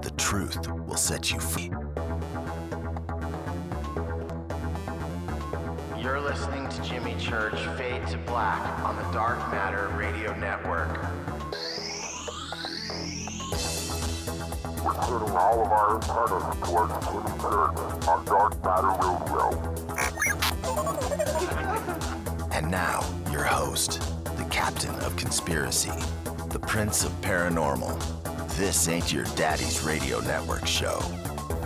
The truth will set you free. You're listening to Jimmy Church Fade to Black on the Dark Matter Radio Network. We're turning all of our antennas towards Jimmy Church on Dark Matter Radio. And now, your host, the captain of conspiracy, the prince of paranormal. This ain't your daddy's radio network show.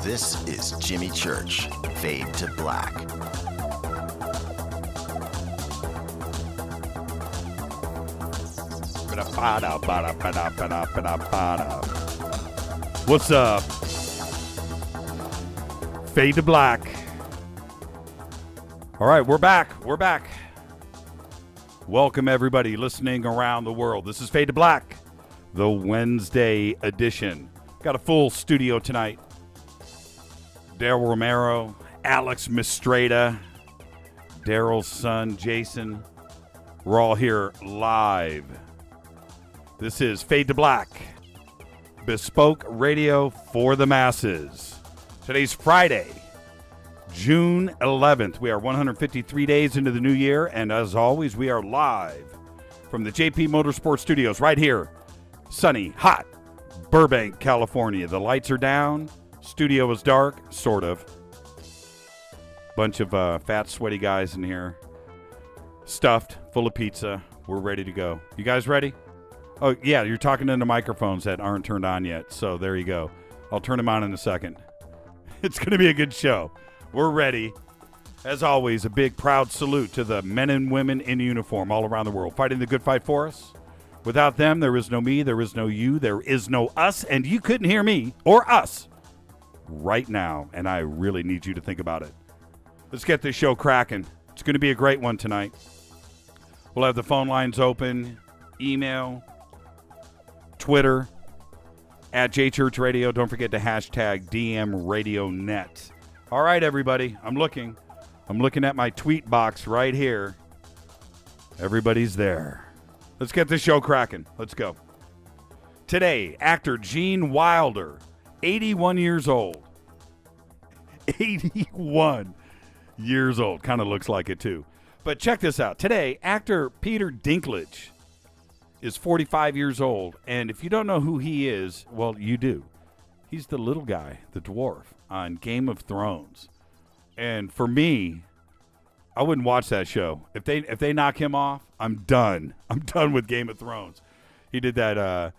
This is Jimmy Church, Fade to Black. What's up? Fade to Black. All right, we're back. We're back. Welcome, everybody listening around the world. This is Fade to Black, the Wednesday edition. Got a full studio tonight. Dale Romero, Alex Mistretta, Daryl's son, Jason. We're all here live. This is Fade to Black, bespoke radio for the masses. Today's Friday, June 11th. We are 153 days into the new year, and as always, we are live from the JP Motorsports Studios right here, sunny, hot, Burbank, California. The lights are down. Studio is dark, sort of. Bunch of fat, sweaty guys in here. Stuffed, full of pizza. We're ready to go. You guys ready? Oh, yeah, you're talking into microphones that aren't turned on yet, so there you go. I'll turn them on in a second. It's going to be a good show. We're ready. As always, a big, proud salute to the men and women in uniform all around the world, fighting the good fight for us. Without them, there is no me, there is no you, there is no us, and you couldn't hear me or us right now, and I really need you to think about it. Let's get this show cracking. It's going to be a great one tonight. We'll have the phone lines open, email, Twitter, at JChurchRadio. Don't forget to hashtag DMRadioNet. All right, everybody, I'm looking at my tweet box right here. Everybody's there. Let's get this show cracking. Let's go. Today, actor Gene Wilder, 81 years old. 81 years old. Kind of looks like it, too. But check this out. Today, actor Peter Dinklage is 45 years old. And if you don't know who he is, well, you do. He's the little guy, the dwarf, on Game of Thrones. And for me, I wouldn't watch that show. If they knock him off, I'm done. I'm done with Game of Thrones. He did that.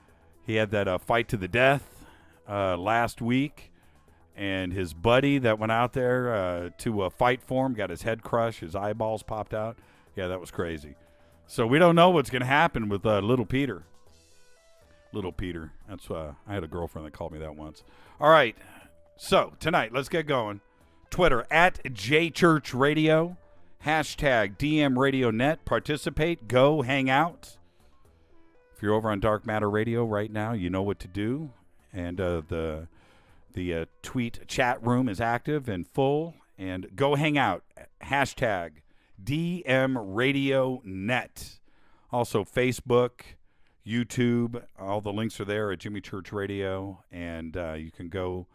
He had that fight to the death last week, and his buddy that went out there to fight for him got his head crushed, his eyeballs popped out. Yeah, that was crazy. So we don't know what's going to happen with little Peter. Little Peter. That's I had a girlfriend that called me that once. All right. So tonight, let's get going. Twitter at JChurchRadio. Hashtag DMRadioNet. Participate. Go hang out. If you're over on Dark Matter Radio right now, you know what to do. And the tweet chat room is active and full. And go hang out. Hashtag DMRadioNet. Also Facebook, YouTube. All the links are there at Jimmy Church Radio. And you can go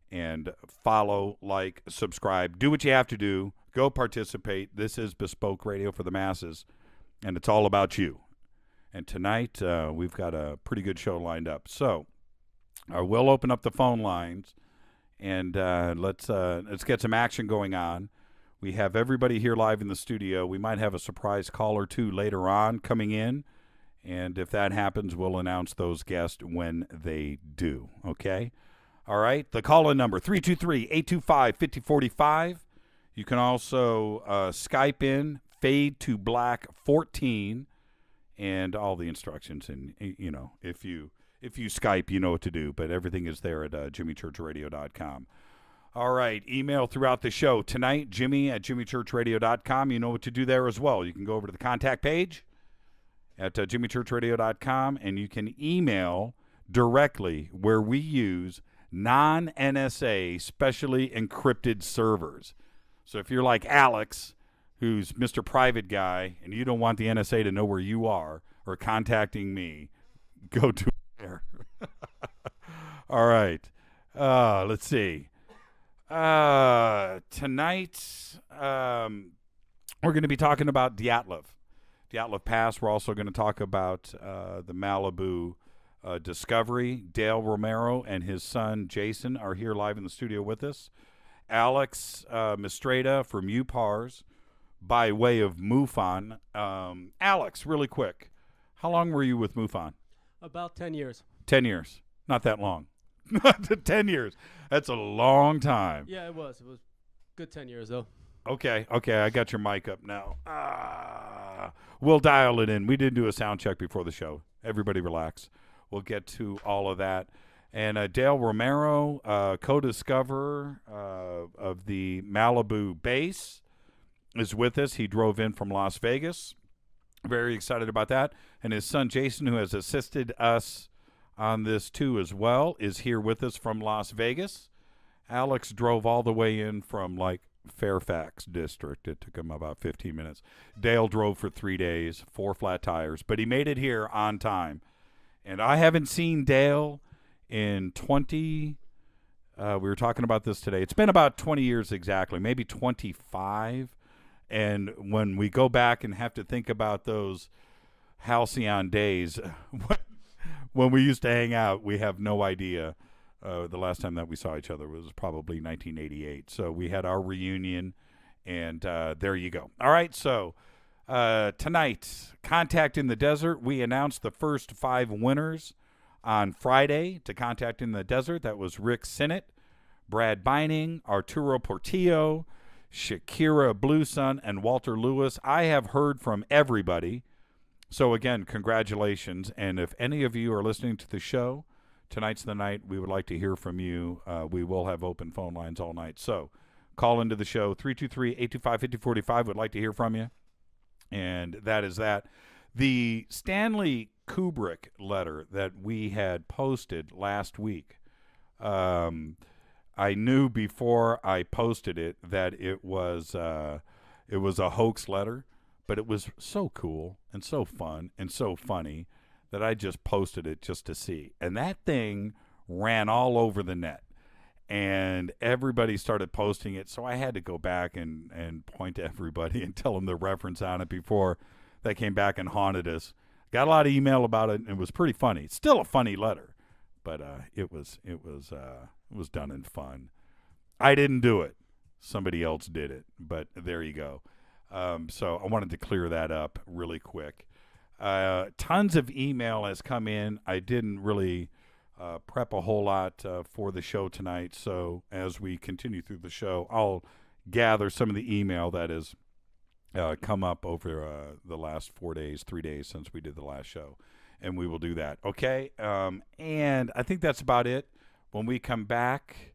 and follow, like, subscribe. Do what you have to do. Go participate. This is bespoke radio for the masses, and it's all about you. And tonight, we've got a pretty good show lined up. So we'll open up the phone lines, and let's get some action going on. We have everybody here live in the studio. We might have a surprise call or two later on coming in, and if that happens, we'll announce those guests when they do, okay? All right, the call-in number, 323-825-5045. You can also Skype in, Fade to Black 14, and all the instructions. And, you know, if you Skype, you know what to do. But everything is there at jimmychurchradio.com. All right, email throughout the show. Tonight, Jimmy at jimmychurchradio.com. You know what to do there as well. You can go over to the contact page at jimmychurchradio.com, and you can email directly where we use non-NSA specially encrypted servers. So if you're like Alex, who's Mr. Private Guy, and you don't want the NSA to know where you are or contacting me, go to there. All right. Let's see. Tonight, we're going to be talking about Dyatlov Pass. We're also going to talk about the Malibu discovery. Dale Romero and his son Jason are here live in the studio with us. Alex Mistretta from UPARS by way of MUFON. Alex, really quick, how long were you with MUFON? About 10 years. 10 years. Not that long. 10 years. That's a long time. Yeah, it was. It was good 10 years, though. Okay, I got your mic up now. We'll dial it in. We did do a sound check before the show. Everybody relax. We'll get to all of that. And Dale Romero, co-discoverer of the Malibu base, is with us. He drove in from Las Vegas. Very excited about that. And his son Jason, who has assisted us on this too as well, is here with us from Las Vegas. Alex drove all the way in from like Fairfax district. It took him about 15 minutes. Dale drove for 3 days, 4 flat tires, but he made it here on time. And I haven't seen Dale in 20, we were talking about this today. It's been about 20 years exactly, maybe 25. And when we go back and have to think about those halcyon days, when we used to hang out, we have no idea. The last time that we saw each other was probably 1988. So we had our reunion, and there you go. All right, so tonight, Contact in the Desert. We announced the first 5 winners on Friday to Contact in the Desert. That was Rick Sinnott, Brad Beining, Arturo Portillo, Shakira Bluesun, and Walter Lewis. I have heard from everybody. So, again, congratulations. And if any of you are listening to the show, tonight's the night. We would like to hear from you. We will have open phone lines all night. So call into the show, 323-825-5045. Would like to hear from you. And that is that. The Stanley Kubrick letter that we had posted last week, I knew before I posted it that it was a hoax letter, but it was so cool and so fun and so funny that I just posted it just to see. And that thing ran all over the net. And everybody started posting it, so I had to go back and point to everybody and tell them the reference on it before they came back and haunted us. Got a lot of email about it, and it was pretty funny. It's still a funny letter, but it was done in fun. I didn't do it. Somebody else did it, but there you go. So I wanted to clear that up really quick. Tons of email has come in. I didn't really prep a whole lot for the show tonight, so as we continue through the show, I'll gather some of the email that has come up over the last 3 days since we did the last show, and we will do that. Okay, and I think that's about it. When we come back,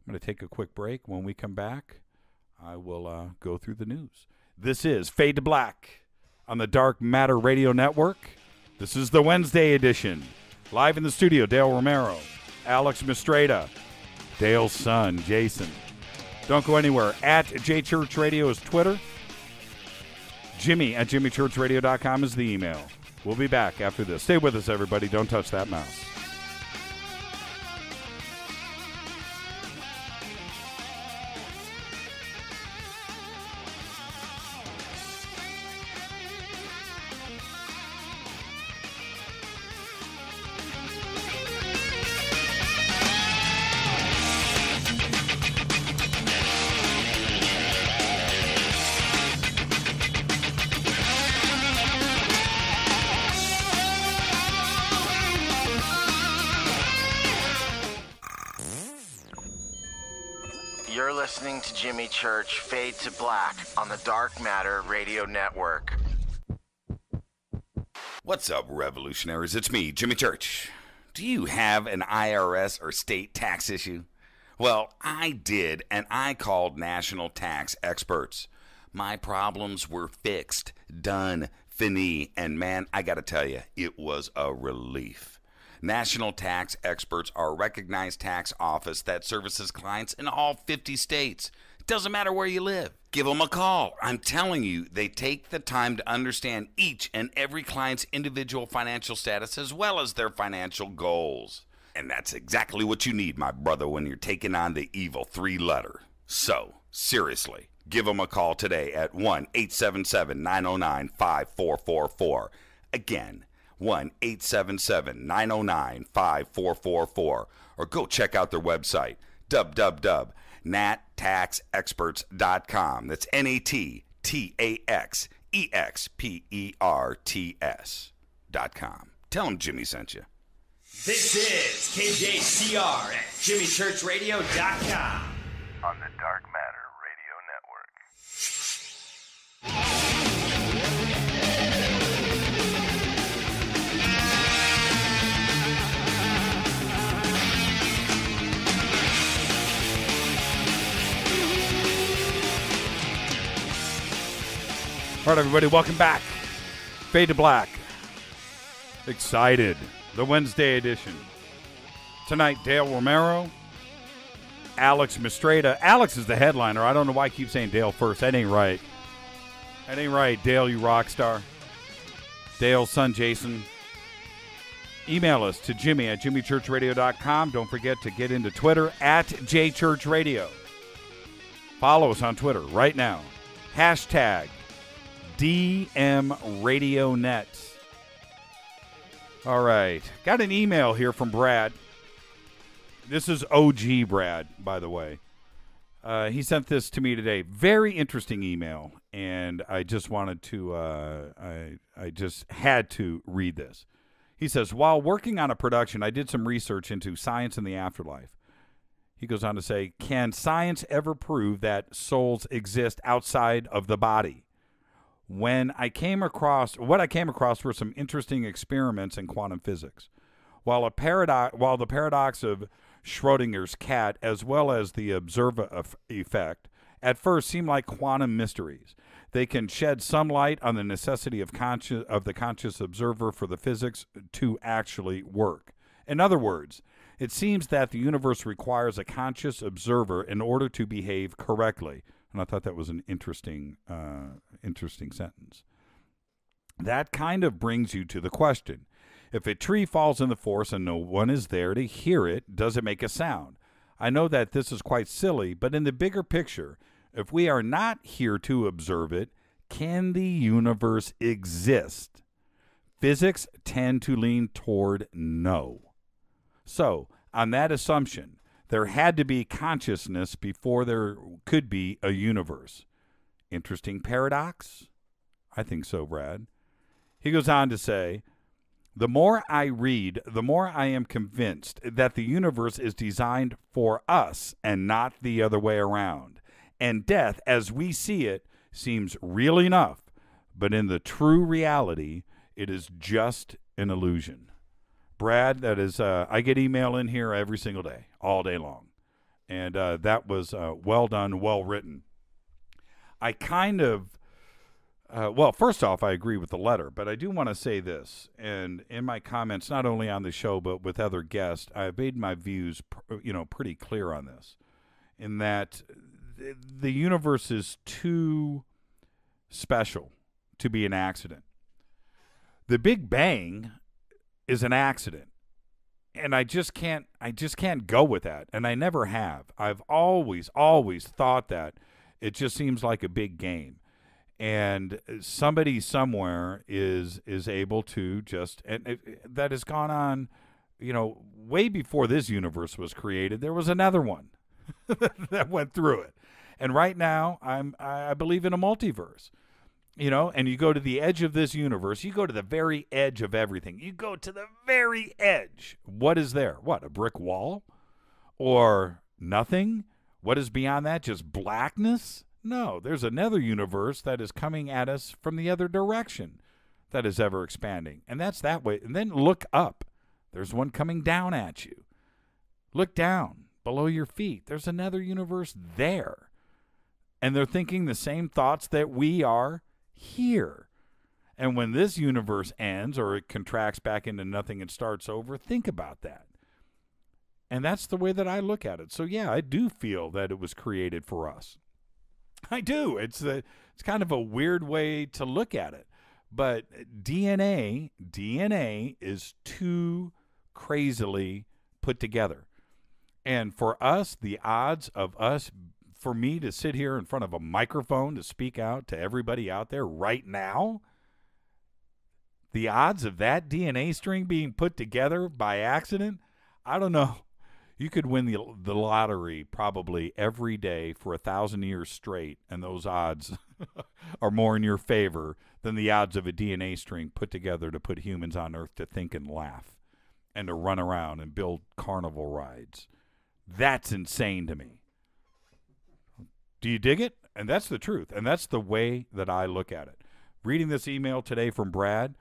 I'm going to take a quick break. When we come back, I will go through the news. This is Fade to Black on the Dark Matter Radio Network. This is the Wednesday edition. Live in the studio, Dale Romero, Alex Mistretta, Dale's son, Jason. Don't go anywhere. At JChurch Radio is Twitter. Jimmy at jimmychurchradio.com is the email. We'll be back after this. Stay with us, everybody. Don't touch that mouse. You're listening to Jimmy Church Fade to Black on the Dark Matter Radio Network. What's up, revolutionaries? It's me, Jimmy Church. Do you have an IRS or state tax issue? Well, I did, and I called national tax experts. My problems were fixed, done, fini, and man, I gotta tell you, it was a relief. National Tax Experts are a recognized tax office that services clients in all 50 states. It doesn't matter where you live. Give them a call. I'm telling you, they take the time to understand each and every client's individual financial status as well as their financial goals. And that's exactly what you need, my brother, when you're taking on the evil 3-letter. So, seriously, give them a call today at 1-877-909-5444. Again, 1-877-909-5444. Or go check out their website, www.nattaxexperts.com. That's NATTAXEXPERTS.com. Tell them Jimmy sent you. This is KJCR at JimmyChurchRadio.com. On the Dark Matter Radio Network. All right, everybody, welcome back. Fade to Black. Excited. The Wednesday edition. Tonight, Dale Romero, Alex Mistretta. Alex is the headliner. I don't know why I keep saying Dale first. That ain't right. That ain't right, Dale, you rock star. Dale's son, Jason. Email us to Jimmy at JimmyChurchRadio.com. Don't forget to get into Twitter at JChurchRadio. Follow us on Twitter right now. Hashtag DMRadioNet. All right. Got an email here from Brad. This is OG Brad, by the way. He sent this to me today. Very interesting email, and I just wanted to, I just had to read this. He says, while working on a production, I did some research into science and the afterlife. He goes on to say, can science ever prove that souls exist outside of the body? What I came across were some interesting experiments in quantum physics. While the paradox of Schrodinger's cat, as well as the observer effect, at first seem like quantum mysteries, they can shed some light on the necessity of the conscious observer for the physics to actually work. In other words, it seems that the universe requires a conscious observer in order to behave correctly. And I thought that was an interesting sentence. That kind of brings you to the question. If a tree falls in the forest and no one is there to hear it, does it make a sound? I know that this is quite silly, but in the bigger picture, if we are not here to observe it, can the universe exist? Physics tend to lean toward no. So, on that assumption, there had to be consciousness before there could be a universe. Interesting paradox? I think so, Brad. He goes on to say, the more I read, the more I am convinced that the universe is designed for us and not the other way around. And death, as we see it, seems real enough, but in the true reality, it is just an illusion. Brad, that is, I get email in here every single day, all day long. And that was well done, well written. I kind of, well, first off, I agree with the letter, but I do want to say this. And in my comments, not only on the show, but with other guests, I've made my views, pretty clear on this. In that the universe is too special to be an accident. The Big Bang is an accident, and I just can't go with that, and I never have. I've always thought that it just seems like a big game, and somebody somewhere is able to just, and that has gone on, way before this universe was created. There was another one that went through it, and right now I believe in a multiverse. And you go to the edge of this universe. You go to the very edge of everything. You go to the very edge. What is there? What, a brick wall? Or nothing? What is beyond that? Just blackness? No, there's another universe that is coming at us from the other direction that is ever expanding. And that's that way. And then look up. There's one coming down at you. Look down below your feet. There's another universe there. And they're thinking the same thoughts that we are here. And when this universe ends or it contracts back into nothing and starts over, think about that. And that's the way that I look at it. So yeah, I do feel that it was created for us. I do. It's kind of a weird way to look at it. But DNA is too crazily put together. And for us, the odds of us, for me to sit here in front of a microphone to speak out to everybody out there right now, the odds of that DNA string being put together by accident, I don't know. You could win the lottery probably every day for 1,000 years straight, and those odds are more in your favor than the odds of a DNA string put together to put humans on Earth to think and laugh and to run around and build carnival rides. That's insane to me. Do you dig it? And that's the truth, and that's the way that I look at it. Reading this email today from Brad,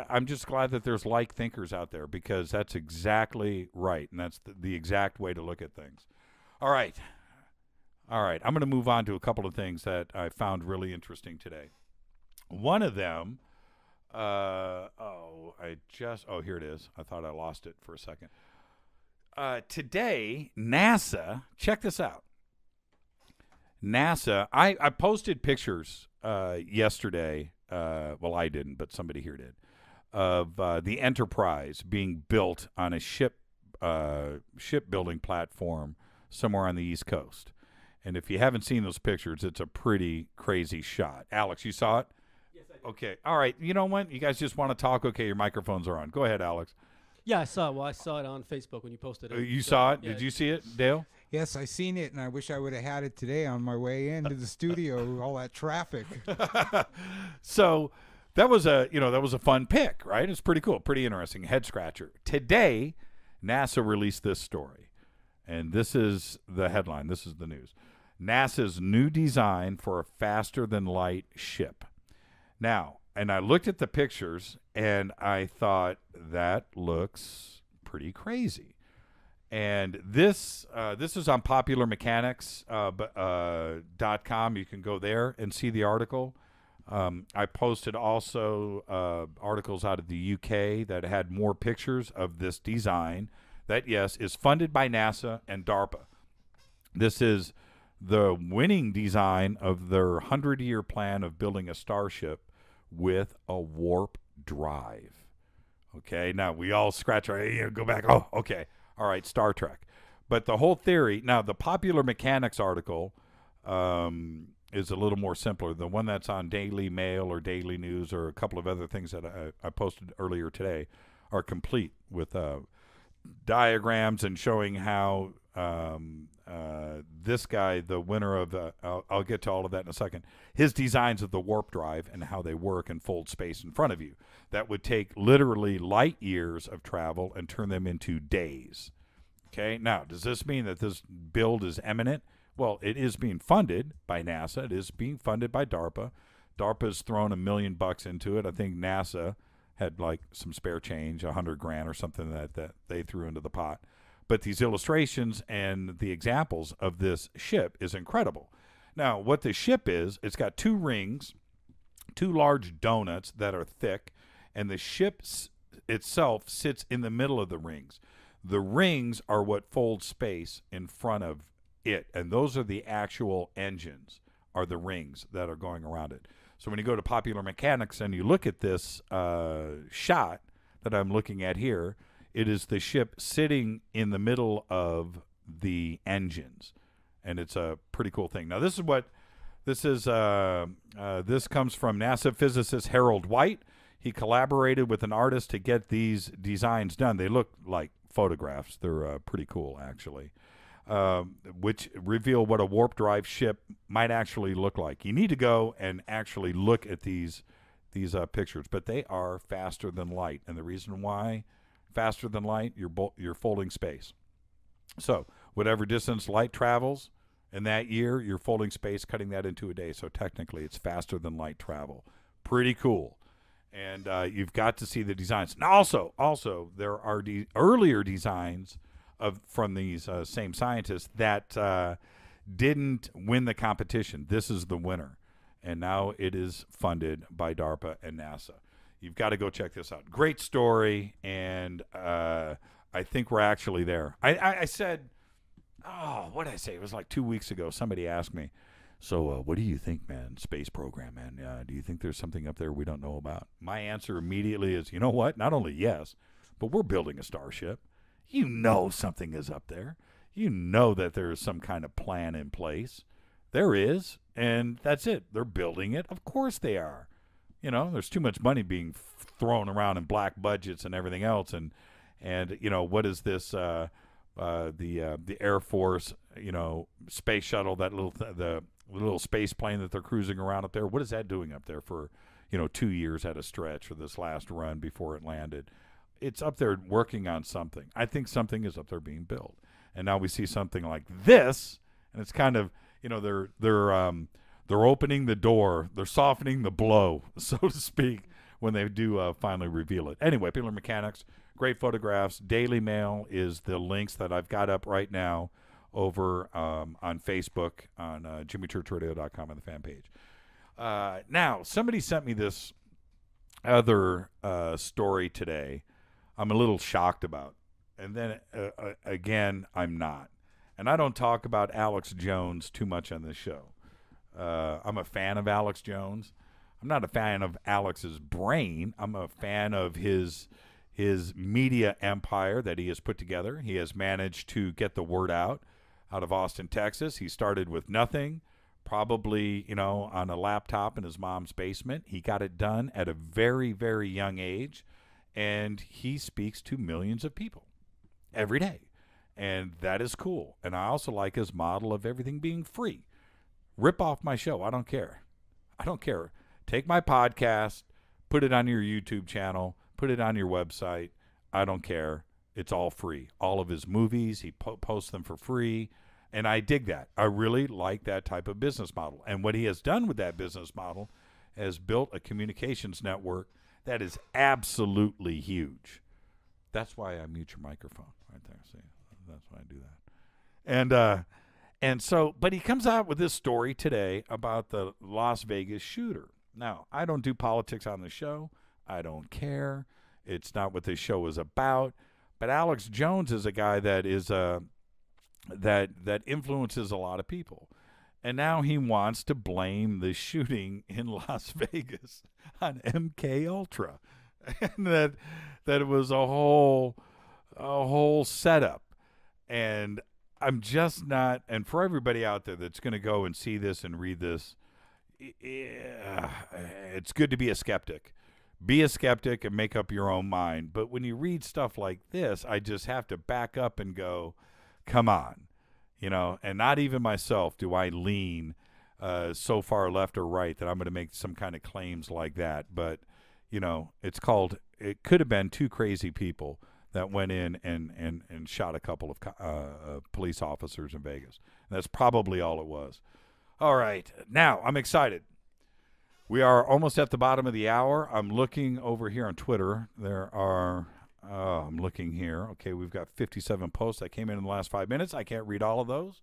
I'm just glad that there's like thinkers out there, because that's exactly right, and that's the exact way to look at things. All right. I'm going to move on to a couple of things that I found really interesting today. One of them, here it is. I thought I lost it for a second. Today, NASA, check this out. NASA, I posted pictures yesterday. Well, I didn't, but somebody here did, of the Enterprise being built on a shipbuilding platform somewhere on the East Coast. And if you haven't seen those pictures, it's a pretty crazy shot. Alex, you saw it? Yes, I did. Okay. All right. You know what? You guys just want to talk? Okay, your microphones are on. Go ahead, Alex. Yeah, I saw it. Well, I saw it on Facebook when you posted it. You So, saw it? yeah. Did you see it, Dale? Yes, I seen it, and I wish I would have had it today on my way into the studio. All that traffic. So that was a fun pick, right? It's pretty cool, pretty interesting, head scratcher. Today, NASA released this story, and this is the headline. This is the news. NASA's new design for a faster-than-light ship. Now, and I looked at the pictures, and I thought, that looks pretty crazy. And this is on popularmechanics.com. You can go there and see the article. I posted also articles out of the UK that had more pictures of this design that, yes, is funded by NASA and DARPA. This is the winning design of their 100-year plan of building a starship with a warp drive. Okay, now we all scratch our head, go back. Oh, okay. All right, Star Trek. But the whole theory, now the Popular Mechanics article is a little more simpler. The one that's on Daily Mail or Daily News or a couple of other things that I posted earlier today are complete with diagrams and showing how this guy, the winner of I'll get to all of that in a second, his designs of the warp drive and how they work and fold space in front of you. That would take literally light years of travel and turn them into days. Okay, now, does this mean that this build is imminent? Well, it is being funded by NASA. It is being funded by DARPA. DARPA's thrown $1 million into it. I think NASA had like some spare change, $100,000 or something that they threw into the pot. But these illustrations and the examples of this ship is incredible. Now, what the ship is, it's got two rings, two large donuts that are thick, and the ship itself sits in the middle of the rings. The rings are what fold space in front of it, and those are the actual engines, are the rings that are going around it. So when you go to Popular Mechanics and you look at this shot that I'm looking at here, it is the ship sitting in the middle of the engines, and it's a pretty cool thing. Now, this comes from NASA physicist Harold White. He collaborated with an artist to get these designs done. They look like photographs. They're pretty cool, actually, which reveal what a warp drive ship might actually look like. You need to go and actually look at these pictures, but they are faster than light, and the reason why faster than light, you're folding space. So whatever distance light travels in that year, you're folding space, cutting that into a day. So technically, it's faster than light travel. Pretty cool. And you've got to see the designs. Now, also there are earlier designs from these same scientists that didn't win the competition. This is the winner, and now it is funded by DARPA and NASA. You've got to go check this out. Great story, and I think we're actually there. I said, what did I say? It was like 2 weeks ago. Somebody asked me, so what do you think, man, space program, man? Do you think there's something up there we don't know about? My answer immediately is, you know what? Not only yes, but we're building a starship. You know something is up there. You know that there is some kind of plan in place. There is, and that's it. They're building it. Of course they are. You know, there's too much money being thrown around in black budgets and everything else. And you know, what is this? The Air Force, you know, space shuttle, that the little space plane that they're cruising around up there. What is that doing up there for, you know, 2 years at a stretch for this last run before it landed? It's up there working on something. I think something is up there being built. And now we see something like this, and it's kind of, you know, they're opening the door, they're softening the blow, so to speak, when they do finally reveal it. Anyway, People Are Mechanics, great photographs. Daily Mail is the links that I've got up right now over on Facebook on jimmychurchradio.com on the fan page. Now, somebody sent me this other story today I'm a little shocked about. And then, again, I'm not. And I don't talk about Alex Jones too much on this show. I'm a fan of Alex Jones. I'm not a fan of Alex's brain. I'm a fan of his media empire that he has put together. He has managed to get the word out of Austin, Texas. He started with nothing, probably, you know, on a laptop in his mom's basement. He got it done at a very, very young age, and he speaks to millions of people every day. And that is cool. And I also like his model of everything being free. Rip off my show. I don't care. I don't care. Take my podcast, put it on your YouTube channel, put it on your website. I don't care. It's all free. All of his movies, he posts them for free. And I dig that. I really like that type of business model. And what he has done with that business model has built a communications network that is absolutely huge. That's why I mute your microphone right there. See, that's why I do that. And so, but he comes out with this story today about the Las Vegas shooter. Now, I don't do politics on the show. I don't care. It's not what this show is about. But Alex Jones is a guy that is that influences a lot of people. And now he wants to blame the shooting in Las Vegas on MK Ultra. And that it was a whole setup. And I'm just not, and for everybody out there that's going to go and see this and read this, it's good to be a skeptic. Be a skeptic and make up your own mind. But when you read stuff like this, I just have to back up and go, come on. You know, and not even myself do I lean so far left or right that I'm going to make some kind of claims like that. But, you know, it could have been two crazy people that went in and shot a couple of police officers in Vegas. And that's probably all it was. All right. Now, I'm excited. We are almost at the bottom of the hour. I'm looking over here on Twitter. There are, I'm looking here. Okay, we've got 57 posts that came in the last 5 minutes. I can't read all of those.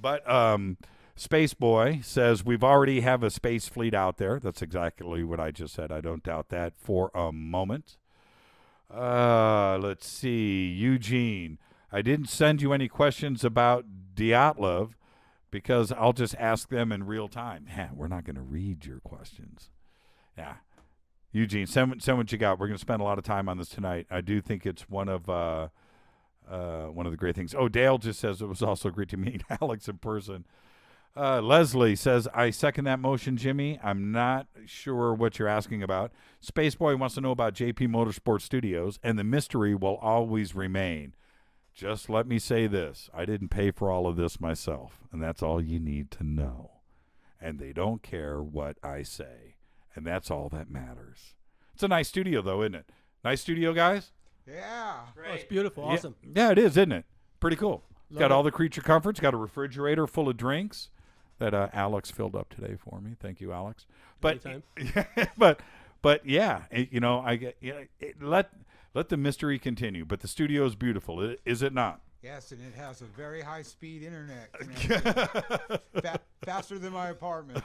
But Space Boy says, we've already have a space fleet out there. That's exactly what I just said. I don't doubt that for a moment. Let's see. Eugene, I didn't send you any questions about Dyatlov because I'll just ask them in real time. We're not going to read your questions. Yeah. Eugene, send what you got. We're going to spend a lot of time on this tonight. I do think it's one of the great things. Oh, Dale just says it was also great to meet Alex in person. Leslie says, I second that motion, Jimmy. I'm not sure what you're asking about. Space Boy wants to know about JP Motorsports Studios, and the mystery will always remain. Just let me say this. I didn't pay for all of this myself, and that's all you need to know. And they don't care what I say, and that's all that matters. It's a nice studio, though, isn't it? Nice studio, guys? Yeah. Oh, it's beautiful. Awesome. Yeah, it is, isn't it? Pretty cool. It's got it. all the creature comforts. Got a refrigerator full of drinks that Alex filled up today for me. Thank you, Alex. But but yeah, you know, I get let the mystery continue. But the studio is beautiful, is it not? Yes, and it has a very high-speed internet connection. Faster than my apartment.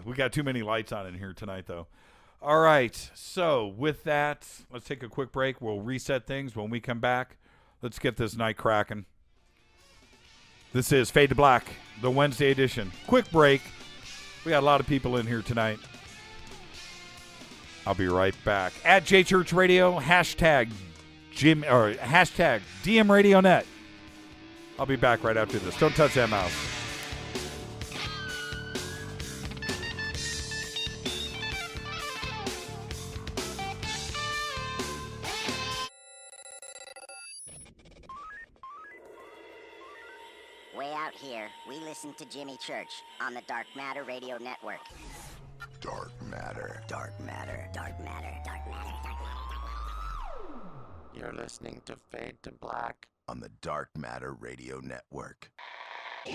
We got too many lights on in here tonight, though. All right, so with that, let's take a quick break. We'll reset things. When we come back, let's get this night cracking. This is Fade to Black, the Wednesday edition. Quick break. We got a lot of people in here tonight. I'll be right back. At JChurchRadio, hashtag hashtag DMRadioNet. I'll be back right after this. Don't touch that mouse. Way out here, we listen to Jimmy Church on the Dark Matter Radio Network. Dark matter. Dark Matter, Dark Matter, Dark Matter, Dark Matter. You're listening to Fade to Black On the Dark Matter Radio Network. ¿Qué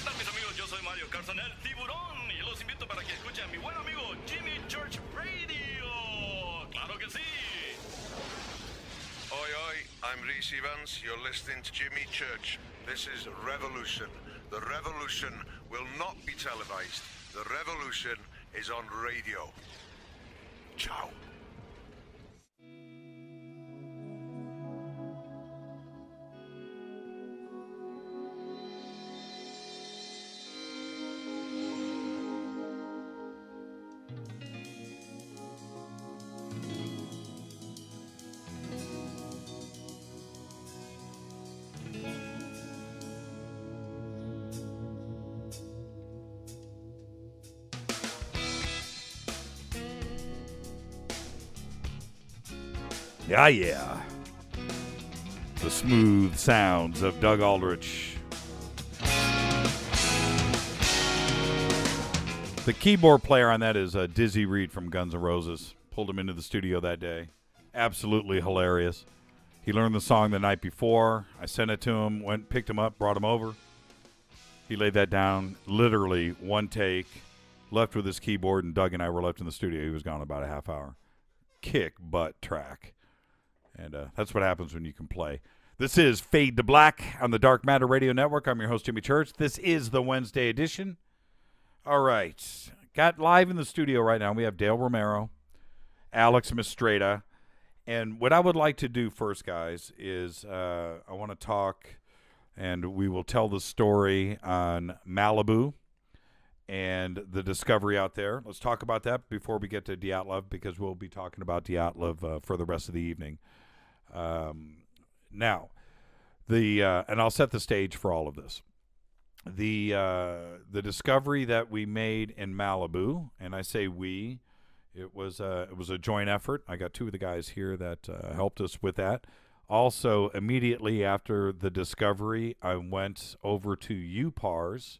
tal, mis amigos? Yo soy Mario Carson, el tiburón, y los invito para que escuchen a mi buen amigo Jimmy Church Radio. ¡Claro que sí! Oi, I'm Reese Evans. You're listening to Jimmy Church. This is Revolution. The revolution will not be televised. The revolution is on radio. Ciao. Yeah. The smooth sounds of Doug Aldrich. The keyboard player on that is Dizzy Reed from Guns N' Roses. Pulled him into the studio that day. Absolutely hilarious. He learned the song the night before. I sent it to him, went, picked him up, brought him over. He laid that down, literally one take, left with his keyboard, and Doug and I were left in the studio. He was gone about a half hour. Kick butt track. And that's what happens when you can play. This is Fade to Black on the Dark Matter Radio Network. I'm your host, Jimmy Church. This is the Wednesday edition. All right. Got live in the studio right now. We have Dale Romero, Alex Mistretta. And what I would like to do first, guys, is I want to talk, and we will tell the story on Malibu and the discovery out there. Let's talk about that before we get to Dyatlov, because we'll be talking about Dyatlov for the rest of the evening. Now, and I'll set the stage for all of this. The discovery that we made in Malibu, and I say we, it was a joint effort. I got two of the guys here that helped us with that. Also, immediately after the discovery, I went over to UPARS,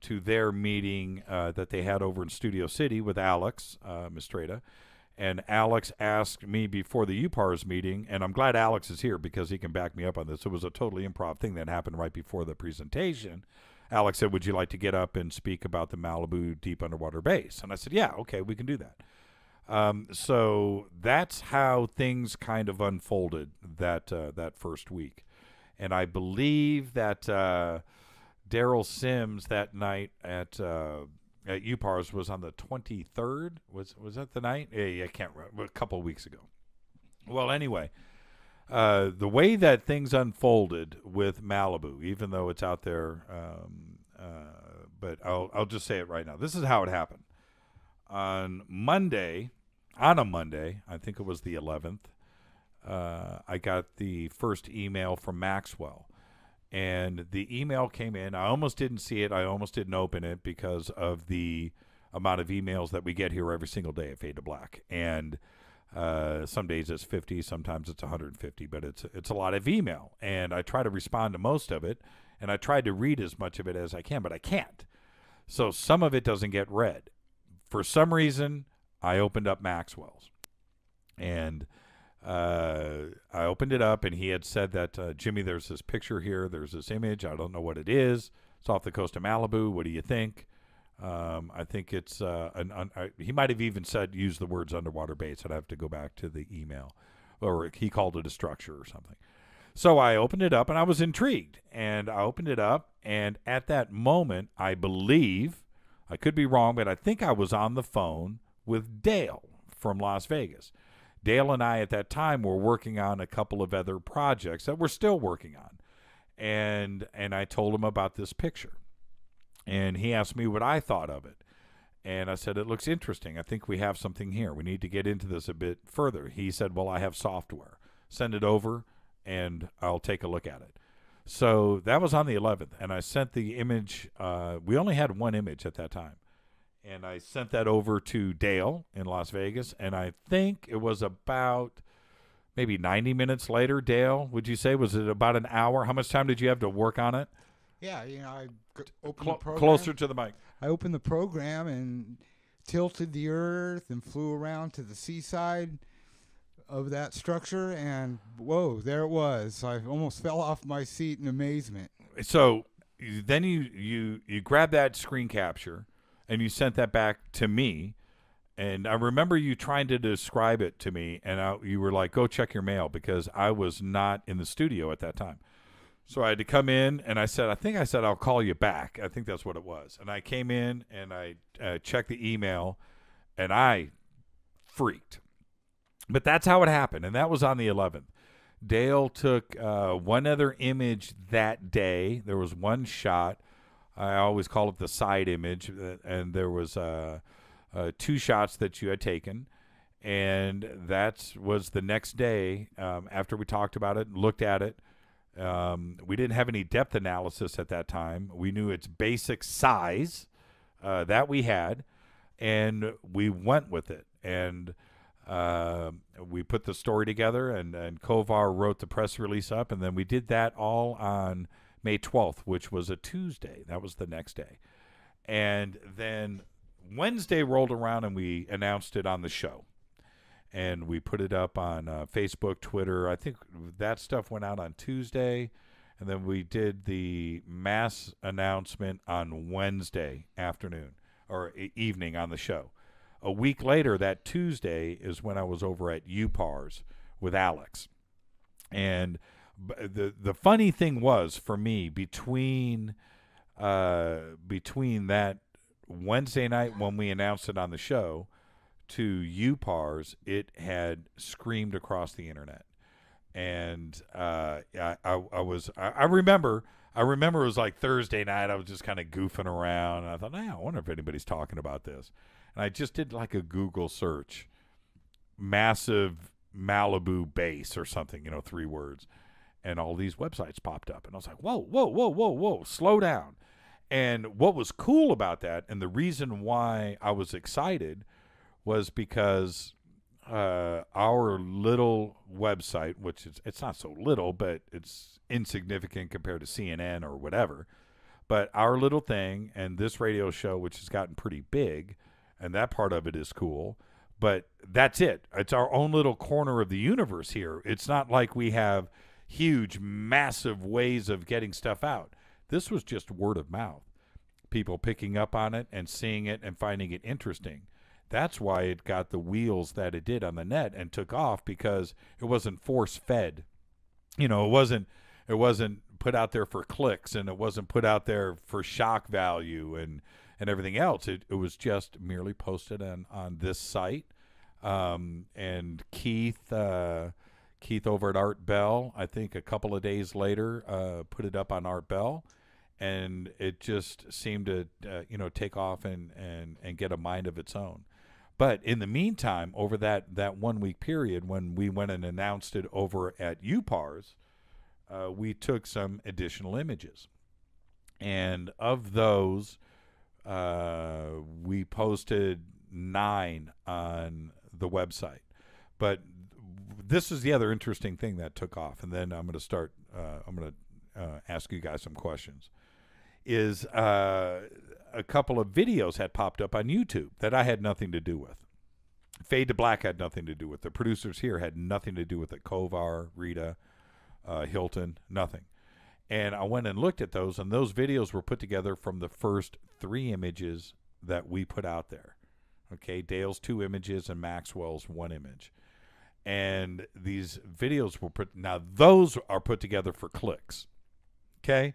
to their meeting that they had over in Studio City with Alex Mistretta. And Alex asked me before the UPARS meeting, and I'm glad Alex is here because he can back me up on this. It was a totally improv thing that happened right before the presentation. Alex said, would you like to get up and speak about the Malibu deep underwater base? And I said, yeah, okay, we can do that. So that's how things kind of unfolded that first week. And I believe that Daryl Sims that night at UPARS was on the 23rd. Was that the night? Yeah, I can't remember. A couple of weeks ago. Well, anyway, the way that things unfolded with Malibu, even though it's out there, but I'll just say it right now. This is how it happened. On a Monday, I think it was the 11th, I got the first email from Maxwell. And the email came in. I almost didn't see it. I almost didn't open it because of the amount of emails that we get here every single day at Fade to Black. And some days it's 50, sometimes it's 150, but it's a lot of email. And I try to respond to most of it, and I tried to read as much of it as I can, but I can't. So some of it doesn't get read. For some reason, I opened up Maxwell's. And I opened it up, and he had said that, Jimmy, there's this picture here. There's this image. I don't know what it is. It's off the coast of Malibu. What do you think? I think it's he might have even said use the words underwater base. I'd have to go back to the email. Or he called it a structure or something. So I opened it up, and I was intrigued. And I opened it up, and at that moment, I believe, I could be wrong, but I think I was on the phone with Dale from Las Vegas. Dale and I at that time were working on a couple of other projects that we're still working on. And I told him about this picture. And he asked me what I thought of it. And I said, it looks interesting. I think we have something here. We need to get into this a bit further. He said, well, I have software. Send it over. and I'll take a look at it. So that was on the 11th, and I sent the image. We only had one image at that time. And I sent that over to Dale in Las Vegas, and I think it was about maybe 90 minutes later. Dale, would you say, was it about an hour? How much time did you have to work on it? Yeah, I opened the program. Closer to the mic. I opened the program and tilted the Earth and flew around to the seaside of that structure, and whoa, there it was. I almost fell off my seat in amazement. So then you grabbed that screen capture, and you sent that back to me, and I remember you trying to describe it to me, and you were like, go check your mail, because I was not in the studio at that time. So I had to come in, and I think I said, I'll call you back. I think that's what it was. And I came in, and I checked the email, and I freaked. But that's how it happened, and that was on the 11th. Dale took one other image that day. There was one shot. I always call it the side image, and there was 2 shots that you had taken, and that was the next day after we talked about it, looked at it. We didn't have any depth analysis at that time. We knew its basic size that we had, and we went with it. And we put the story together, and Kovar wrote the press release up, and then we did that all on May 12th, which was a Tuesday. That was the next day. And then Wednesday rolled around, and we announced it on the show. And we put it up on Facebook, Twitter. I think that stuff went out on Tuesday. And then we did the mass announcement on Wednesday afternoon or evening on the show. A week later, that Tuesday, is when I was over at UPARS with Alex. And the funny thing was, for me, between that Wednesday night when we announced it on the show to UPARS, it had screamed across the internet. And I remember it was like Thursday night. I was just kind of goofing around, and I thought, I wonder if anybody's talking about this. And I just did like a Google search, massive Malibu base or something, 3 words. And all these websites popped up. And I was like, whoa, slow down. And what was cool about that, and the reason why I was excited, was because our little website, which it's not so little, but it's insignificant compared to CNN or whatever, but our little thing and this radio show, which has gotten pretty big, and that part of it is cool, but that's it. It's our own little corner of the universe here. It's not like we have huge, massive ways of getting stuff out. This was just word of mouth. People picking up on it and seeing it and finding it interesting. That's why it got the wheels that it did on the net and took off, because it wasn't force-fed. It wasn't put out there for clicks, and it wasn't put out there for shock value and everything else. It was just merely posted on this site. And Keith over at Art Bell, I think a couple of days later, put it up on Art Bell, and it just seemed to take off and get a mind of its own. But in the meantime, over that 1 week period, when we went and announced it over at UPARS, we took some additional images, and of those, we posted 9 on the website. But this is the other interesting thing that took off, and then I'm going to start. I'm going to ask you guys some questions. Is a couple of videos had popped up on YouTube that I had nothing to do with. Fade to Black had nothing to do with. The producers here had nothing to do with it. Kovar, Rita, Hilton, nothing. And I went and looked at those, and those videos were put together from the first 3 images that we put out there. Okay, Dale's 2 images and Maxwell's 1 image. And these videos were those are put together for clicks. Okay?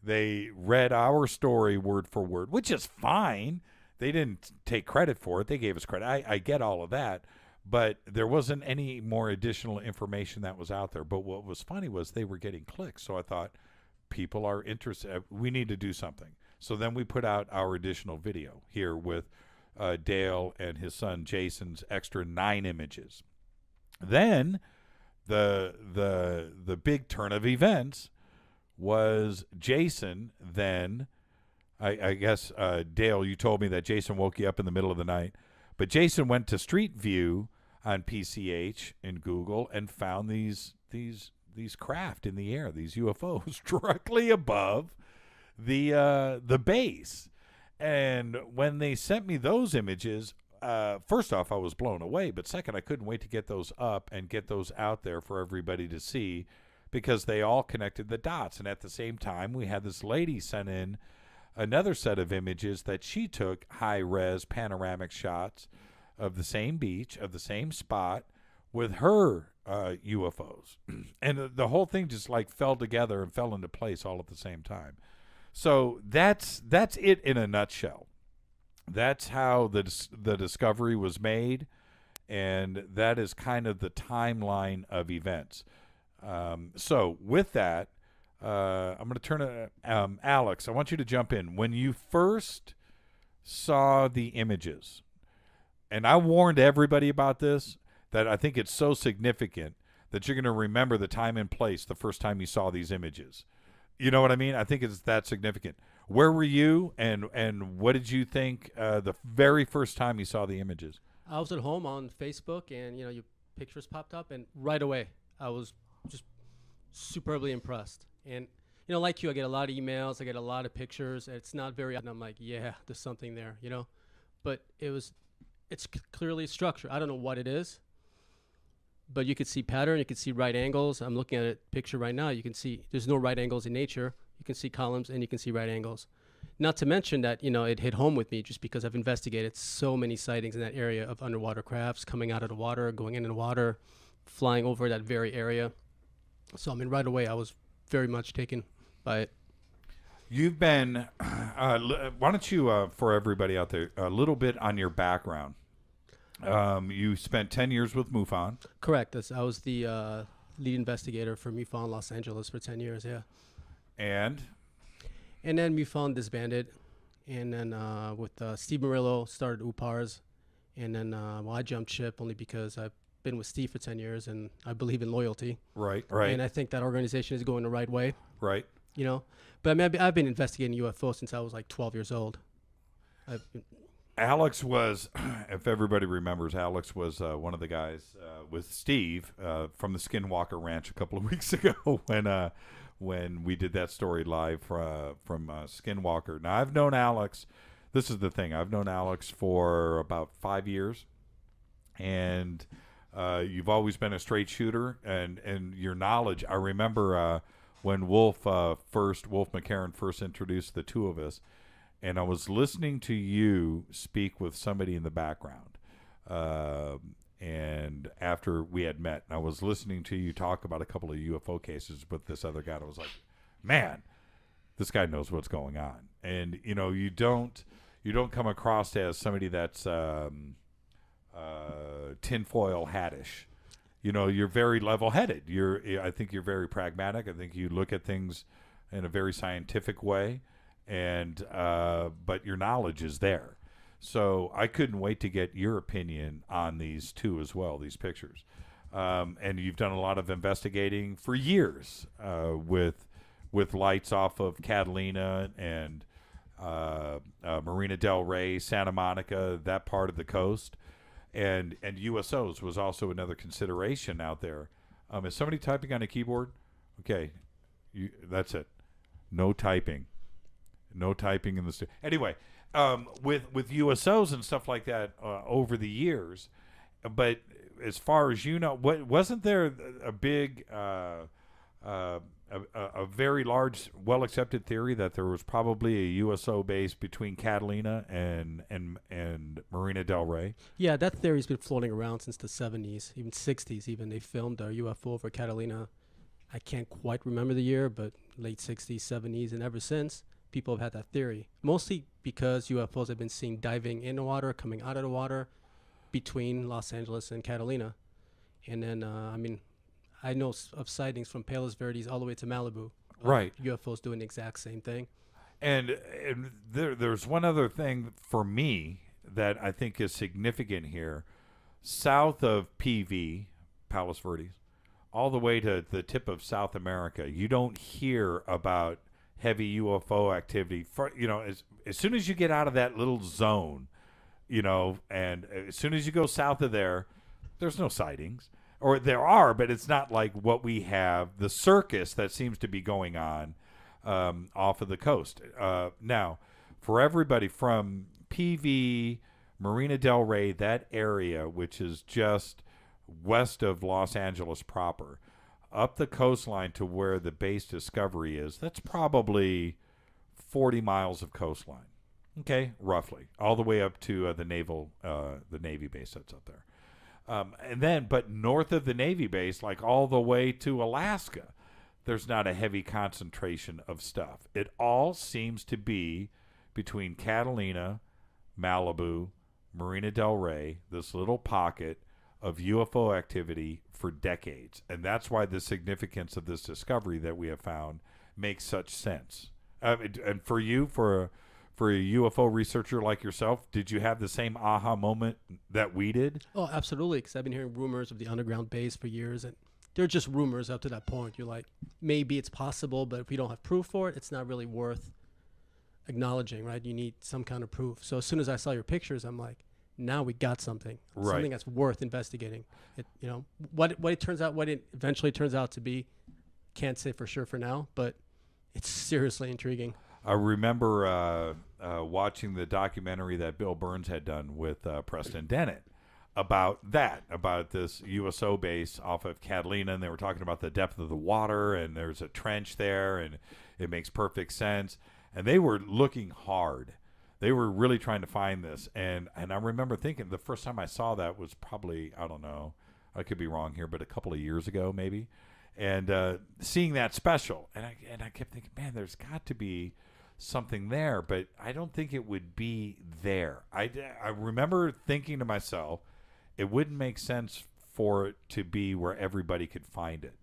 They read our story word for word, which is fine. They didn't take credit for it. They gave us credit. I get all of that. But there wasn't any more additional information that was out there. But what was funny was they were getting clicks. So I thought, people are interested. We need to do something. So then we put out our additional video here with Dale and his son Jason's extra 9 images. Then the big turn of events was Jason then. I guess, Dale, you told me that Jason woke you up in the middle of the night. But Jason went to Street View on PCH in Google and found these craft in the air, these UFOs directly above the base. And when they sent me those images, first off, I was blown away. But second, I couldn't wait to get those up and get those out there for everybody to see, because they all connected the dots. And at the same time, we had this lady send in another set of images that she took high-res panoramic shots of the same beach, of the same spot, with her UFOs. And the whole thing just like fell together and fell into place all at the same time. So that's it in a nutshell. That's how the discovery was made, and that is kind of the timeline of events. So with that, I'm going to turn to Alex. I want you to jump in. When you first saw the images, and I warned everybody about this, that I think it's so significant that you're going to remember the time and place the first time you saw these images. You know what I mean? I think it's that significant. Where were you, and what did you think the very first time you saw the images? I was at home on Facebook, and your pictures popped up, and right away I was just superbly impressed. And like you, I get a lot of emails, I get a lot of pictures. It's not very, and I'm like, yeah, there's something there, But it's clearly structured. I don't know what it is, but you could see pattern, you could see right angles. I'm looking at a picture right now. You can see there's no right angles in nature. You can see columns and you can see right angles. Not to mention that, it hit home with me just because I've investigated so many sightings in that area of underwater crafts coming out of the water, going into the water, flying over that very area. So, right away I was very much taken by it. You've been, why don't you, for everybody out there, a little bit on your background. You spent 10 years with MUFON. Correct. I was the lead investigator for MUFON Los Angeles for 10 years, yeah. And then MUFON disbanded. And then with Steve Murillo started UPARS. And then I jumped ship only because I've been with Steve for 10 years and I believe in loyalty. Right. And I think that organization is going the right way. Right. But I've been investigating UFO since I was like 12 years old. Alex was, if everybody remembers, Alex was one of the guys with Steve from the Skinwalker Ranch a couple of weeks ago when we did that story live from Skinwalker. Now, I've known Alex. This is the thing. I've known Alex for about 5 years, and you've always been a straight shooter, and your knowledge. I remember when Wolf McCarran first introduced the two of us, and I was listening to you speak with somebody in the background, and after we had met, and I was listening to you talk about a couple of UFO cases with this other guy, and I was like, man, this guy knows what's going on. And you don't come across as somebody that's tinfoil hattish. You're very level-headed. I think you're very pragmatic. I think you look at things in a very scientific way, and but your knowledge is there. So I couldn't wait to get your opinion on these two as well, these pictures. And you've done a lot of investigating for years with lights off of Catalina and Marina Del Rey, Santa Monica, that part of the coast. And USOs was also another consideration out there. Is somebody typing on a keyboard? Okay, that's it. No typing. No typing in the studio. Anyway, with USOs and stuff like that over the years, but as far as wasn't there a big, a very large, well-accepted theory that there was probably a USO base between Catalina and Marina Del Rey? Yeah, that theory's been floating around since the 70s, even 60s even. They filmed a UFO over Catalina. I can't quite remember the year, but late 60s, 70s, and ever since, people have had that theory. Mostly because UFOs have been seen diving in the water, coming out of the water between Los Angeles and Catalina. And then, I know of sightings from Palos Verdes all the way to Malibu. Right. UFOs doing the exact same thing. And there's one other thing for me that I think is significant here. South of PV, Palos Verdes, all the way to the tip of South America, you don't hear about heavy UFO activity. As soon as you get out of that little zone, and as soon as you go south of there, there's no sightings. Or there are, but it's not like what we have, the circus that seems to be going on off of the coast. Now, for everybody from PV, Marina Del Rey, that area, which is just west of Los Angeles proper, up the coastline to where the base Discovery is, that's probably 40 miles of coastline. Okay, roughly, all the way up to the Navy base that's up there. But north of the Navy base, like all the way to Alaska, there's not a heavy concentration of stuff. It all seems to be between Catalina, Malibu, Marina Del Rey, this little pocket of UFO activity for decades. And that's why the significance of this discovery that we have found makes such sense. And for you, for a UFO researcher like yourself, did you have the same aha moment that we did? Oh, absolutely, because I've been hearing rumors of the underground base for years, and they're just rumors up to that point. You're like, maybe it's possible, but if we don't have proof for it, it's not really worth acknowledging, right? You need some kind of proof. So as soon as I saw your pictures, I'm like, now we got something, right, something that's worth investigating. What it eventually turns out to be, can't say for sure for now, but it's seriously intriguing. I remember watching the documentary that Bill Burns had done with Preston Dennett about this USO base off of Catalina, and they were talking about the depth of the water, and there's a trench there, and it makes perfect sense. And they were looking hard. They were really trying to find this. And I remember thinking the first time I saw that was probably, I don't know, I could be wrong here, but a couple of years ago maybe. And seeing that special. And I kept thinking, man, there's got to be something there, but I don't think it would be there. I remember thinking to myself, it wouldn't make sense for it to be where everybody could find it.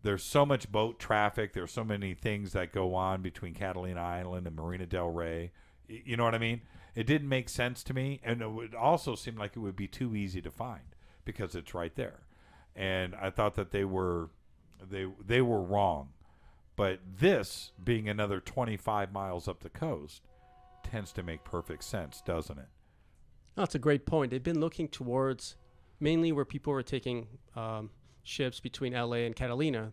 There's so much boat traffic. There's so many things that go on between Catalina Island and Marina Del Rey. You know what I mean? It didn't make sense to me, and it would also seem like it would be too easy to find because it's right there. And I thought that they were wrong. But this, being another 25 miles up the coast, tends to make perfect sense, doesn't it? That's a great point. They've been looking towards mainly where people were taking ships between LA and Catalina.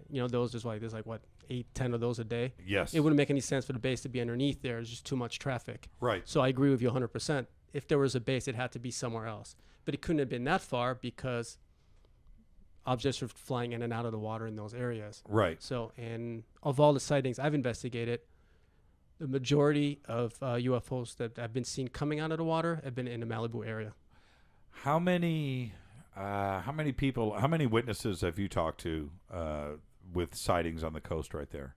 There's like what, 8-10 of those a day? Yes. It wouldn't make any sense for the base to be underneath there. It's just too much traffic. Right. So I agree with you 100%. If there was a base, it had to be somewhere else. But it couldn't have been that far because objects are flying in and out of the water in those areas. Right. So, and of all the sightings I've investigated, the majority of UFOs that have been seen coming out of the water have been in the Malibu area. How many people, how many witnesses have you talked to with sightings on the coast right there?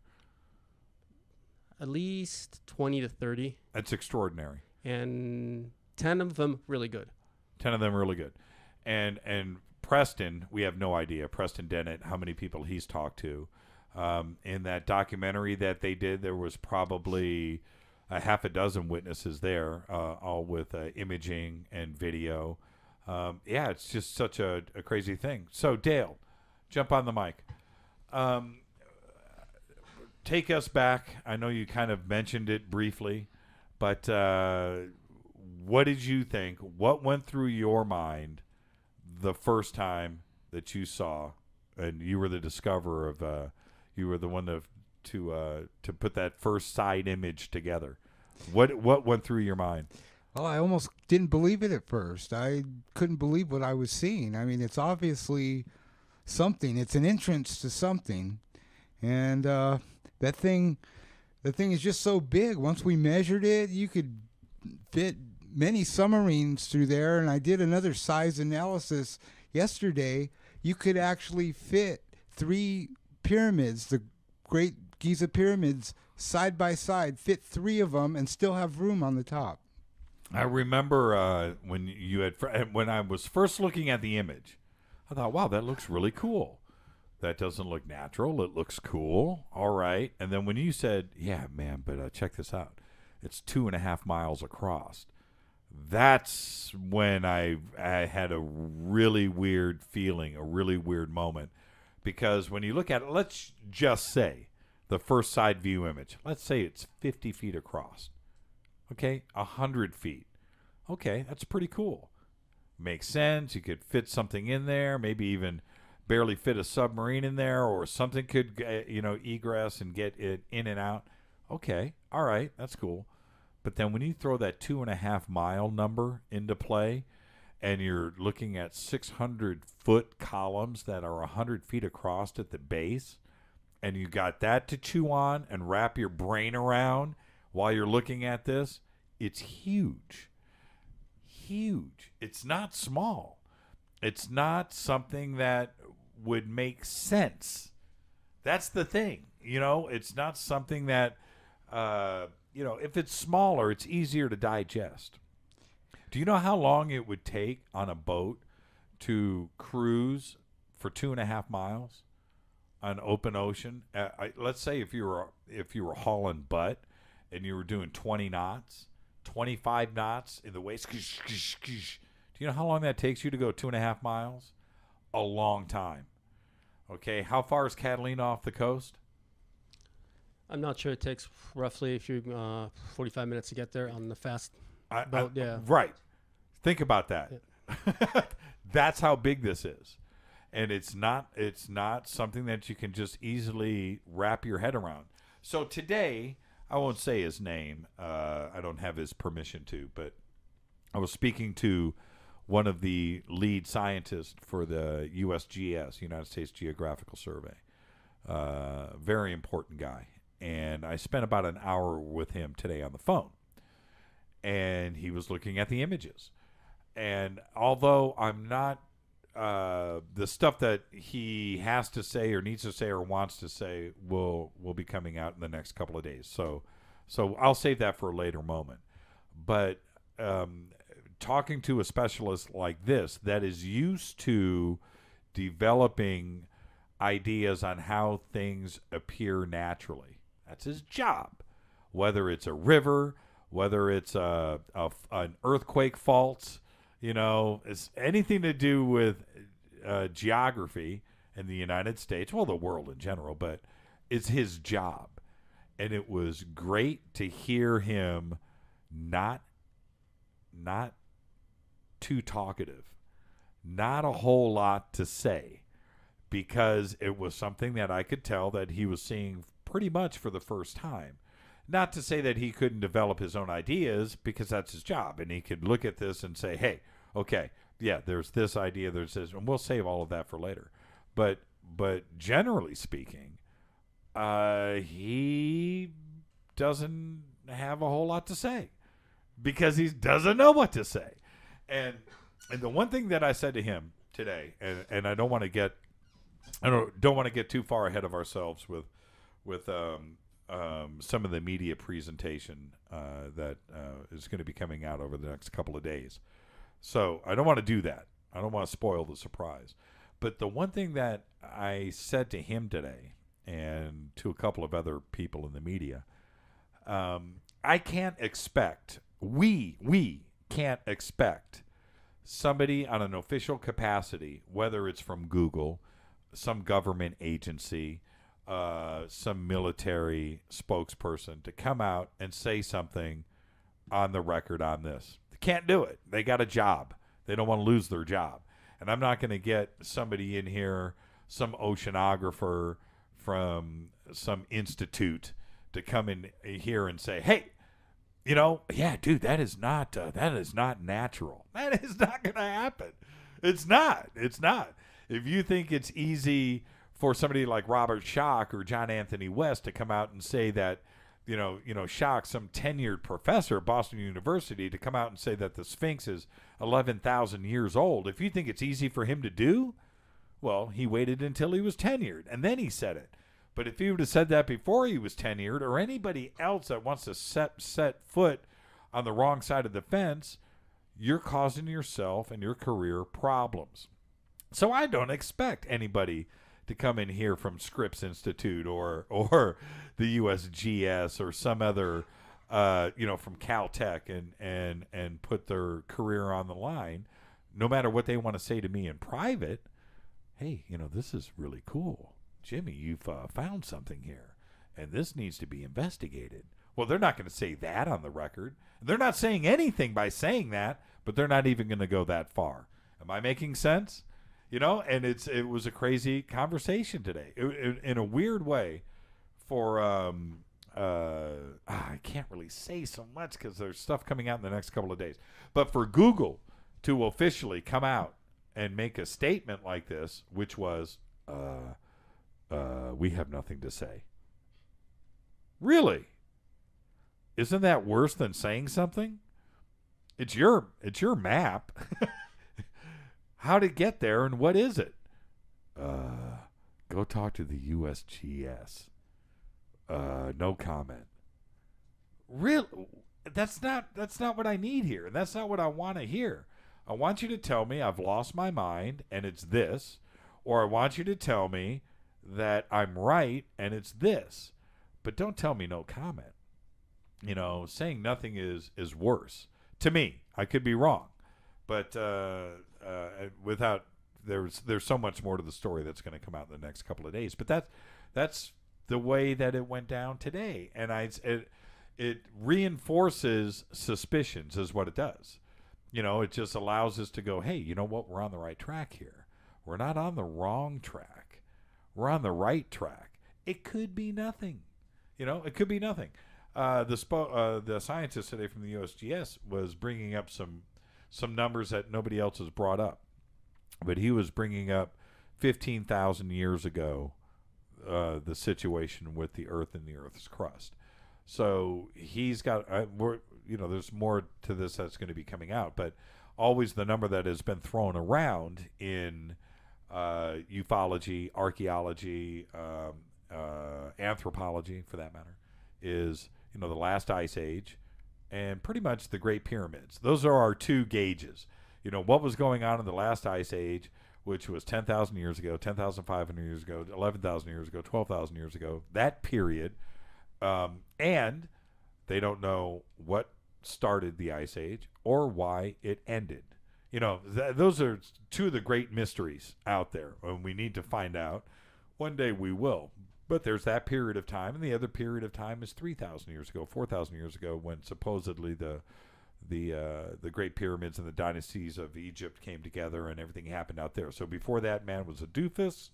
At least 20 to 30. That's extraordinary. And 10 of them really good. 10 of them really good. And Preston, we have no idea. Preston Dennett, how many people he's talked to. In that documentary that they did, there was probably a half a dozen witnesses there, all with imaging and video. Yeah, it's just such a crazy thing. So, Dale, jump on the mic. Take us back. I know you kind of mentioned it briefly, but what did you think? What went through your mind the first time that you saw, and you were the discoverer of, you were the one to put that first side image together? What went through your mind? Well, I almost didn't believe it at first. I couldn't believe what I was seeing. I mean, it's obviously something. It's an entrance to something, and that thing is just so big. Once we measured it, you could fit many submarines through there, and I did another size analysis yesterday. You could actually fit 3 pyramids, the Great Giza pyramids, side by side, fit 3 of them, and still have room on the top. I remember when I was first looking at the image, I thought, wow, that looks really cool. That doesn't look natural. It looks cool. All right. And then when you said, yeah, man, but check this out. It's 2.5 miles across. That's when I had a really weird feeling, a really weird moment Because when you look at it, let's just say the first side view image, let's say it's 50 feet across. Okay, 100 feet. Okay, that's pretty cool. Makes sense. You could fit something in there, maybe even barely fit a submarine in there, or something could, egress and get it in and out. Okay, all right, that's cool. But then when you throw that 2.5 mile number into play, and you're looking at 600-foot columns that are 100 feet across at the base, and you got that to chew on and wrap your brain around while you're looking at this, it's huge. Huge. It's not small. It's not something that would make sense. That's the thing. It's not something that, if it's smaller, it's easier to digest. Do you know how long it would take on a boat to cruise for 2.5 miles on open ocean? Let's say if you were hauling butt and you were doing 20 knots, 25 knots in the waves. Do you know how long that takes you to go 2.5 miles? A long time. Okay, how far is Catalina off the coast? I'm not sure. It takes roughly 45 minutes to get there on the fast boat. Yeah. Right. Think about that. Yeah. That's how big this is. And it's not something that you can just easily wrap your head around. So today, I won't say his name. I don't have his permission to, but I was speaking to one of the lead scientists for the USGS, United States Geographical Survey. Very important guy. And I spent about an hour with him today on the phone. And he was looking at the images. And although I'm not, the stuff that he has to say or needs to say or wants to say will be coming out in the next couple of days. So I'll save that for a later moment. But talking to a specialist like this that is used to developing ideas on how things appear naturally, that's his job. Whether it's a river, whether it's an earthquake fault, it's anything to do with geography in the United States, well, the world in general, but it's his job. And it was great to hear him not too talkative, not a whole lot to say, because it was something that I could tell that he was seeing pretty much for the first time. Not to say that he couldn't develop his own ideas, because that's his job, and he could look at this and say, hey, okay, yeah, there's this idea, there's this, and we'll save all of that for later. But generally speaking, he doesn't have a whole lot to say, because he doesn't know what to say. And the one thing that I said to him today, and I don't want to get too far ahead of ourselves with some of the media presentation that is going to be coming out over the next couple of days. So I don't want to do that. I don't want to spoil the surprise. But the one thing that I said to him today, and to a couple of other people in the media, I can't expect, we can't expect somebody on an official capacity, whether it's from Google, some government agency, some military spokesperson, to come out and say something on the record on this. They can't do it. They got a job. They don't want to lose their job. And I'm not going to get somebody in here, some oceanographer from some institute, to come in here and say, hey, yeah, dude, that is not natural. That is not going to happen. It's not. If you think it's easy for somebody like Robert Schoch or John Anthony West to come out and say that, Schoch, some tenured professor at Boston University, to come out and say that the Sphinx is 11,000 years old, if you think it's easy for him to do, well, he waited until he was tenured, and then he said it. But if he would have said that before he was tenured, or anybody else that wants to set foot on the wrong side of the fence, you're causing yourself and your career problems. So I don't expect anybody to come in here from Scripps Institute or the USGS or some other, from Caltech and put their career on the line, no matter what they want to say to me in private. hey, this is really cool. Jimmy, you've found something here, and this needs to be investigated. Well, they're not going to say that on the record. They're not saying anything by saying that, but they're not even going to go that far. Am I making sense? And it was a crazy conversation today. In a weird way, for I can't really say so much because there's stuff coming out in the next couple of days. But for Google to officially come out and make a statement like this, which was, we have nothing to say. Really? Isn't that worse than saying something? It's your map. How'd it get there, and what is it? Go talk to the USGS. No comment. Really? That's not what I need here. That's not what I want to hear. I want you to tell me I've lost my mind and it's this, or I want you to tell me that I'm right and it's this. But don't tell me no comment. Saying nothing is worse to me. I could be wrong, but without there's so much more to the story that's going to come out in the next couple of days. But that's the way that it went down today, and it reinforces suspicions is what it does. It just allows us to go, hey, you know what? We're on the right track here. We're not on the wrong track. We're on the right track. It could be nothing. It could be nothing. The scientist today from the USGS was bringing up some numbers that nobody else has brought up, but he was bringing up 15,000 years ago the situation with the Earth and the Earth's crust. So he's got there's more to this that's going to be coming out, but always the number that has been thrown around in ufology, archaeology, anthropology, for that matter, is the last ice age and pretty much the Great Pyramids. Those are our two gauges. What was going on in the last ice age, which was 10,000 years ago, 10,500 years ago, 11,000 years ago, 12,000 years ago, that period. And they don't know what started the ice age or why it ended. Those are two of the great mysteries out there, and we need to find out. One day we will. But there's that period of time, and the other period of time is 3,000 years ago, 4,000 years ago, when supposedly the Great Pyramids and the dynasties of Egypt came together and everything happened out there. So before that, man was a doofus,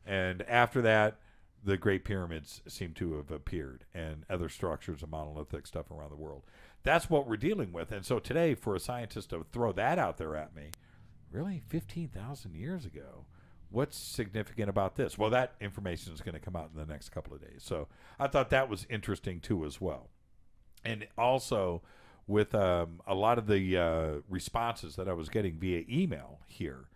and after that, the Great Pyramids seem to have appeared, and other structures and monolithic stuff around the world. That's what we're dealing with. And so today, for a scientist to throw that out there at me, really, 15,000 years ago? What's significant about this? Well, that information is going to come out in the next couple of days. So I thought that was interesting, too, as well. And also, with a lot of the responses that I was getting via email here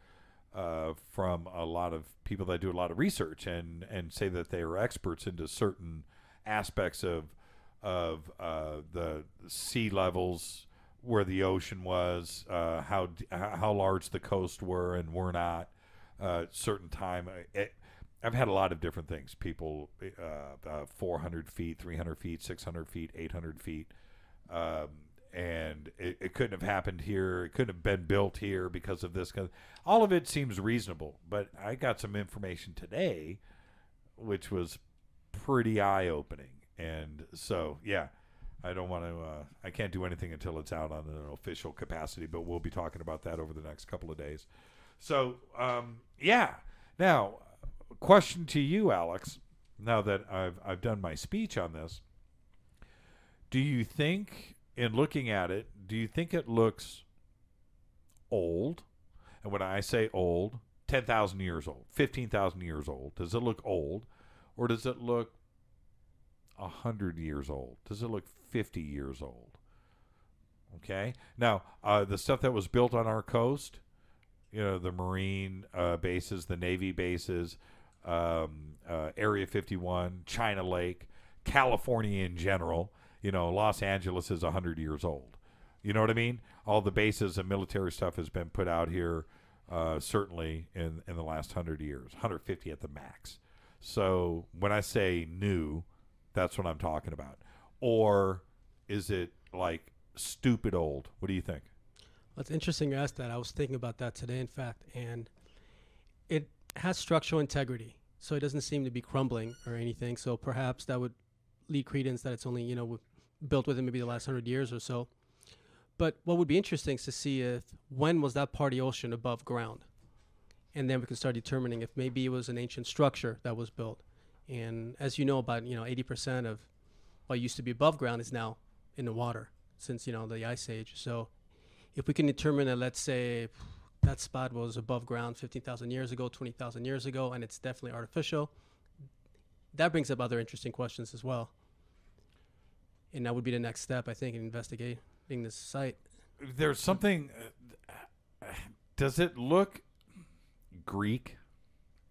from a lot of people that do a lot of research and say that they are experts into certain aspects of the sea levels, where the ocean was, how large the coast were and were not. Certain time. I've had a lot of different things. People, 400 feet, 300 feet, 600 feet, 800 feet. And it couldn't have happened here. It couldn't have been built here because of this. All of it seems reasonable. But I got some information today, which was pretty eye-opening. And so, yeah, I don't want to, I can't do anything until it's out on an official capacity. But we'll be talking about that over the next couple of days. So, yeah. Now, question to you, Alex, now that I've done my speech on this, do you think, in looking at it, do you think it looks old? And when I say old, 10,000 years old, 15,000 years old, does it look old? Or does it look 100 years old? Does it look 50 years old? Okay. Now, the stuff that was built on our coast, the Marine bases, the Navy bases, Area 51, China Lake, California in general. Los Angeles is 100 years old. You know what I mean? All the bases and military stuff has been put out here, certainly in the last 100 years, 150 at the max. So when I say new, that's what I'm talking about. Or is it like stupid old? What do you think? Well, it's interesting you asked that. I was thinking about that today, in fact, and has structural integrity, so it doesn't seem to be crumbling or anything. So perhaps that would lead credence that it's only, built within maybe the last 100 years or so. But what would be interesting is to see if when was that part of the ocean above ground, and then we can start determining if maybe it was an ancient structure that was built. And as you know, about 80% of what used to be above ground is now in the water since the ice age. So if we can determine that, let's say that spot was above ground 15,000 years ago, 20,000 years ago, and it's definitely artificial, that brings up other interesting questions as well. And that would be the next step, I think, in investigating this site. There's something. Does it look Greek?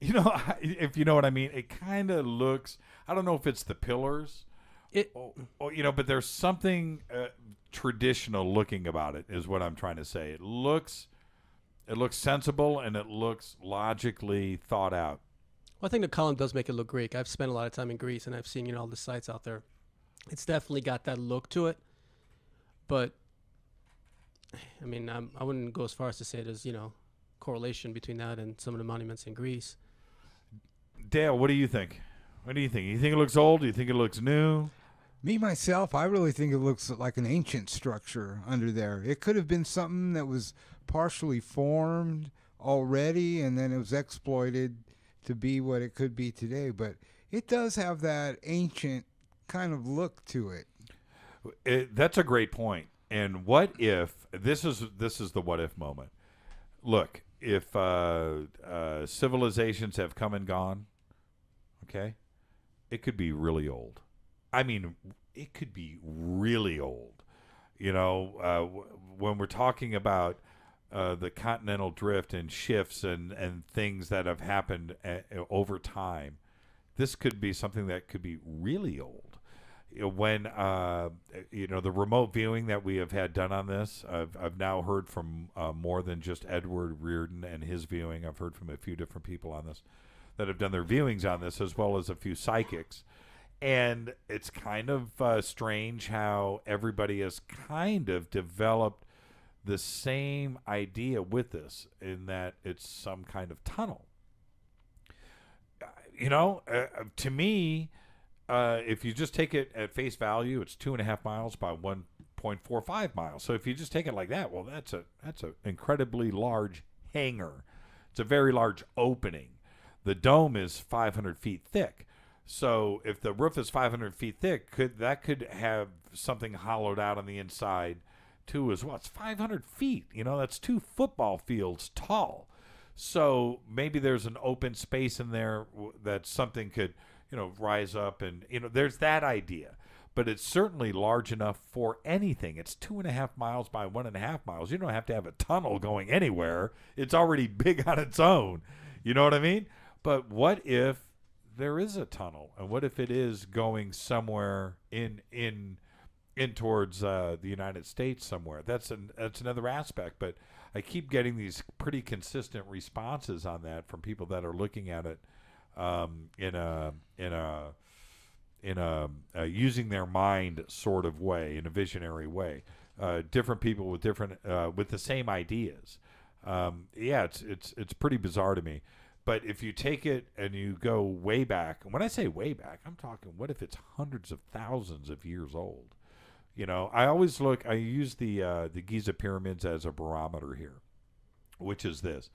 If you know what I mean. It kind of looks. I don't know if it's the pillars. But there's something traditional looking about it. Is what I'm trying to say. It looks sensible and it looks logically thought out. Well, I think the column does make it look Greek. I've spent a lot of time in Greece, and I've seen all the sites out there. It's definitely got that look to it. But I mean, I wouldn't go as far as to say there's correlation between that and some of the monuments in Greece. Dale, what do you think? What do you think? You think it looks old? Do you think it looks new? Me, myself, I really think it looks like an ancient structure under there. It could have been something that was partially formed already, and then it was exploited to be what it could be today. But it does have that ancient kind of look to it. That's a great point. And what if this is the what if moment? Look, if civilizations have come and gone, okay, it could be really old. I mean, it could be really old. When we're talking about the continental drift and shifts and things that have happened over time, this could be something that could be really old. When the remote viewing that we have had done on this, I've now heard from more than just Edward Reardon and his viewing. I've heard from a few different people on this that have done their viewings on this, as well as a few psychics. And it's kind of strange how everybody has kind of developed the same idea with this, in that it's some kind of tunnel. To me, if you just take it at face value, it's 2.5 miles by 1.45 miles. So if you just take it like that, well, that's an incredibly large hangar. It's a very large opening. The dome is 500 feet thick. So if the roof is 500 feet thick, could have something hollowed out on the inside too as well. It's 500 feet. That's 2 football fields tall. So maybe there's an open space in there that something could rise up, and there's that idea. But it's certainly large enough for anything. It's 2.5 miles by 1.5 miles. You don't have to have a tunnel going anywhere. It's already big on its own. You know what I mean? But what if there is a tunnel, and what if it is going somewhere in towards the United States somewhere? That's another aspect. But I keep getting these pretty consistent responses on that from people that are looking at it in a using their mind sort of way, in a visionary way. Different people with different with the same ideas. It's pretty bizarre to me. But if you take it and you go way back, and when I say way back, I'm talking, what if it's hundreds of thousands of years old? I always I use the Giza pyramids as a barometer here, which is this: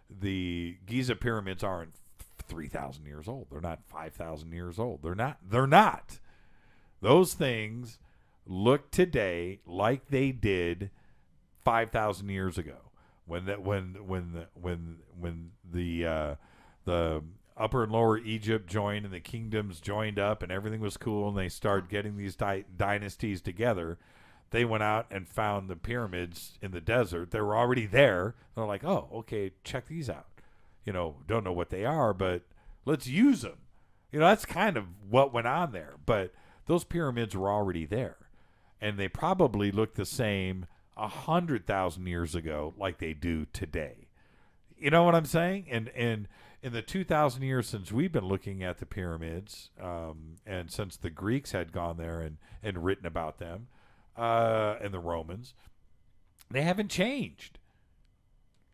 the Giza pyramids aren't 3,000 years old. They're not 5,000 years old. They're not. Those things look today like they did 5,000 years ago, when the Upper and Lower Egypt joined and the kingdoms joined up and everything was cool, and they started getting these dynasties together. They went out and found the pyramids in the desert. They were already there. They're like, oh, okay, check these out. Don't know what they are, but let's use them. That's kind of what went on there. But those pyramids were already there, and they probably looked the same 100,000 years ago like they do today. You know what I'm saying? And in the 2,000 years since we've been looking at the pyramids, and since the Greeks had gone there and written about them, and the Romans, they haven't changed.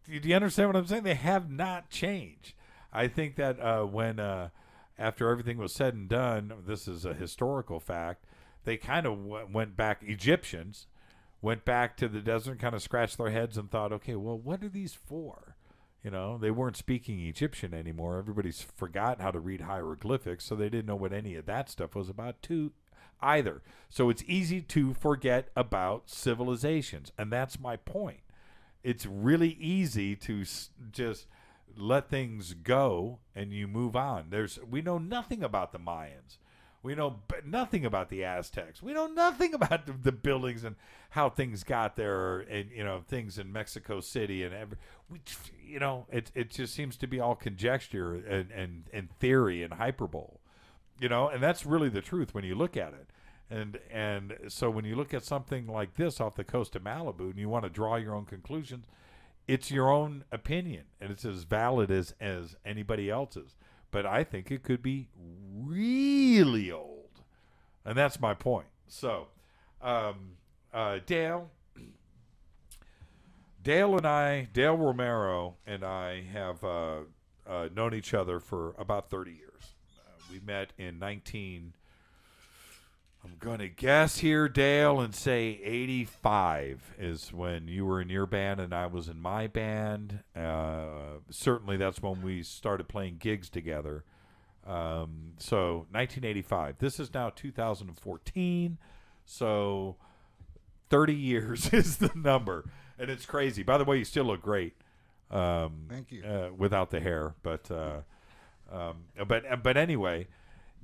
Do you understand what I'm saying? They have not changed. I think that when after everything was said and done, this is a historical fact, they kind of went back, Egyptians went back to the desert, kind of scratched their heads and thought, okay, well, what are these for? You know, they weren't speaking Egyptian anymore. Everybody's forgotten how to read hieroglyphics, so they didn't know what any of that stuff was about either. So it's easy to forget about civilizations, and that's my point. It's really easy to just let things go and you move on. We know nothing about the Mayans. We know nothing about the Aztecs. We know nothing about the buildings and how things got there, and things in Mexico City and it just seems to be all conjecture and theory and hyperbole, and that's really the truth when you look at it. And so when you look at something like this off the coast of Malibu and you want to draw your own conclusions, it's your own opinion and it's as valid as anybody else's. But I think it could be really old. And that's my point. So, Dale Romero and I have known each other for about 30 years. We met in I'm going to guess here, Dale, and say 85 is when you were in your band and I was in my band. Certainly that's when we started playing gigs together. So 1985. This is now 2014. So 30 years is the number. And it's crazy. By the way, you still look great. Thank you. Without the hair. But anyway,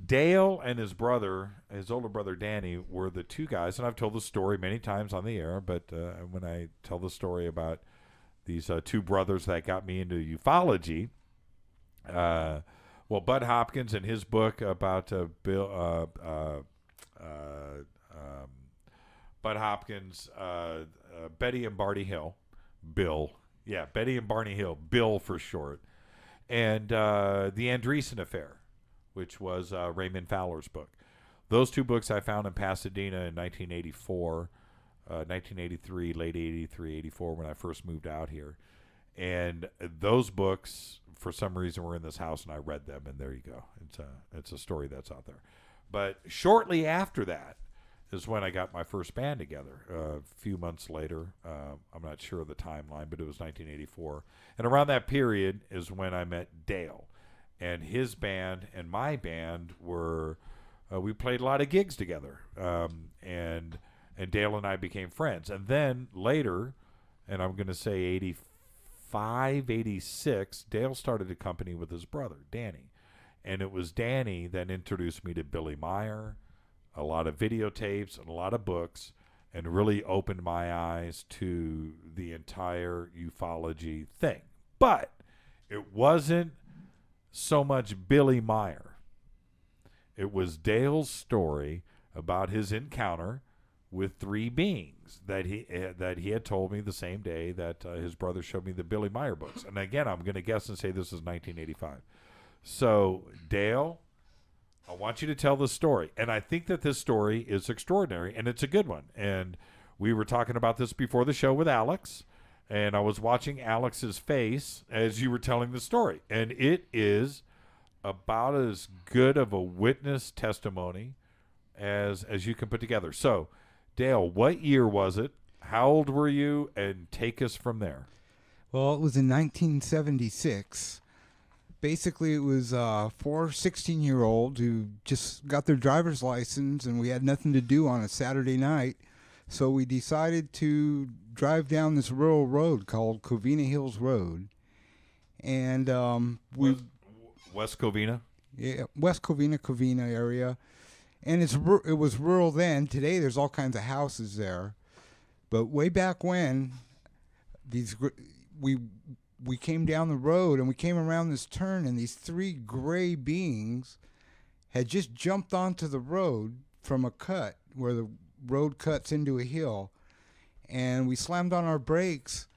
Dale and his older brother Danny, were the two guys, and I've told the story many times on the air, but when I tell the story about these two brothers that got me into ufology, Bud Hopkins in his book about Bud Hopkins, Betty and Barney Hill, Betty and Barney Hill, Bill for short, and the Andreessen Affair, which was Raymond Fowler's book. Those two books I found in Pasadena in 1984, 1983, late 83, 84, when I first moved out here. And those books, for some reason, were in this house, and I read them, and there you go. It's a story that's out there. But shortly after that is when I got my first band together. A few months later, I'm not sure of the timeline, but it was 1984. And around that period is when I met Dale. And his band and my band were, we played a lot of gigs together. And Dale and I became friends. And then later, and I'm going to say 85, 86, Dale started a company with his brother, Danny. And it was Danny that introduced me to Billy Meyer, a lot of videotapes and a lot of books, and really opened my eyes to the entire ufology thing. But it wasn't so much Billy Meyer. It was Dale's story about his encounter with three beings that he had told me the same day that his brother showed me the Billy Meyer books. And again, I'm going to guess and say this is 1985. So, Dale, I want you to tell the story. And I think that this story is extraordinary, and it's a good one. And we were talking about this before the show with Alex, and I was watching Alex's face as you were telling the story. And it is about as good of a witness testimony as you can put together. So, Dale, what year was it? How old were you? And take us from there. Well, it was in 1976. Basically, it was 4 16-year-olds who just got their driver's license, and we had nothing to do on a Saturday night. So we decided to drive down this rural road called Covina Hills Road. And West Covina? Yeah, West Covina area. And it was rural then. Today there's all kinds of houses there. But way back when, we came down the road and we came around this turn, and these three gray beings had just jumped onto the road from a cut where the road cuts into a hill. And we slammed on our brakes,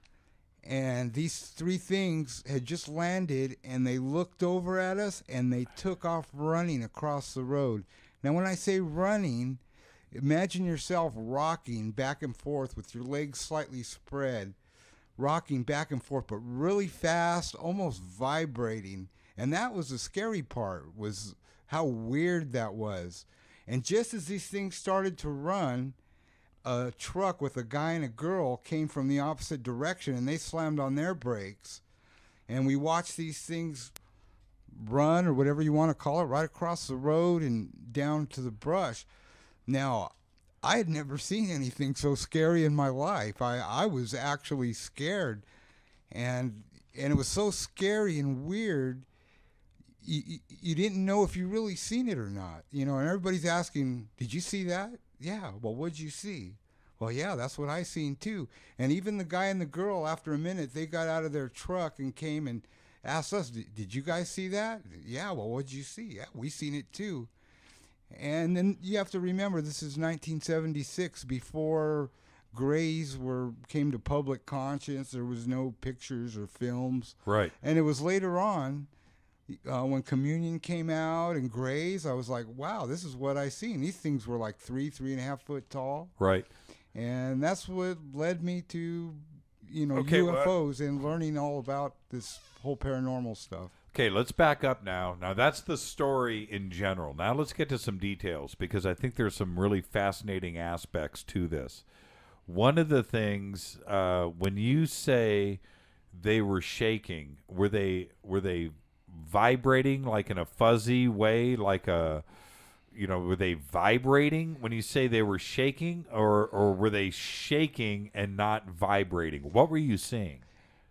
and these three things had just landed, and they looked over at us and they took off running across the road. Now, when I say running, imagine yourself rocking back and forth with your legs slightly spread, rocking back and forth, but really fast, almost vibrating. And that was the scary part, was how weird that was. And just as these things started to run, a truck with a guy and a girl came from the opposite direction, and they slammed on their brakes. And we watched these things run, or whatever you want to call it, right across the road and down to the brush. Now, I had never seen anything so scary in my life. I was actually scared. And it was so scary and weird, you didn't know if you really seen it or not. And everybody's asking, did you see that? Yeah. Well, what'd you see? Well, yeah, that's what I seen too. And even the guy and the girl, after a minute, they got out of their truck and came and asked us, did you guys see that? Yeah. Well, what'd you see? Yeah, we seen it too. And then you have to remember, this is 1976, before grays came to public conscience. There was no pictures or films. Right. And it was later on, when Communion came out and grays, I was like, wow, this is what I seen. These things were like 3.5 foot tall. Right. And that's what led me to, Okay, UFOs and learning all about this whole paranormal stuff. Okay, let's back up now. Now, that's the story in general. Now, let's get to some details, because I think there's some really fascinating aspects to this. One of the things, when you say they were shaking, were they vibrating like in a fuzzy way, like were they vibrating when you say they were shaking, or were they shaking and not vibrating? What were you seeing?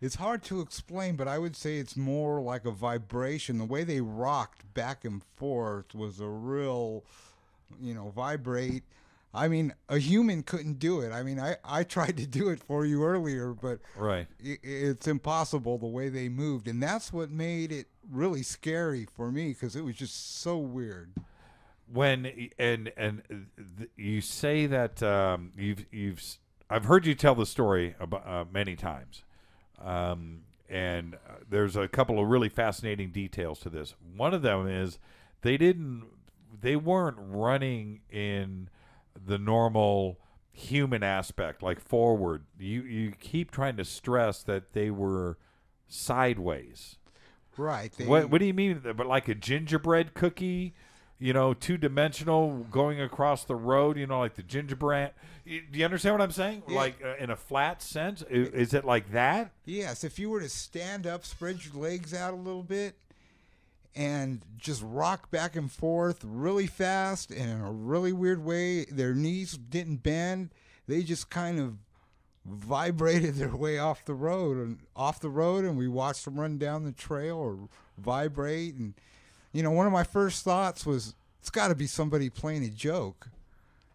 It's hard to explain, but I would say it's more like a vibration. The way they rocked back and forth was a real, vibrate. I mean, a human couldn't do it. I mean, I tried to do it for you earlier, but right. It's impossible the way they moved. And that's what made it really scary for me, because it was just so weird. When you say that I've heard you tell the story about, many times, and there's a couple of really fascinating details to this. One of them is they weren't running in the normal human aspect, like forward. You keep trying to stress that they were sideways. Right. What do you mean? But like a gingerbread cookie, 2-dimensional, going across the road, like the gingerbread. Do you understand what I'm saying? Yeah. Like in a flat sense? Is it like that? Yes. If you were to stand up, spread your legs out a little bit, and just rock back and forth really fast and in a really weird way. Their knees didn't bend. They just kind of vibrated their way off the road, and we watched them run down the trail or vibrate. And, one of my first thoughts was, it's got to be somebody playing a joke.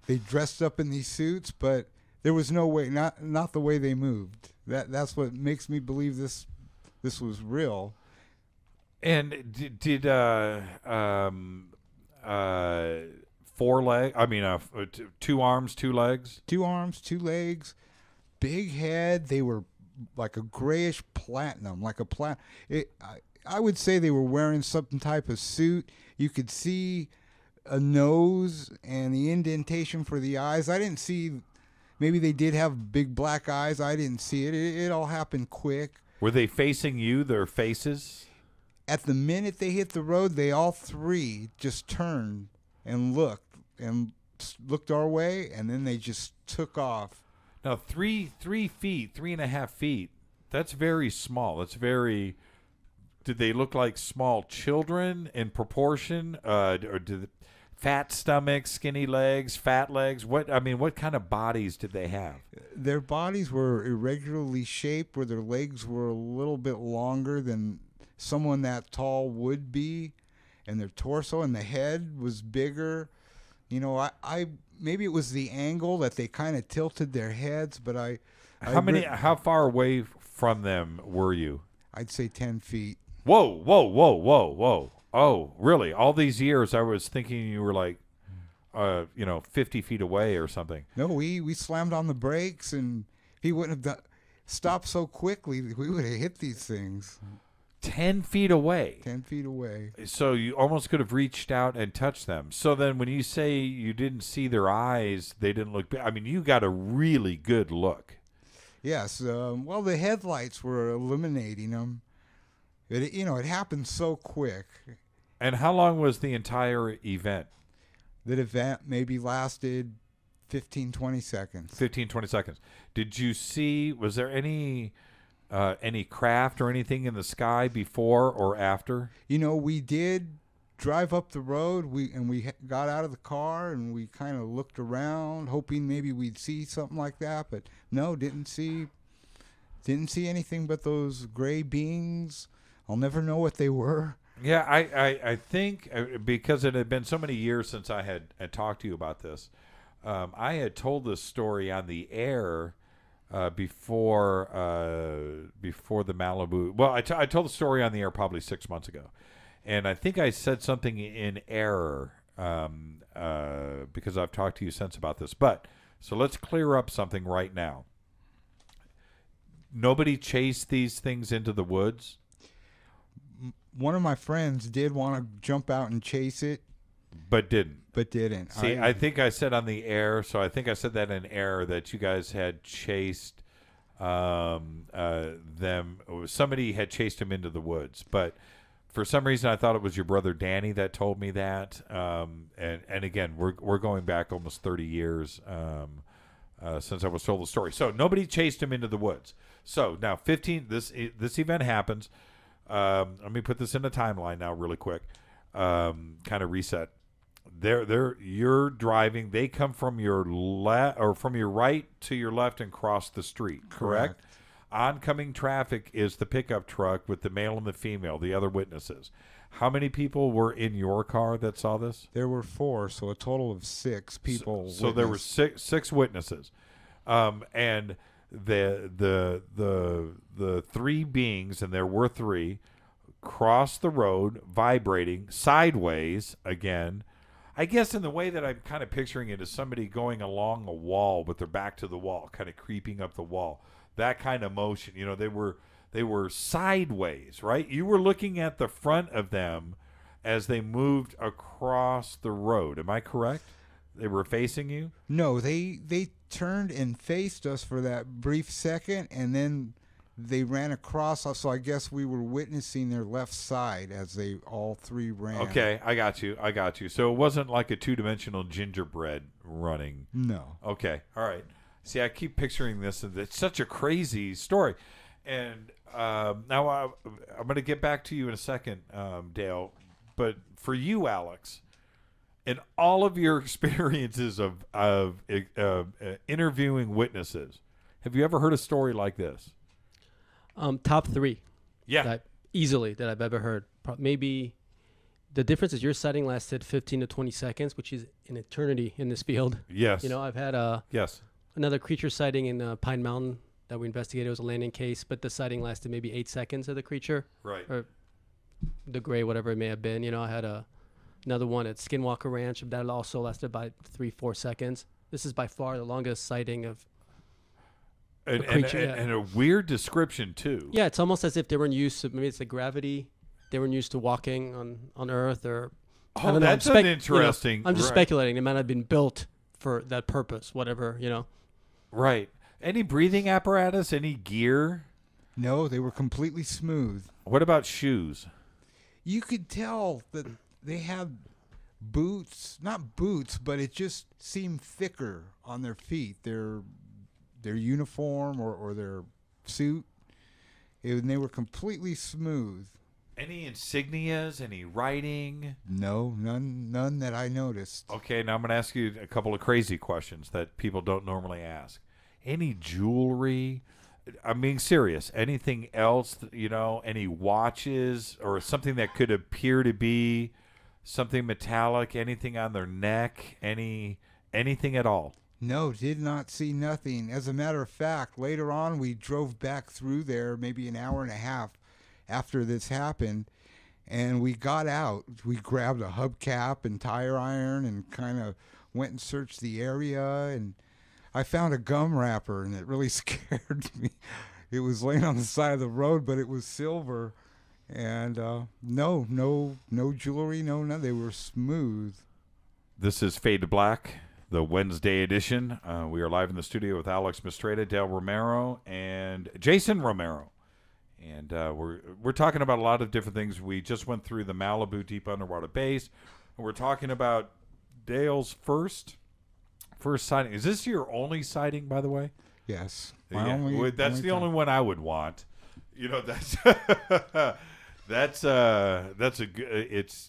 They dressed up in these suits, but there was no way, not the way they moved. That's what makes me believe this was real. And did 4 legs? I mean, 2 arms, 2 legs. 2 arms, 2 legs, big head. They were like a grayish platinum, like a I would say they were wearing some type of suit. You could see a nose and the indentation for the eyes. I didn't see. Maybe they did have big black eyes. I didn't see it. It all happened quick. Were they facing you? Their faces? At the minute they hit the road, they all 3 just turned and looked our way, and then they just took off. Now, 3 feet, 3.5 feet, that's very small. That's very... Did they look like small children in proportion? Or did fat stomachs, skinny legs, fat legs? What kind of bodies did they have? Their bodies were irregularly shaped, where their legs were a little bit longer than someone that tall would be, and their torso and the head was bigger. I maybe it was the angle that they kind of tilted their heads, but how far away from them were you? I'd say 10 feet. Whoa. Oh, really? All these years I was thinking you were like 50 feet away or something. No, we slammed on the brakes, and if he wouldn't have stopped so quickly, we would have hit these things. 10 feet away. 10 feet away. So you almost could have reached out and touched them. So then when you say you didn't see their eyes, they didn't look big. I mean, you got a really good look. Yes. Well, the headlights were illuminating them. It happened so quick. And how long was the entire event? That event maybe lasted 15, 20 seconds. 15, 20 seconds. Did you see, was there any craft or anything in the sky before or after? We did drive up the road. We got out of the car and we kind of looked around, hoping maybe we'd see something like that. But no, didn't see anything but those gray beings. I'll never know what they were. Yeah, I think because it had been so many years since I had talked to you about this, I had told this story on the air before the Malibu. Well, I told the story on the air probably 6 months ago, and I think I said something in error because I've talked to you since about this. But so let's clear up something right now. Nobody chased these things into the woods. One of my friends did want to jump out and chase it, but didn't. See, I think I said on the air, so I think I said that in error, that you guys had chased them. Somebody had chased him into the woods, but for some reason I thought it was your brother Danny that told me that. And again, we're going back almost 30 years since I was told the story. So nobody chased him into the woods. So now this event happens. Let me put this in a timeline now really quick. Kind of reset. You're driving. They come from your from your right to your left and cross the street, correct? Oncoming traffic is the pickup truck with the male and the female, the other witnesses. How many people were in your car that saw this? There were 4, so a total of 6 people. So there were six witnesses. And the 3 beings, and there were 3, crossed the road, vibrating sideways again. I guess in the way that I'm kind of picturing it is somebody going along a wall with their back to the wall, kind of creeping up the wall. That kind of motion. They were sideways, right? You were looking at the front of them as they moved across the road. Am I correct? They were facing you? No, they turned and faced us for that brief second, and then they ran across us. So I guess we were witnessing their left side as they all 3 ran. Okay, I got you. So it wasn't like a 2-dimensional gingerbread running. No. Okay, all right. See, I keep picturing this, and it's such a crazy story. And now I'm going to get back to you in a second, Dale. But for you, Alex, in all of your experiences of interviewing witnesses, have you ever heard a story like this? Top 3. Yeah. That I've ever heard. Maybe the difference is your sighting lasted 15 to 20 seconds, which is an eternity in this field. Yes. I've had another creature sighting in Pine Mountain that we investigated. It was a landing case, but the sighting lasted maybe 8 seconds of the creature. Right. Or the gray, whatever it may have been. I had another one at Skinwalker Ranch. That also lasted about 3-4 seconds. This is by far the longest sighting of a creature. And a weird description, too. Yeah, it's almost as if they weren't used to, maybe it's the gravity. They weren't used to walking on Earth, or... Oh, that's an interesting... I'm just speculating. They might have been built for that purpose, whatever, Right. Any breathing apparatus? Any gear? No, they were completely smooth. What about shoes? You could tell that they had boots, not boots, but it just seemed thicker on their feet. Their uniform or their suit, and they were completely smooth. Any insignias? Any writing? No, none that I noticed. Okay, now I'm going to ask you a couple of crazy questions that people don't normally ask. Any jewelry? I'm being serious. Anything else, any watches or something that could appear to be something metallic, anything on their neck, anything at all? No, did not see nothing. As a matter of fact, later on we drove back through there maybe an hour and a half after this happened, and we got out. We grabbed a hubcap and tire iron and kind of went and searched the area, and I found a gum wrapper, and it really scared me. It was laying on the side of the road, but it was silver, and no jewelry, none. They were smooth. This is Fade to Black, the Wednesday edition. We are live in the studio with Alex Mistretta, Dale Romero, and Jason Romero. And we're talking about a lot of different things. We just went through the Malibu deep underwater base. And we're talking about Dale's first sighting. Is this your only sighting, by the way? Yes. That's the only one I would want. You know, that's it's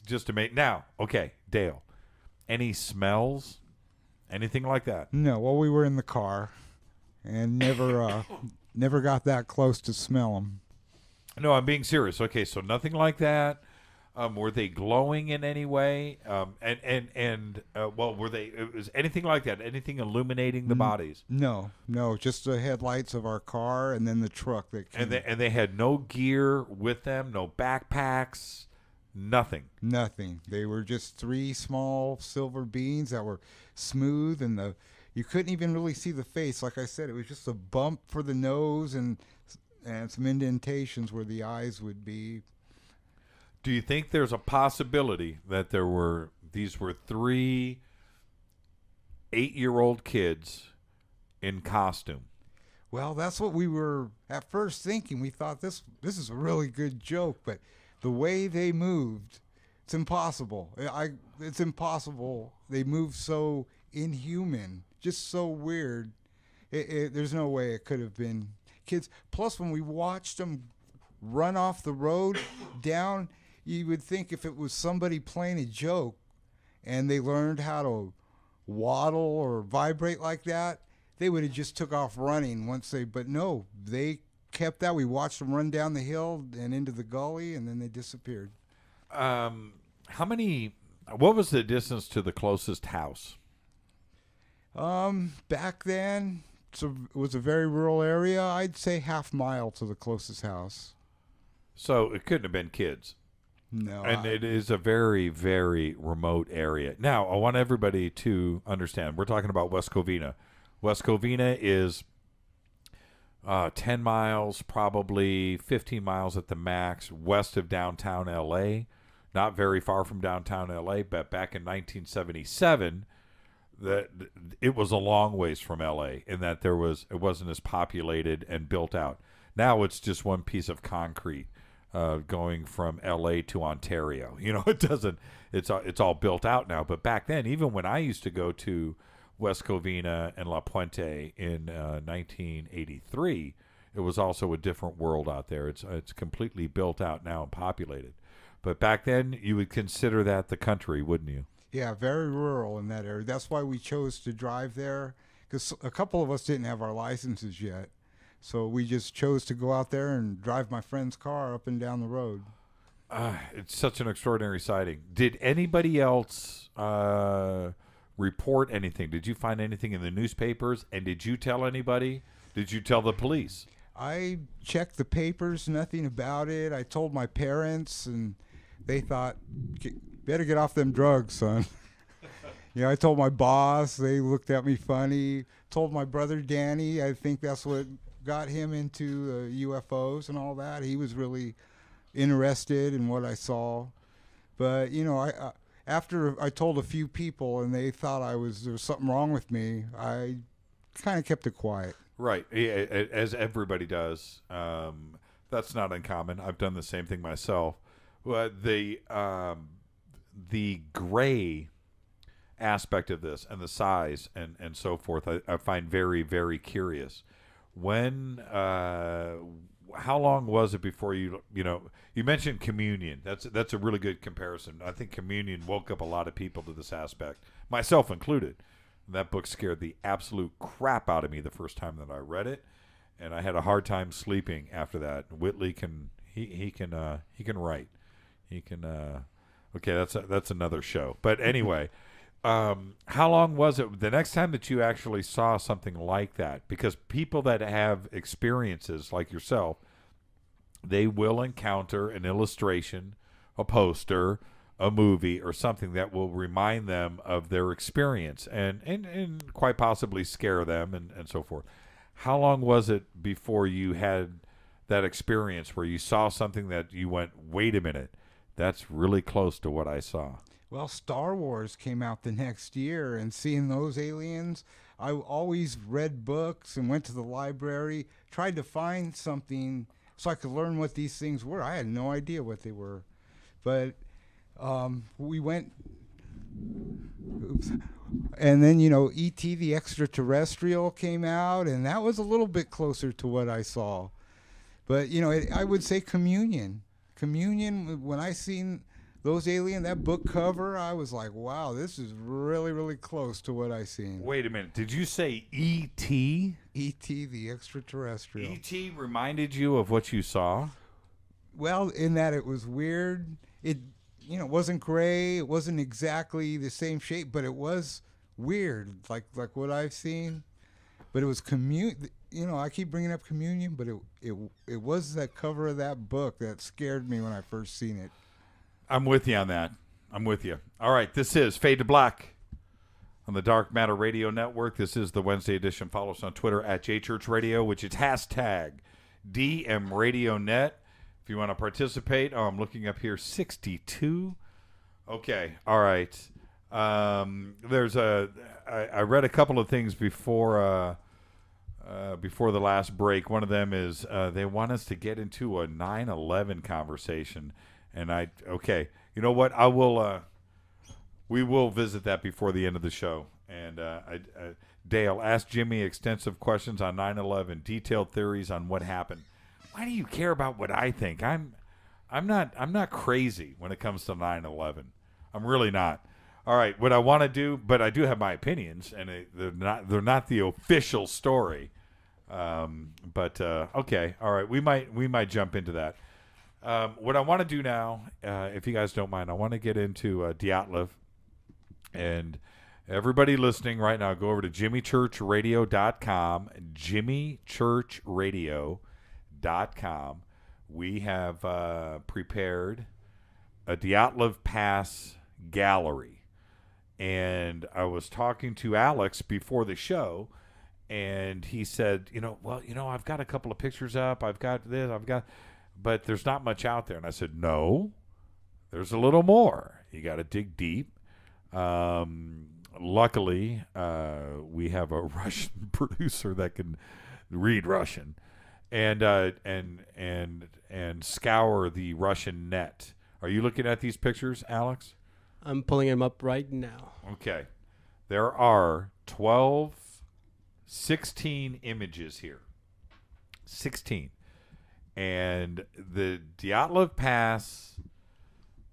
just amazing. Now, okay, Dale, any smells, anything like that? No. Well, we were in the car, and never got that close to smell them. No, I'm being serious. Okay, so nothing like that. Were they glowing in any way? Were they? Was anything like that? Anything illuminating the bodies? No, just the headlights of our car and then the truck that came. And they had no gear with them, no backpacks, nothing. Nothing. They were just 3 small silver beans that were smooth, and you couldn't even really see the face. Like I said, it was just a bump for the nose and some indentations where the eyes would be. Do you think there's a possibility that these were 3 8-year-old kids in costume? Well, that's what we were at first thinking. We thought this is a really good joke, but the way they moved, it's impossible. It's impossible. They moved so inhuman, just so weird. There's no way it could have been kids. Plus, when we watched them run off the road down, you would think if it was somebody playing a joke and they learned how to waddle or vibrate like that, they would have just took off running but no, they kept that. We watched them run down the hill and into the gully, and then they disappeared. What was the distance to the closest house? Back then, it was a very rural area. I'd say half mile to the closest house. So it couldn't have been kids. No. And it is a very, very remote area. Now, I want everybody to understand. We're talking about West Covina. West Covina is 10 miles, probably 15 miles at the max, west of downtown L.A., not very far from downtown L.A., but back in 1977, it was a long ways from L.A. in that it wasn't as populated and built out. Now it's just one piece of concrete. Going from L.A. to Ontario, it's all built out now. But back then, even when I used to go to West Covina and La Puente in 1983, it was also a different world out there. It's completely built out now and populated. But back then, you would consider that the country, wouldn't you? Yeah, very rural in that area. That's why we chose to drive there, because a couple of us didn't have our licenses yet. So we just chose to go out there and drive my friend's car up and down the road. It's such an extraordinary sighting. Did anybody else report anything? Did you find anything in the newspapers? And did you tell anybody? Did you tell the police? I checked the papers, nothing about it. I told my parents, and they thought, better get off them drugs, son. I told my boss. They looked at me funny. Told my brother Danny. I think that's what got him into UFOs and all that. He was really interested in what I saw. But, after I told a few people and they thought there was something wrong with me, I kind of kept it quiet. Right, as everybody does. That's not uncommon. I've done the same thing myself. But the gray aspect of this and the size and so forth, I find very, very curious. How long was it before you mentioned communion? That's a really good comparison. I think communion woke up a lot of people to this aspect, myself included. That book scared the absolute crap out of me the first time that I read it, and I had a hard time sleeping after that. Whitley can write. Okay, that's another show. But anyway, how long was it the next time that you actually saw something like that? Because people that have experiences like yourself, they will encounter an illustration, a poster, a movie, or something that will remind them of their experience and quite possibly scare them and so forth. How long was it before you had that experience where you saw something that you went, wait a minute, that's really close to what I saw? Well, Star Wars came out the next year, and seeing those aliens, I always read books and went to the library, tried to find something so I could learn what these things were. I had no idea what they were. But we went, and then, E.T. the Extraterrestrial came out, and that was a little bit closer to what I saw. But, I would say Communion. Communion, when I seen those alien, that book cover, I was like, wow, this is really, really close to what I seen. Wait a minute. Did you say E.T.? E.T. the Extraterrestrial. E.T. reminded you of what you saw? Well, in that it was weird. It, wasn't gray. It wasn't exactly the same shape, but it was weird, like what I've seen. But it was I keep bringing up Communion, but it was that cover of that book that scared me when I first seen it. I'm with you on that. I'm with you. All right, this is Fade to Black on the Dark Matter Radio Network. This is the Wednesday edition. Follow us on Twitter at JChurchRadio, which is hashtag DMRadioNet. If you want to participate, I'm looking up here, 62. Okay, all right. I read a couple of things before the last break. One of them is they want us to get into a 9/11 conversation. And you know what? We will visit that before the end of the show. And Dale, ask Jimmy extensive questions on 9/11, detailed theories on what happened. Why do you care about what I think? I'm not crazy when it comes to 9/11. I'm really not. All right, what I want to do, but I do have my opinions, and they're not the official story. Okay, all right, we might jump into that. What I want to do now, if you guys don't mind, I want to get into Dyatlov. And everybody listening right now, go over to jimmychurchradio.com, jimmychurchradio.com. We have prepared a Dyatlov Pass gallery. And I was talking to Alex before the show, and he said, I've got a couple of pictures up. I've got this, but there's not much out there. And I said, no, there's a little more. You got to dig deep. Luckily, we have a Russian producer that can read Russian and scour the Russian net. Are you looking at these pictures, Alex? I'm pulling them up right now. Okay. There are 16 images here. 16. And the Dyatlov Pass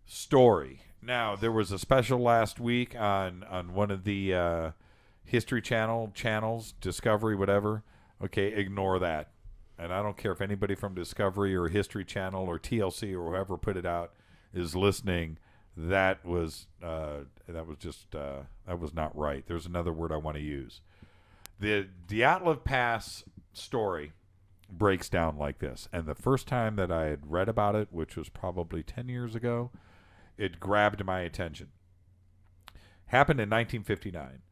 story. Now, there was a special last week on one of the History channels, Discovery, whatever. Okay, ignore that. And I don't care if anybody from Discovery or History Channel or TLC or whoever put it out is listening. That was not right. There's another word I want to use. The Dyatlov Pass story breaks down like this. And the first time that I had read about it, which was probably 10 years ago, it grabbed my attention. Happened in 1959.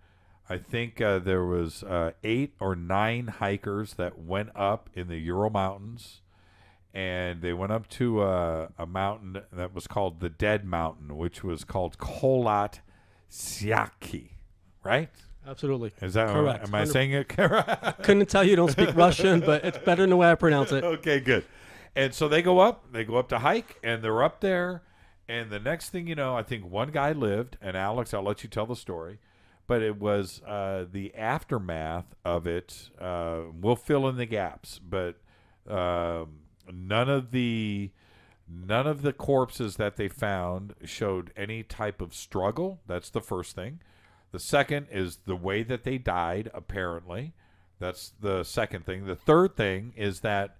I think there was 8 or 9 hikers that went up in the Ural Mountains, and they went up to a mountain that was called the Dead Mountain, which was called Kholat Syakhi, right? Absolutely. Is that correct? Am I saying it correct? Couldn't tell you don't speak Russian, but it's better than the way I pronounce it. Okay, good. And so they go up to hike, and they're up there, and the next thing you know, I think one guy lived, and Alex, I'll let you tell the story, but it was the aftermath of it. We'll fill in the gaps, but none of the corpses that they found showed any type of struggle. That's the first thing. The second is the way that they died, apparently. That's the second thing. The third thing is that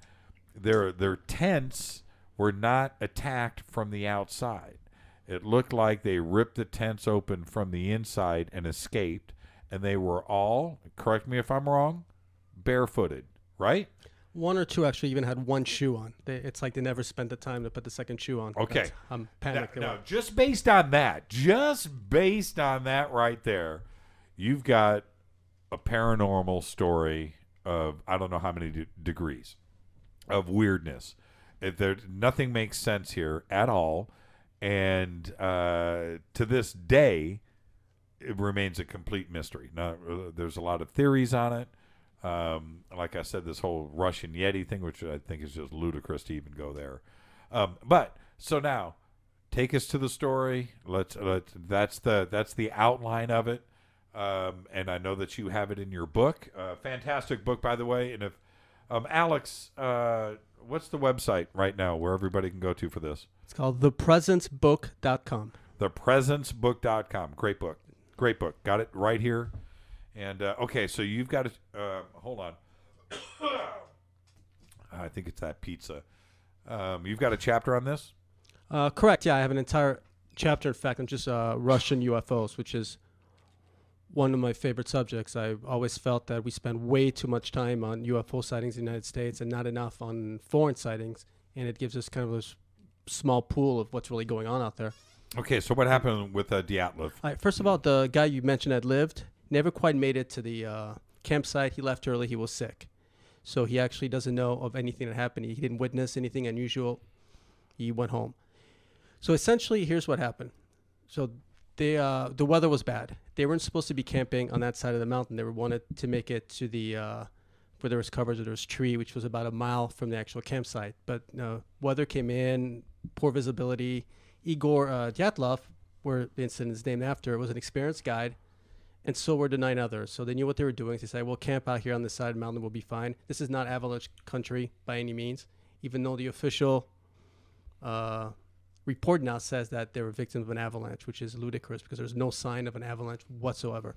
their tents were not attacked from the outside. It looked like they ripped the tents open from the inside and escaped, and they were all, correct me if I'm wrong, barefooted, right? One or two actually even had one shoe on. It's like they never spent the time to put the second shoe on. Okay. I'm panicking. Now, just based on that right there, you've got a paranormal story of I don't know how many degrees of weirdness. Nothing makes sense here at all. And to this day, it remains a complete mystery. Now, there's a lot of theories on it. Like I said, this whole Russian Yeti thing, which I think is just ludicrous to even go there. But so now, take us to the story. That's the outline of it. And I know that you have it in your book. Fantastic book, by the way. And if Alex, what's the website right now where everybody can go to for this? It's called thepresencebook.com. Thepresencebook.com. Great book. Great book. Got it right here. And okay, so you've got to hold on. I think it's that pizza. You've got a chapter on this? Correct. Yeah, I have an entire chapter, in fact, on just Russian UFOs, which is one of my favorite subjects. I've always felt that we spend way too much time on UFO sightings in the United States and not enough on foreign sightings, and it gives us kind of a small pool of what's really going on out there. Okay, so what happened with Dyatlov? All right, first of all, the guy you mentioned had lived, never quite made it to the campsite. He left early. He was sick. So he actually doesn't know of anything that happened. He didn't witness anything unusual. He went home. So essentially, here's what happened. So the weather was bad. They weren't supposed to be camping on that side of the mountain. They wanted to make it to the where there was coverage, there was tree, which was about a mile from the actual campsite. But weather came in, poor visibility. Igor Dyatlov, where the incident is named after, was an experienced guide, and so were the 9 others. So they knew what they were doing. So they said, we'll camp out here on this side of the mountain. We'll be fine. This is not avalanche country by any means, even though the official report now says that they were victims of an avalanche, which is ludicrous because there's no sign of an avalanche whatsoever.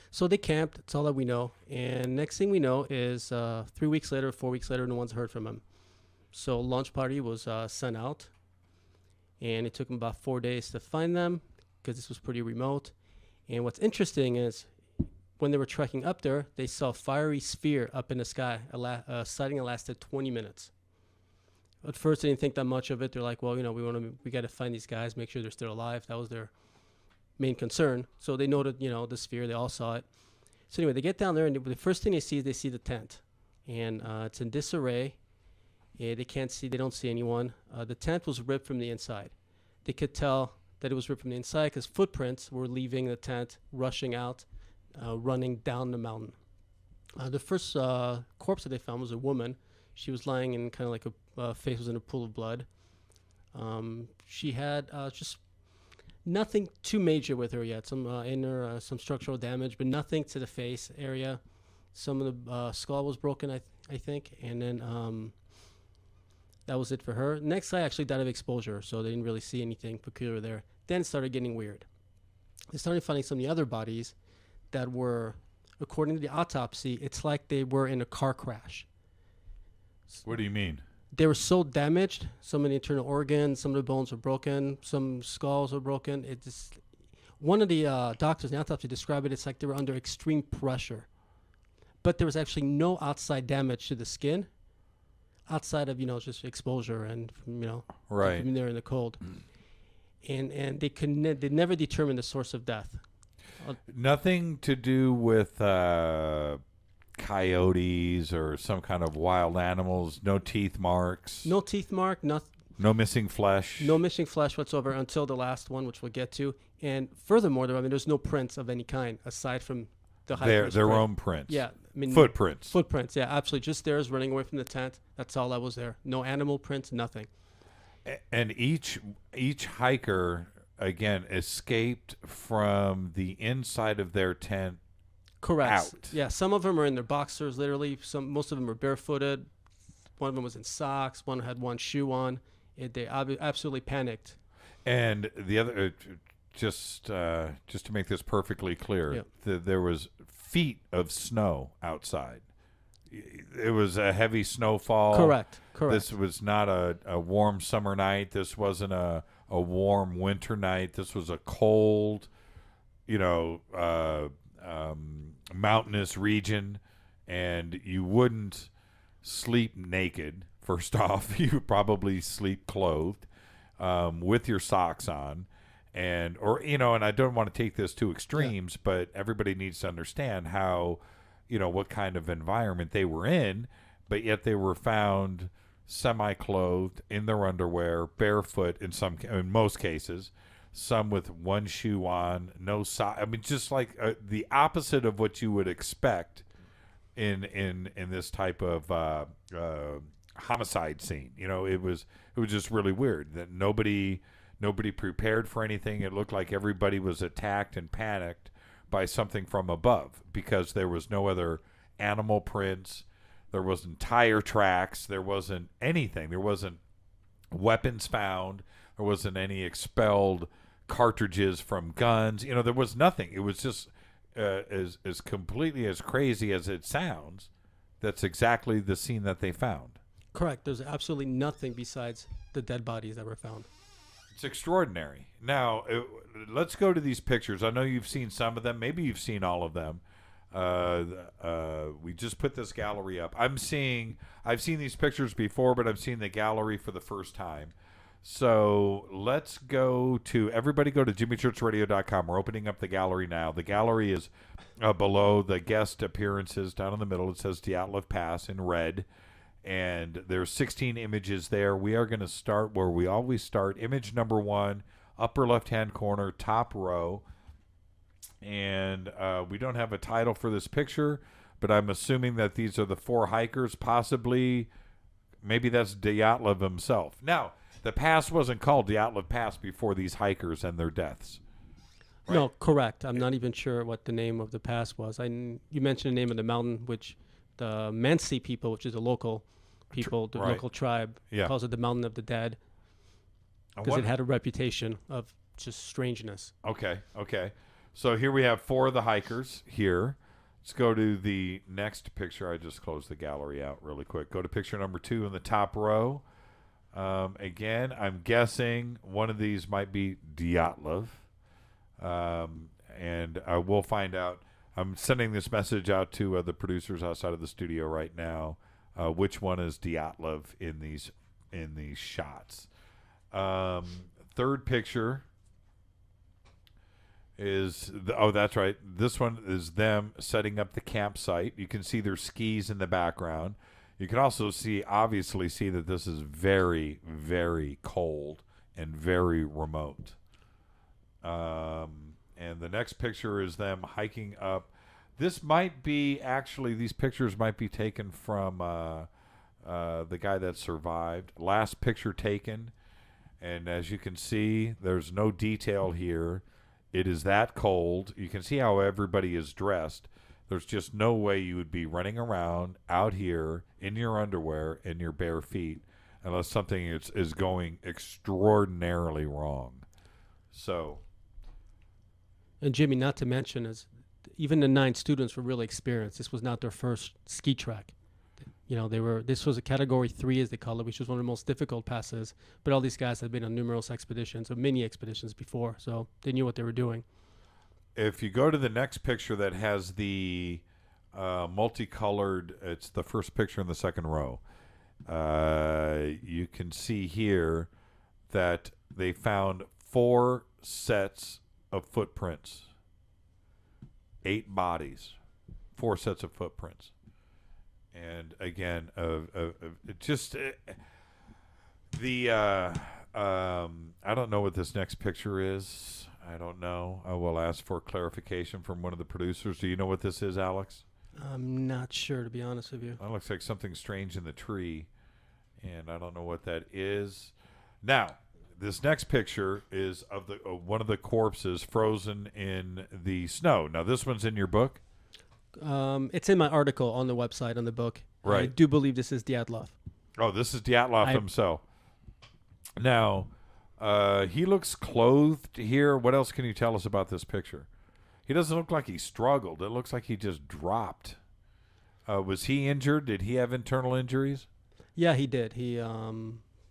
So they camped. That's all that we know. And next thing we know is 3 weeks later, 4 weeks later, no one's heard from him. So launch party was sent out, and it took them about 4 days to find them because this was pretty remote. And what's interesting is when they were trekking up there, they saw a fiery sphere up in the sky. Sighting that lasted 20 minutes. At first, they didn't think that much of it. They're like, well, we got to find these guys, make sure they're still alive. That was their main concern. So they noted, the sphere. They all saw it. So anyway, they get down there, and the first thing they see is the tent. And it's in disarray. They don't see anyone. The tent was ripped from the inside. They could tell that it was ripped from the inside because footprints were leaving the tent, rushing out, running down the mountain. The first corpse that they found was a woman. She was lying in kind of like face was in a pool of blood. She had just nothing too major with her yet. Some structural damage, but nothing to the face area. Some of the skull was broken, I think, and then that was it for her. Next guy actually died of exposure, so they didn't really see anything peculiar there. Then it started getting weird. They started finding some of the other bodies that were, according to the autopsy, it's like they were in a car crash. What do you mean? They were so damaged. Some of the internal organs, some of the bones were broken, some skulls were broken. One of the doctors in the autopsy described it, it's like they were under extreme pressure. But there was actually no outside damage to the skin, outside of, just exposure and, right. From there in the cold. And they never determined the source of death. Nothing to do with coyotes or some kind of wild animals. No teeth marks. No teeth mark. No missing flesh. No missing flesh whatsoever until the last one, which we'll get to. And furthermore, there's no prints of any kind aside from the hiker's their print. own prints. Yeah, footprints. Footprints. Yeah, absolutely. Just theirs running away from the tent. That's all that was there. No animal prints. Nothing. And each hiker again escaped from the inside of their tent. Correct. Out. Yeah, some of them are in their boxers, literally. Most of them are barefooted. One of them was in socks. One had one shoe on. They absolutely panicked. And the other, just to make this perfectly clear, there was feet of snow outside. It was a heavy snowfall. Correct. This was not a warm summer night. This wasn't a warm winter night. This was a cold, mountainous region, and you wouldn't sleep naked. First off, you would probably sleep clothed, with your socks on, and I don't want to take this to extremes, but everybody needs to understand how, what kind of environment they were in, but yet they were found semi-clothed in their underwear, barefoot in most cases. Some with one shoe on, no sock. I mean, just like the opposite of what you would expect in this type of homicide scene. You know, it was just really weird that nobody prepared for anything. It looked like everybody was attacked and panicked by something from above because there was no other animal prints, there wasn't tire tracks, there wasn't anything, there wasn't weapons found, there wasn't any expelled cartridges from guns. You know, there was nothing. It was just as completely as crazy as it sounds. That's exactly the scene that they found. Correct. There's absolutely nothing besides the dead bodies that were found. It's extraordinary. Now, let's go to these pictures. I know you've seen some of them. Maybe you've seen all of them. We just put this gallery up. I've seen these pictures before, but I'm seeing the gallery for the first time. So let's go to, everybody go to jimmychurchradio.com. We're opening up the gallery now. The gallery is below the guest appearances. Down in the middle, it says Dyatlov Pass in red. And there's 16 images there. We are going to start where we always start. Image number 1, upper left-hand corner, top row. And we don't have a title for this picture, but I'm assuming that these are the 4 hikers, possibly. Maybe that's Dyatlov himself. Now, the pass wasn't called Dyatlov Pass before these hikers and their deaths. Right? No, correct. I'm not even sure what the name of the pass was. You mentioned the name of the mountain, which the Mansi people, which is the local people, the local tribe, calls it the Mountain of the Dead because it had a reputation of just strangeness. Okay. So here we have 4 of the hikers here. Let's go to the next picture. I just closed the gallery out really quick. Go to picture number 2 in the top row. Again, I'm guessing one of these might be Dyatlov. And we'll find out. I'm sending this message out to the producers outside of the studio right now. Which one is Dyatlov in these shots? Third picture is that's right. This one is them setting up the campsite. You can see their skis in the background. You can also obviously see that this is very, very cold and very remote. And the next picture is them hiking up. This might be these pictures might be taken from the guy that survived. Last picture taken. And as you can see, there's no detail here. It is that cold. You can see how everybody is dressed. There's just no way you would be running around out here in your underwear and your bare feet unless something is going extraordinarily wrong. So. And Jimmy, not to mention, is even the 9 students were really experienced. This was not their first ski track. You know, this was a category 3, as they call it, which was one of the most difficult passes. But all these guys had been on numerous expeditions or mini expeditions before, so they knew what they were doing. If you go to the next picture that has the multicolored, it's the first picture in the second row. You can see here that they found 4 sets of footprints, 8 bodies, 4 sets of footprints. And again, I don't know what this next picture is. I don't know. I will ask for clarification from one of the producers. Do you know what this is, Alex? I'm not sure, to be honest with you. It looks like something strange in the tree, and I don't know what that is. Now, this next picture is of one of the corpses frozen in the snow. Now, this one's in your book? It's in my article on the website, on the book. Right. I do believe this is Dyatlov. Oh, this is Dyatlov himself. Now, he looks clothed here. What else can you tell us about this picture? He doesn't look like he struggled. It looks like he just dropped. Was he injured? Did he have internal injuries? Yeah, he did. He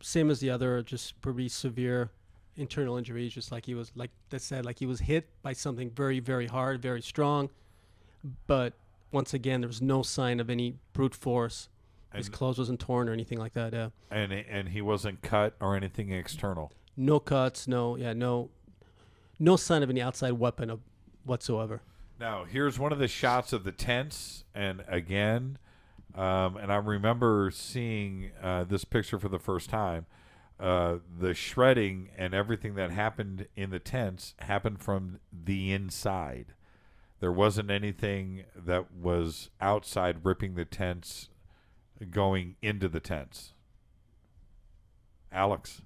same as the other, just pretty severe internal injuries. Just like he was, like they said, like he was hit by something very, very hard, very strong. But once again, there was no sign of any brute force. His clothes wasn't torn or anything like that. Yeah. And he wasn't cut or anything external. No cuts. No sign of any outside weapon whatsoever. Now, here's one of the shots of the tents, and again, and I remember seeing this picture for the first time. The shredding and everything that happened in the tents happened from the inside. There wasn't anything that was outside ripping the tents, going into the tents. Alex.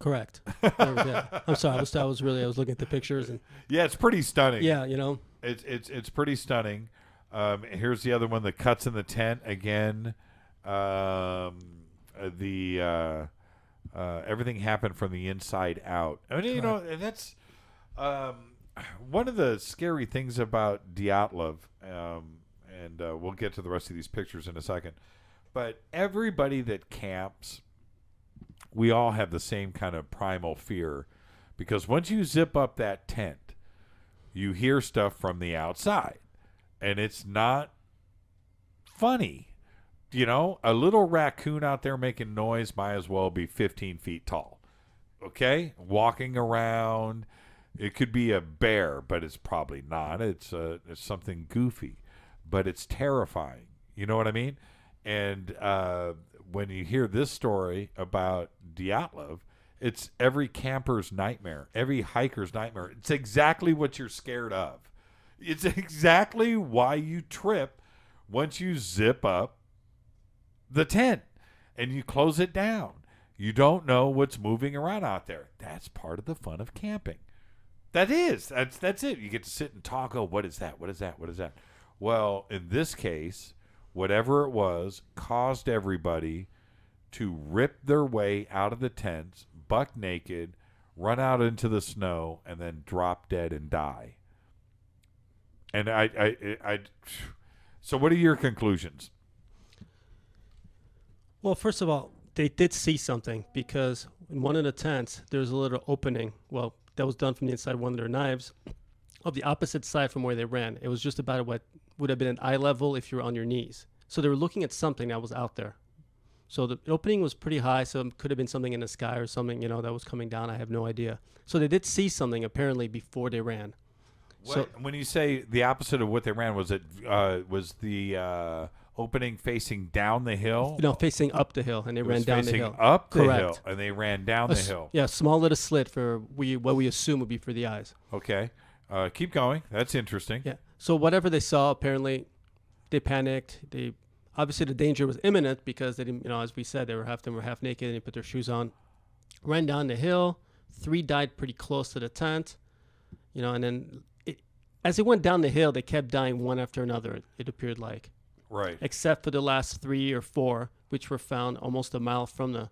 Correct. Yeah. I'm sorry. I was looking at the pictures and. Yeah, it's pretty stunning. Yeah, you know. It's pretty stunning. Here's the other one. The cuts in the tent again. Everything happened from the inside out. I mean, you know, and that's one of the scary things about Dyatlov. And we'll get to the rest of these pictures in a second. But everybody that camps, we all have the same kind of primal fear, because once you zip up that tent, you hear stuff from the outside, and it's not funny. You know, a little raccoon out there making noise might as well be 15 feet tall. Okay? Walking around. It could be a bear, but it's probably not. It's something goofy, but it's terrifying. You know what I mean? And when you hear this story about Dyatlov, it's every camper's nightmare, every hiker's nightmare. It's exactly what you're scared of. It's exactly why you trip once you zip up the tent and you close it down. You don't know what's moving around out there. That's part of the fun of camping. That's it. You get to sit and talk. Oh, what is that? What is that? What is that? Well, in this case, whatever it was caused everybody to rip their way out of the tents, buck naked, run out into the snow, and then drop dead and die. And so what are your conclusions? Well, first of all, they did see something, because in one of the tents, there's a little opening. Well, that was done from the inside of one of their knives of the opposite side from where they ran. It was just about what would have been an eye level if you were on your knees. So they were looking at something that was out there. So the opening was pretty high, so it could have been something in the sky or something, you know, that was coming down. I have no idea. So they did see something apparently before they ran. So when you say the opposite of what they ran, was the opening facing down the hill? No, facing up the hill, and they ran down the hill. Facing up the hill, and they ran down the hill. Yeah, small little slit for what we assume would be for the eyes. Okay, keep going. That's interesting. Yeah. So whatever they saw, apparently, they panicked. Obviously the danger was imminent, because they didn't, you know, as we said, they were half naked, and they put their shoes on, ran down the hill. 3 died pretty close to the tent, you know, and then as they went down the hill, they kept dying one after another. It appeared like. Right. Except for the last 3 or 4, which were found almost a mile from the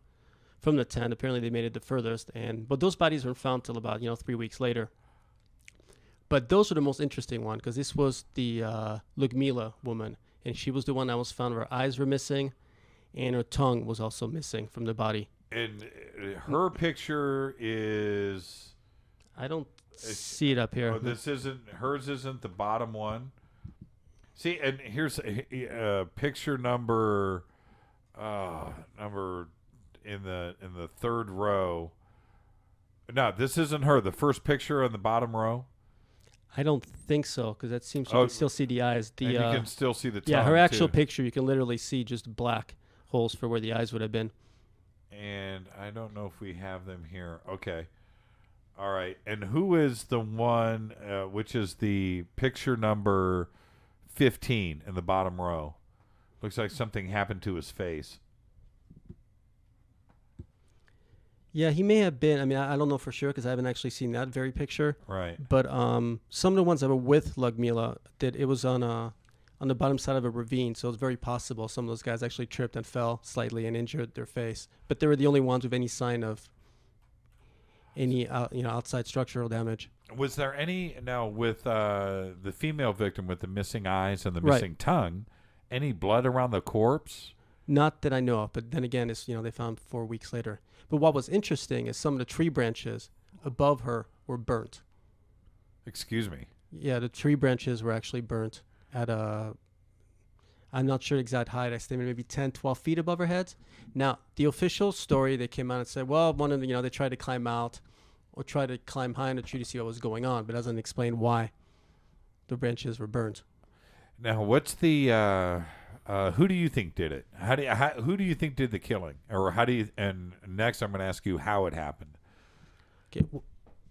tent. Apparently, they made it the furthest, but those bodies weren't found till about 3 weeks later. But those were the most interesting one, because this was the Ludmila woman, and she was the one that was found. Her eyes were missing, and her tongue was also missing from the body. And her picture is. I don't see it up here. Oh, hers isn't the bottom one. See, and here's picture number in the third row. No, this isn't her. The first picture on the bottom row. I don't think so, because that seems you can still see the eyes. And you can still see the tongue. Yeah, her actual too. picture, you can literally see just black holes for where the eyes would have been. And I don't know if we have them here. Okay. All right. And who is the one, which is the picture number 15 in the bottom row? Looks like something happened to his face. Yeah, he may have been. I mean, I don't know for sure, because I haven't actually seen that very picture. Right. But some of the ones that were with Ludmila, it was on the bottom side of a ravine, so it's very possible some of those guys actually tripped and fell slightly and injured their face. But they were the only ones with any sign of any outside structural damage. Was there any, now with the female victim with the missing eyes and the missing tongue, any blood around the corpse? Not that I know of, but then again, it's, they found 4 weeks later. But what was interesting is some of the tree branches above her were burnt. Excuse me? Yeah, the tree branches were actually burnt at I'm not sure the exact height. I estimated maybe 10, 12 feet above her head. Now, the official story, they came out and said, well, one of the, they tried to climb out or try to climb high in the tree to see what was going on, but it doesn't explain why the branches were burnt. Now, what's the, who do you think did it? Who do you think did the killing? Or and next I'm going to ask you how it happened. Okay, well,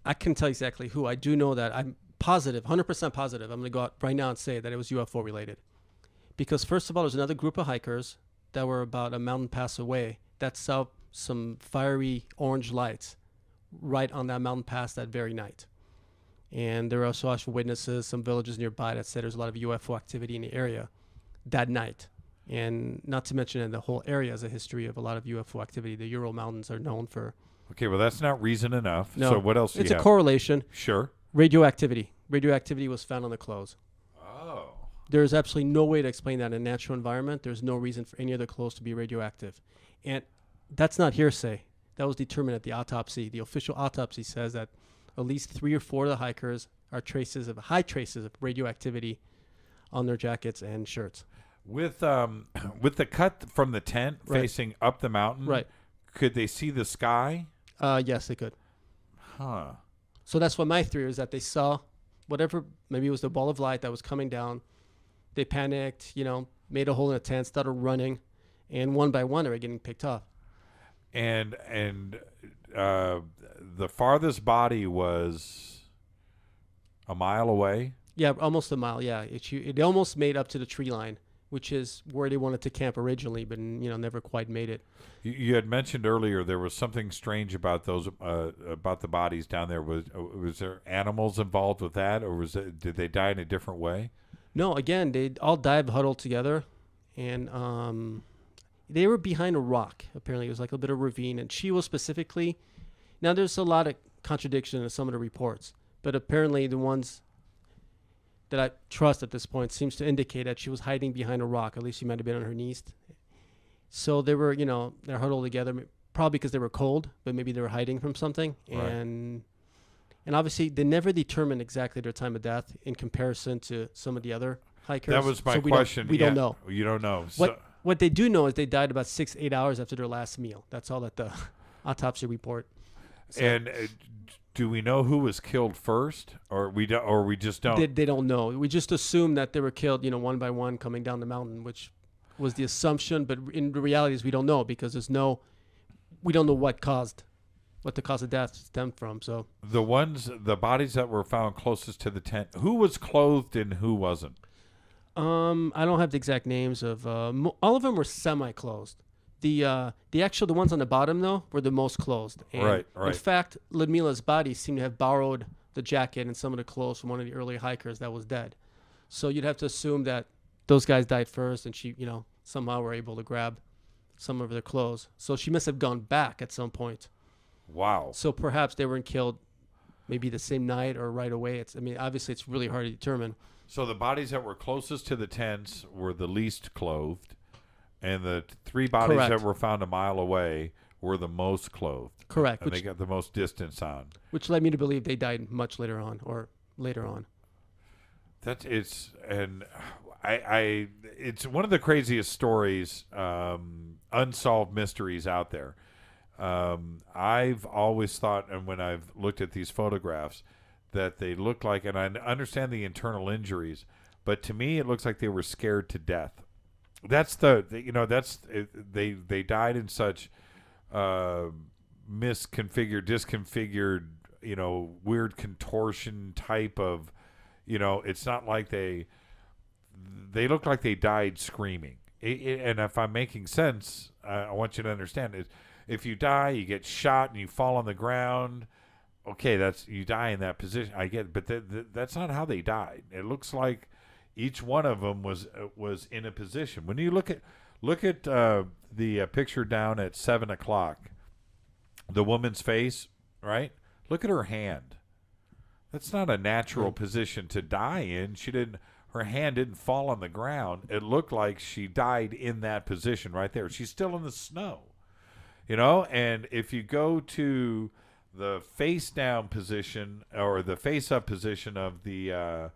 I can tell exactly who. I do know that I'm positive, 100% positive. I'm going to go out right now and say that it was UFO related. Because first of all, there's another group of hikers that were about a mountain pass away that saw some fiery orange lights right on that mountain pass that very night. And there were also witnesses, some villages nearby that said there's a lot of UFO activity in the area that night. And not to mention that the whole area has a history of a lot of UFO activity. The Ural Mountains are known for... Okay, well, that's not reason enough. No, so what else do you have? It's a correlation. Sure. Radioactivity. Radioactivity was found on the clothes. Oh. There's absolutely no way to explain that in a natural environment. There's no reason for any other clothes to be radioactive. And that's not hearsay. That was determined at the autopsy. The official autopsy says that at least 3 or 4 of the hikers are high traces of radioactivity on their jackets and shirts. With the cut from the tent facing up the mountain, could they see the sky? Yes, they could. Huh. So that's what my theory is, that they saw whatever, maybe it was the ball of light that was coming down. They panicked, made a hole in the tent, started running, and one by one they were getting picked off. And the farthest body was a mile away? Yeah, almost a mile, yeah. It almost made up to the tree line, which is where they wanted to camp originally, but never quite made it. You had mentioned earlier there was something strange about those about the bodies down there. Was there animals involved with that, or did they die in a different way? No, again, they all died huddled together, and they were behind a rock. Apparently, it was like a bit of a ravine, and she was specifically. Now, there's a lot of contradiction in some of the reports, but apparently the ones that I trust at this point seems to indicate that she was hiding behind a rock. At least she might have been on her knees. So they were, they're huddled together, probably because they were cold, but maybe they were hiding from something. Right. And obviously, they never determined exactly their time of death in comparison to some of the other hikers. That was my question. We don't know. You don't know. What they do know is they died about 6-8 hours after their last meal. That's all that the autopsy report. So, and do we know who was killed first, or we just don't? They don't know. We just assume that they were killed, one by one coming down the mountain, which was the assumption. But in the reality is we don't know, because we don't know what the cause of death stemmed from. So the bodies that were found closest to the tent, who was clothed and who wasn't? I don't have the exact names of all of them were semi-closed. The ones on the bottom though were the most closed. And right. In fact, Ludmila's body seemed to have borrowed the jacket and some of the clothes from one of the early hikers that was dead. So you'd have to assume that those guys died first, and she, somehow were able to grab some of their clothes. So she must have gone back at some point. Wow. So perhaps they weren't killed maybe the same night or right away. Obviously it's really hard to determine. So the bodies that were closest to the tents were the least clothed, and the 3 bodies that were found a mile away were the most clothed. Correct. And they got the most distance on. Which led me to believe they died much later on. It's one of the craziest stories, unsolved mysteries out there. I've always thought, and when I've looked at these photographs, that they look like, and I understand the internal injuries, but to me it looks like they were scared to death. That's they died in such disconfigured, weird contortion type of, it's not like they look like they died screaming. And if I'm making sense, I want you to understand is, if you die, you get shot and you fall on the ground. Okay, you die in that position. I get it, but that's not how they died. It looks like each one of them was in a position. When you look at the picture down at 7 o'clock, the woman's face, right? Look at her hand. That's not a natural position to die in. Her hand didn't fall on the ground. It looked like she died in that position right there. She's still in the snow. And if you go to the face down position or the face up position of the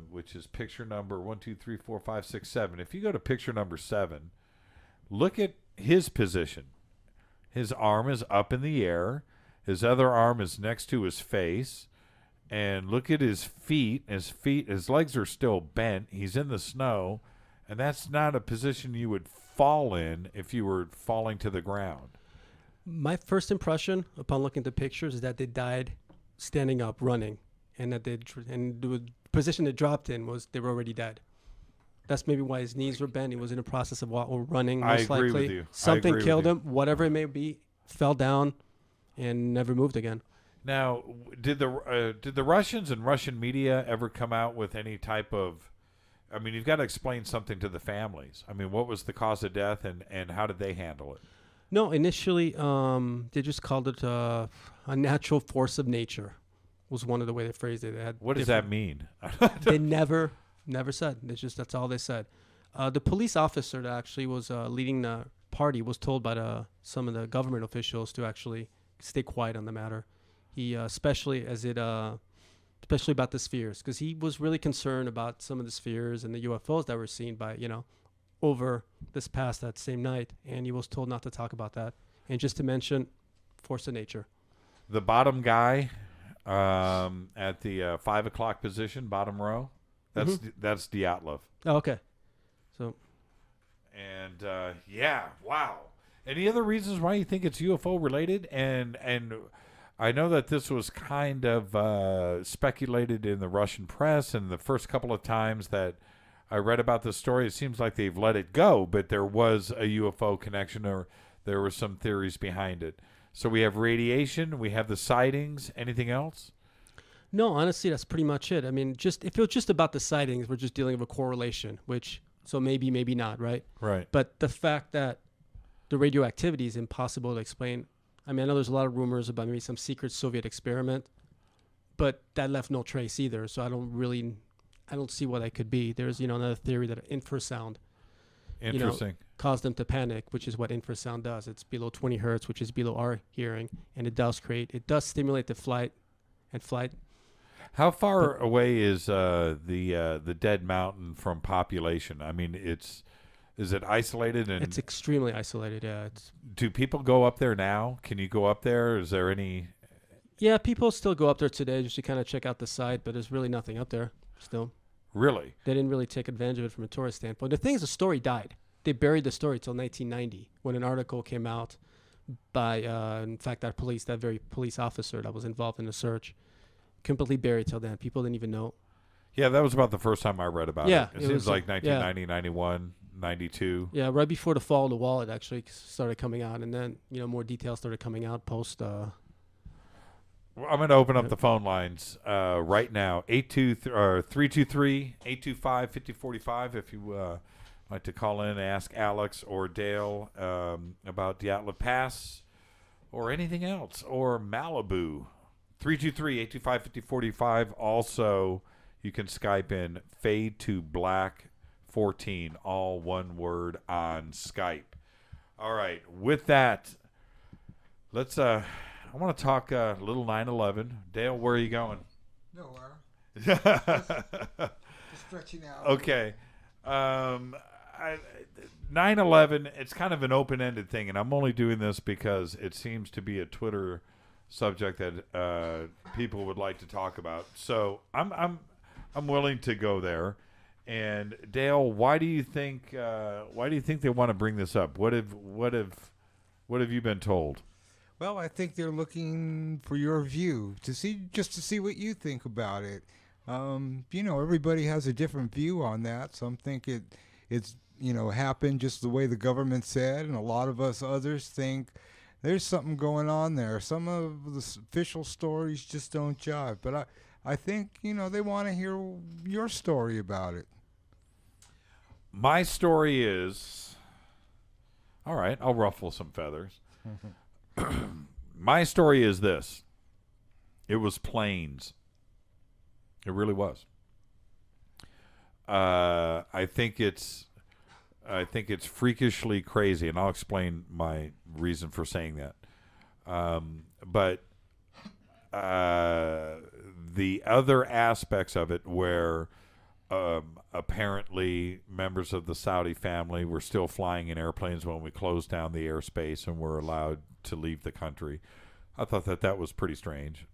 which is picture number 1, 2, 3, 4, 5, 6, 7. If you go to picture number 7, look at his position. His arm is up in the air. His other arm is next to his face. And look at his feet. His legs are still bent. He's in the snow. And that's not a position you would fall in if you were falling to the ground. My first impression upon looking at the pictures is that they died standing up, running. and that and the position they dropped in was they were already dead. That's maybe why his knees were bent. He was in the process of running. Most I agree likely, with you. something killed him. Whatever it may be, fell down, and never moved again. Now, did the Russians and Russian media ever come out with any type of? I mean, you've got to explain something to the families. I mean, what was the cause of death, and how did they handle it? No, initially, they just called it a natural force of nature. Was one of the way they phrased it. What does that mean? They never said. That's all they said. The police officer that actually was leading the party was told by some of the government officials to actually stay quiet on the matter. He especially about the spheres, because he was really concerned about some of the spheres and the UFOs that were seen by over this past that same night, and he was told not to talk about that, and just to mention force of nature. The bottom guy at the 5 o'clock position, bottom row, that's Dyatlov. Oh, okay. So, and yeah, wow. Any other reasons why you think it's UFO related? And I know that this was kind of speculated in the Russian press, and the first couple of times that I read about this story, it seems like they've let it go, but there was a UFO connection, or there were some theories behind it. So we have radiation, we have the sightings. Anything else? No, honestly, that's pretty much it. I mean, if it was just about the sightings, we're just dealing with a correlation, so maybe not, right? Right. But the fact that the radioactivity is impossible to explain. I mean, I know there's a lot of rumors about maybe some secret Soviet experiment, but that left no trace either. So I don't see what that could be. There's, another theory that infrasound, Interesting. Caused them to panic, which is what infrasound does. It's below 20 hertz, which is below our hearing, and it does stimulate the flight. How far away is the Dead Mountain from population? I mean, is it isolated? And it's extremely isolated. Yeah. Do people go up there now? Can you go up there? Is there any? Yeah, people still go up there today just to kind of check out the site, but there's really nothing up there still. Really? They didn't really take advantage of it from a tourist standpoint. The thing is, the story died. They buried the story till 1990 when an article came out by, in fact, that very police officer that was involved in the search. Completely buried till then. People didn't even know. Yeah, that was about the first time I read about it. It seems was like 1990, 91, 92. Yeah, right before the fall of the wall, it actually started coming out, and then more details started coming out post. I'm going to open up the phone lines right now. 323-825-5045 if you like to call in and ask Alex or Dale about Dyatlov Pass or anything else, or Malibu. 323-825-5045. Also, you can Skype in Fade to Black 14, all one word on Skype. All right, with that, let's I want to talk a little 9/11. Dale, where are you going? Nowhere. Just stretching out. Okay. 9/11, it's kind of an open-ended thing, and I'm only doing this because it seems to be a Twitter subject that people would like to talk about. So I'm willing to go there. And Dale, why do you think they want to bring this up? What have you been told? Well, I think they're looking for your view to see what you think about it. Everybody has a different view on that. Some think it's happened just the way the government said, and a lot of us others think there's something going on there. Some of the official stories just don't jive. But I think, they want to hear your story about it. My story is, all right, I'll ruffle some feathers. My story is this. It was planes. It really was. I think it's freakishly crazy, and I'll explain my reason for saying that. But the other aspects of it where apparently members of the Saudi family were still flying in airplanes when we closed down the airspace and were allowed to leave the country. I thought that was pretty strange.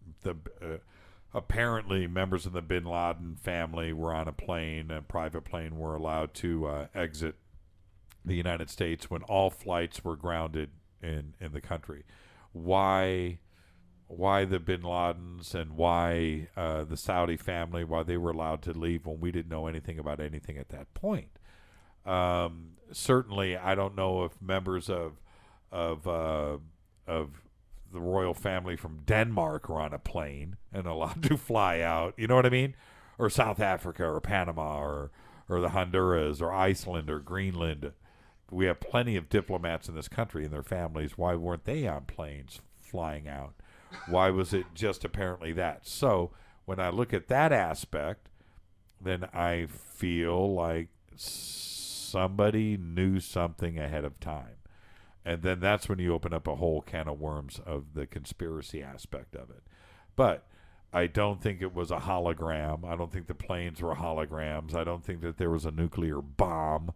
Apparently members of the bin Laden family were on a private plane, were allowed to exit the United States when all flights were grounded in the country. Why why the Bin Ladens and why the Saudi family, why they were allowed to leave when we didn't know anything about anything at that point. Certainly, I don't know if members of the royal family from Denmark were on a plane and allowed to fly out. You know what I mean? Or South Africa or Panama or the Honduras or Iceland or Greenland. We have plenty of diplomats in this country and their families. Why weren't they on planes flying out? Why was it just apparently that? So when I look at that aspect, then I feel like somebody knew something ahead of time. And then that's when you open up a whole can of worms of the conspiracy aspect of it. But I don't think it was a hologram. I don't think the planes were holograms. I don't think that there was a nuclear bomb,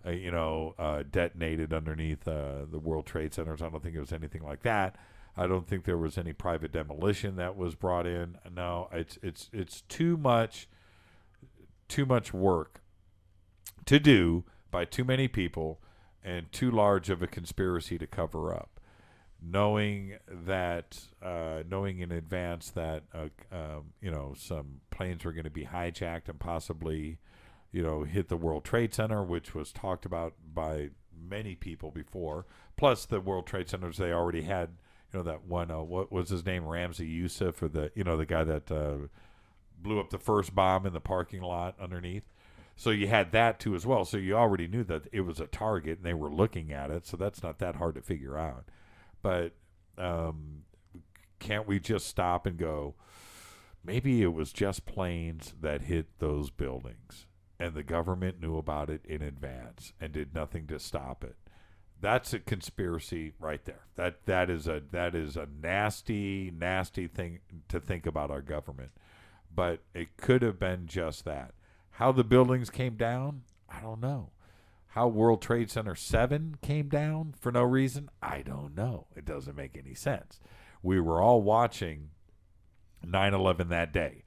detonated underneath the World Trade Centers. I don't think it was anything like that. I don't think there was any private demolition that was brought in. No, it's too much work to do by too many people and too large of a conspiracy to cover up. Knowing in advance that some planes were going to be hijacked and possibly hit the World Trade Center, which was talked about by many people before. Plus the World Trade Centers, they already had that one, what was his name, Ramzi Youssef, or the guy that blew up the first bomb in the parking lot underneath. So you had that too as well. So you already knew that it was a target and they were looking at it. So that's not that hard to figure out. But can't we just stop and go, maybe it was just planes that hit those buildings and the government knew about it in advance and did nothing to stop it? That's a conspiracy right there. That is a nasty thing to think about our government. But it could have been just that. How the buildings came down, I don't know. How World Trade Center 7 came down for no reason, I don't know. It doesn't make any sense. We were all watching 9/11 that day.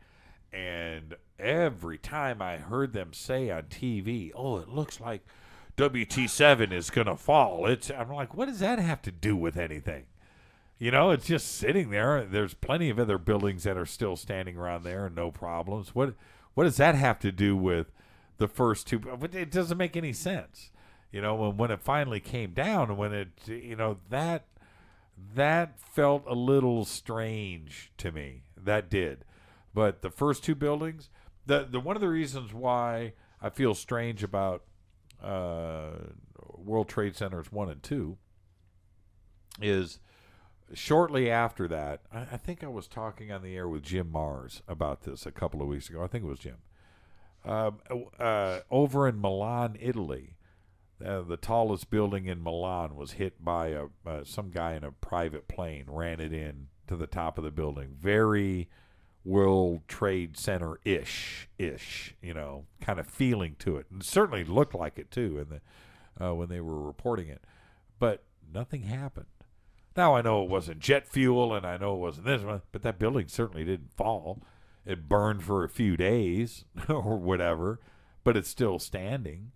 And every time I heard them say on TV, oh, it looks like WT7 is going to fall. I'm like, what does that have to do with anything? It's just sitting there. There's plenty of other buildings that are still standing around there and no problems. What does that have to do with the first two? It doesn't make any sense. When it finally came down, when it, that felt a little strange to me. That did. But the first two buildings, the one of the reasons why I feel strange about World Trade Centers 1 and 2 is shortly after that, I think I was talking on the air with Jim Mars about this a couple of weeks ago. I think it was Jim. Over in Milan, Italy, the tallest building in Milan was hit by some guy in a private plane, ran it in to the top of the building. Very World Trade Center-ish, kind of feeling to it. And certainly looked like it, too, when they were reporting it. But nothing happened. Now, I know it wasn't jet fuel, and I know it wasn't this one, but that building certainly didn't fall. It burned for a few days or whatever, but it's still standing.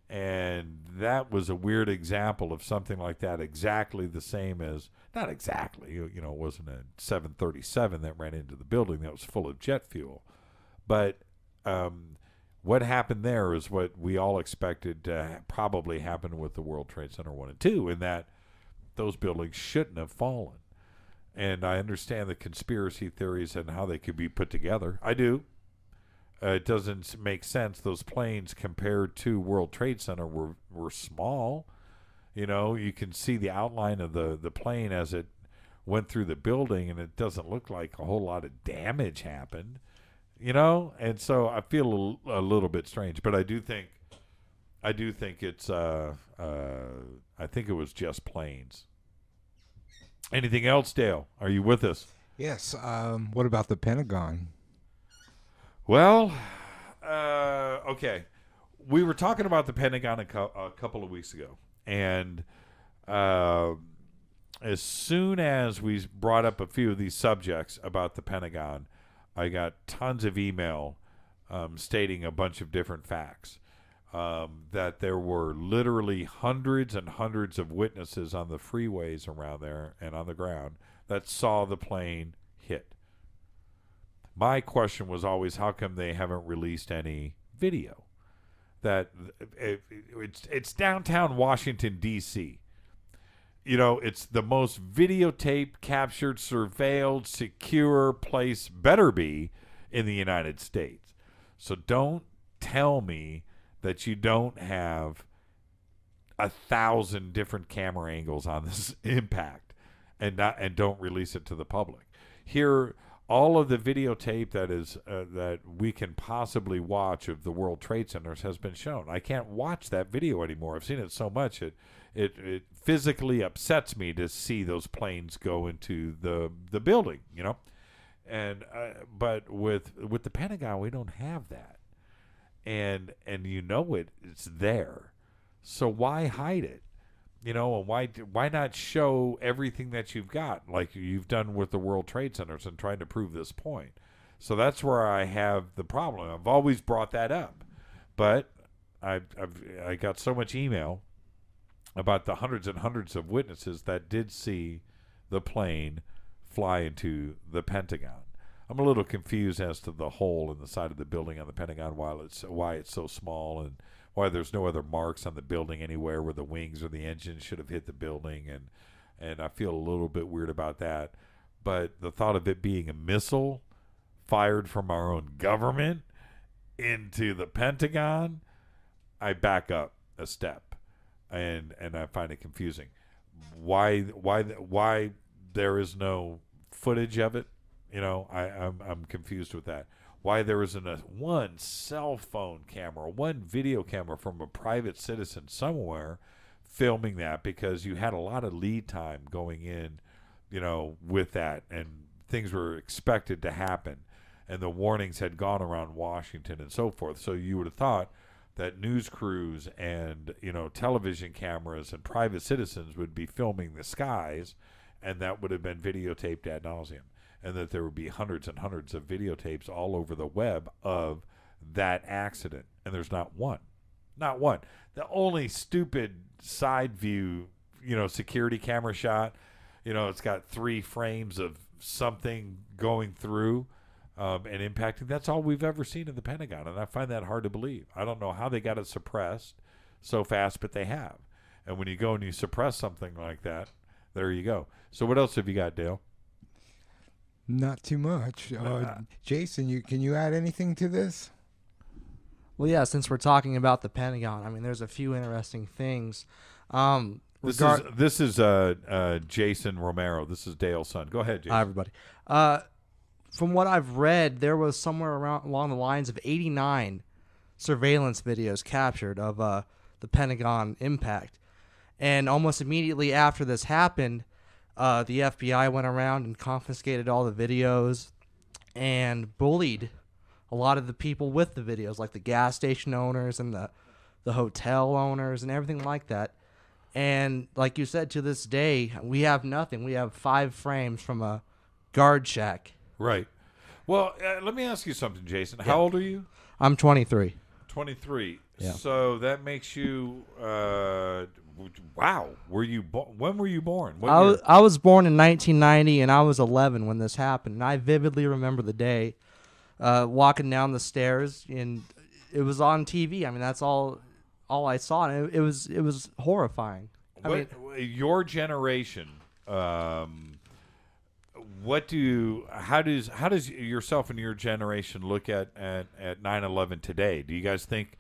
And that was a weird example of something like that, exactly the same as, not exactly, it wasn't a 737 that ran into the building that was full of jet fuel. But what happened there is what we all expected to probably happen with the World Trade Center 1 and 2, in that those buildings shouldn't have fallen. And I understand the conspiracy theories and how they could be put together. I do. It doesn't make sense. Those planes compared to World Trade Center were small. You can see the outline of the plane as it went through the building, and it doesn't look like a whole lot of damage happened. And so I feel a little bit strange, but I do think it's I think it was just planes. Anything else, Dale? Are you with us? Yes. What about the Pentagon? Well, okay. We were talking about the Pentagon a couple of weeks ago, and as soon as we brought up a few of these subjects about the Pentagon, I got tons of email stating a bunch of different facts. That there were literally hundreds and hundreds of witnesses on the freeways around there and on the ground that saw the plane hit. My question was always, how come they haven't released any video? That it's downtown Washington, D.C. It's the most videotaped, captured, surveilled, secure place, better be, in the United States. So don't tell me that you don't have 1,000 different camera angles on this impact and don't release it to the public. Here, all of the videotape that we can possibly watch of the World Trade Centers has been shown. I can't watch that video anymore. I've seen it so much it physically upsets me to see those planes go into the building, And but with the Pentagon, we don't have that, and it's there. So why hide it? And why not show everything that you've got, like you've done with the World Trade Centers and trying to prove this point? So that's where I have the problem. I've always brought that up, but I got so much email about the hundreds and hundreds of witnesses that did see the plane fly into the Pentagon. I'm a little confused as to the hole in the side of the building on the Pentagon, why it's so small, and why there's no other marks on the building anywhere where the wings or the engine should have hit the building, and I feel a little bit weird about that. But the thought of it being a missile fired from our own government into the Pentagon, I back up a step, and I find it confusing. Why there is no footage of it? I'm confused with that. Why there isn't one cell phone camera, one video camera from a private citizen somewhere filming that, because you had a lot of lead time going in, with that, and things were expected to happen, and the warnings had gone around Washington and so forth. So you would have thought that news crews and, television cameras and private citizens would be filming the skies, and that would have been videotaped ad nauseum. And that there would be hundreds and hundreds of videotapes all over the web of that accident. And there's not one. Not one. The only stupid side view, security camera shot, it's got 3 frames of something going through and impacting. That's all we've ever seen in the Pentagon. And I find that hard to believe. I don't know how they got it suppressed so fast, but they have. And when you go and you suppress something like that, there you go. So what else have you got, Dale? Not too much. Jason, can you add anything to this? Well, yeah, since we're talking about the Pentagon, there's a few interesting things. This is Jason Romero. This is Dale's son. Go ahead, Jason. Hi, everybody. From what I've read, there was somewhere along the lines of 89 surveillance videos captured of the Pentagon impact. And almost immediately after this happened, the FBI went around and confiscated all the videos and bullied a lot of the people with the videos, like the gas station owners and the hotel owners and everything like that. And like you said, to this day, we have nothing. We have 5 frames from a guard shack. Right. Well, let me ask you something, Jason. How old are you? I'm 23. 23. Yeah. So that makes you... wow. When were you born? I was born in 1990, and I was 11 when this happened. And I vividly remember the day walking down the stairs, and it was on TV. That's all I saw, and it was horrifying. Your generation, how does yourself and your generation look at 9/11 today? Do you guys think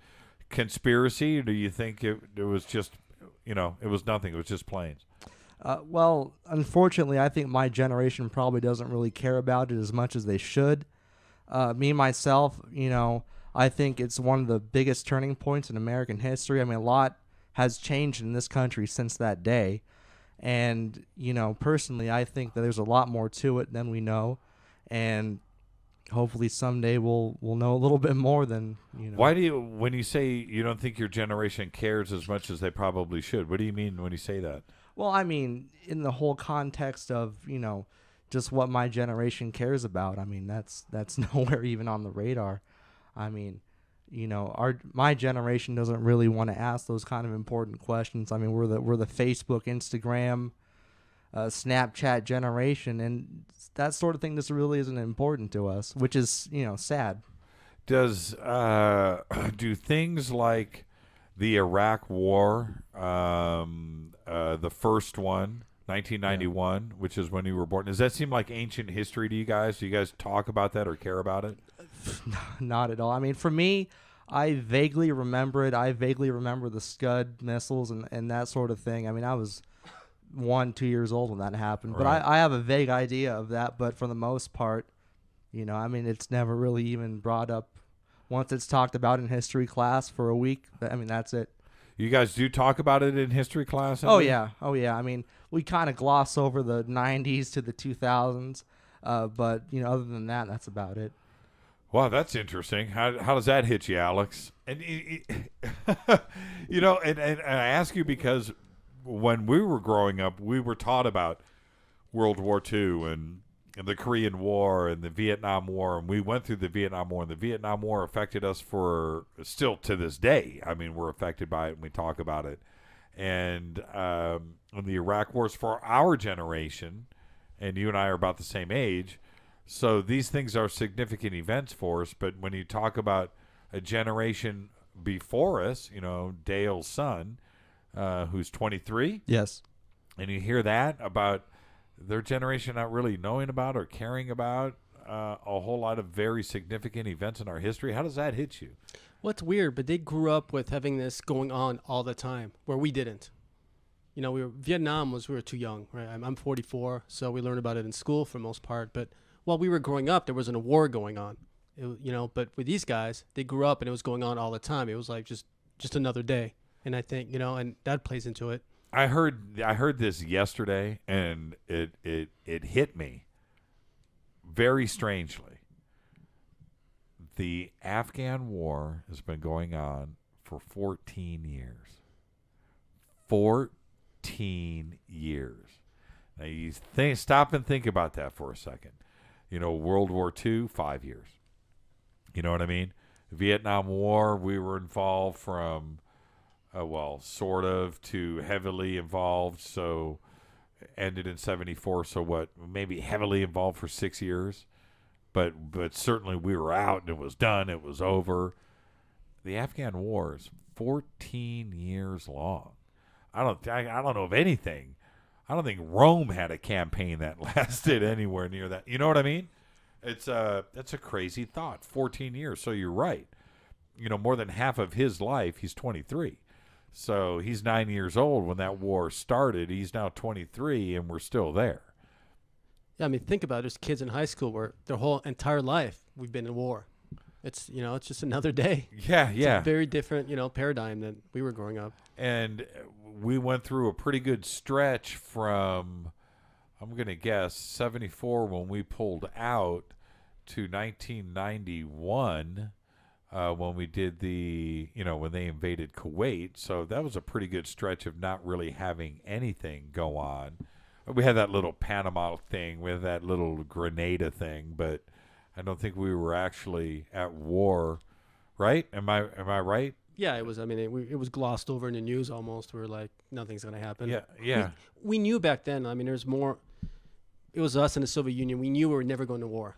conspiracy, or do you think it was just, it was nothing, it was just planes? Well, unfortunately, I think my generation probably doesn't really care about it as much as they should. Me, myself, I think it's one of the biggest turning points in American history. A lot has changed in this country since that day. And, personally, I think that there's a lot more to it than we know. And hopefully someday we'll know a little bit more than, Why do you, when you say you don't think your generation cares as much as they probably should, what do you mean when you say that? Well, in the whole context of, just what my generation cares about. That's nowhere even on the radar. My generation doesn't really want to ask those kind of important questions. We're the Facebook, Instagram, Snapchat generation, and that sort of thing just really isn't important to us, which is, sad. Does do things like the Iraq War, the first one, 1991, which is when you were born, does that seem like ancient history to you guys? Do you guys talk about that or care about it? Not at all. I mean, for me, I vaguely remember it. I vaguely remember the Scud missiles and that sort of thing. I mean, I was 1-2 years old when that happened, but Right. I have a vague idea of that. But for the most part, I mean, it's never really even brought up. Once it's talked about in history class for a week, I mean, that's it. You guys do talk about it in history class? Oh yeah. I mean, we kind of gloss over the 90s to the 2000s, but other than that, that's about it. Wow, that's interesting. How does that hit you, Alex? And and I ask you because when we were growing up, we were taught about World War II and the Korean War and the Vietnam War, and we went through the Vietnam War, and the Vietnam War affected us for still to this day. I mean, we're affected by it, and we talk about it. And the Iraq War is for our generation, and you and I are about the same age, so these things are significant events for us. But when you talk about a generation before us, Dale's son, who's 23, yes, and you hear that about their generation not really knowing about or caring about a whole lot of very significant events in our history. How does that hit you? Well, it's weird, but they grew up with having this going on all the time, where we didn't. Vietnam we were too young, right? I'm 44, so we learned about it in school for the most part. But while we were growing up, there wasn't a war going on, But with these guys, they grew up and it was going on all the time. It was like just another day, and I think and that plays into it. I heard this yesterday, and it hit me very strangely. The Afghan war has been going on for 14 years. 14 years. Now you stop and think about that for a second. World War II, 5 years. You know what I mean? Vietnam War, we were involved from sort of to heavily involved, so ended in 74, so maybe heavily involved for 6 years, but certainly we were out and it was done, it was over. The Afghan War is 14 years long. I don't know of anything. I don't think Rome had a campaign that lasted anywhere near that. You know what I mean? That's a crazy thought. 14 years. So you're right. More than half of his life, he's 23. So he's 9 years old when that war started. He's now 23, and we're still there. Yeah, I mean, think about it. There's kids in high school where their whole entire life we've been in war. It's it's just another day. Yeah, it's yeah. a very different paradigm than we were growing up. And we went through a pretty good stretch from, I'm going to guess, 74 when we pulled out to 1991. When we did when they invaded Kuwait. So that was a pretty good stretch of not really having anything go on. We had that little Panama thing, we had that little Grenada thing, but I don't think we were actually at war, right? Am I right? Yeah, it was. I mean, it was glossed over in the news almost. We were like, nothing's going to happen. Yeah. We knew back then. I mean, there's more. It was us and the Soviet Union. We knew we were never going to war.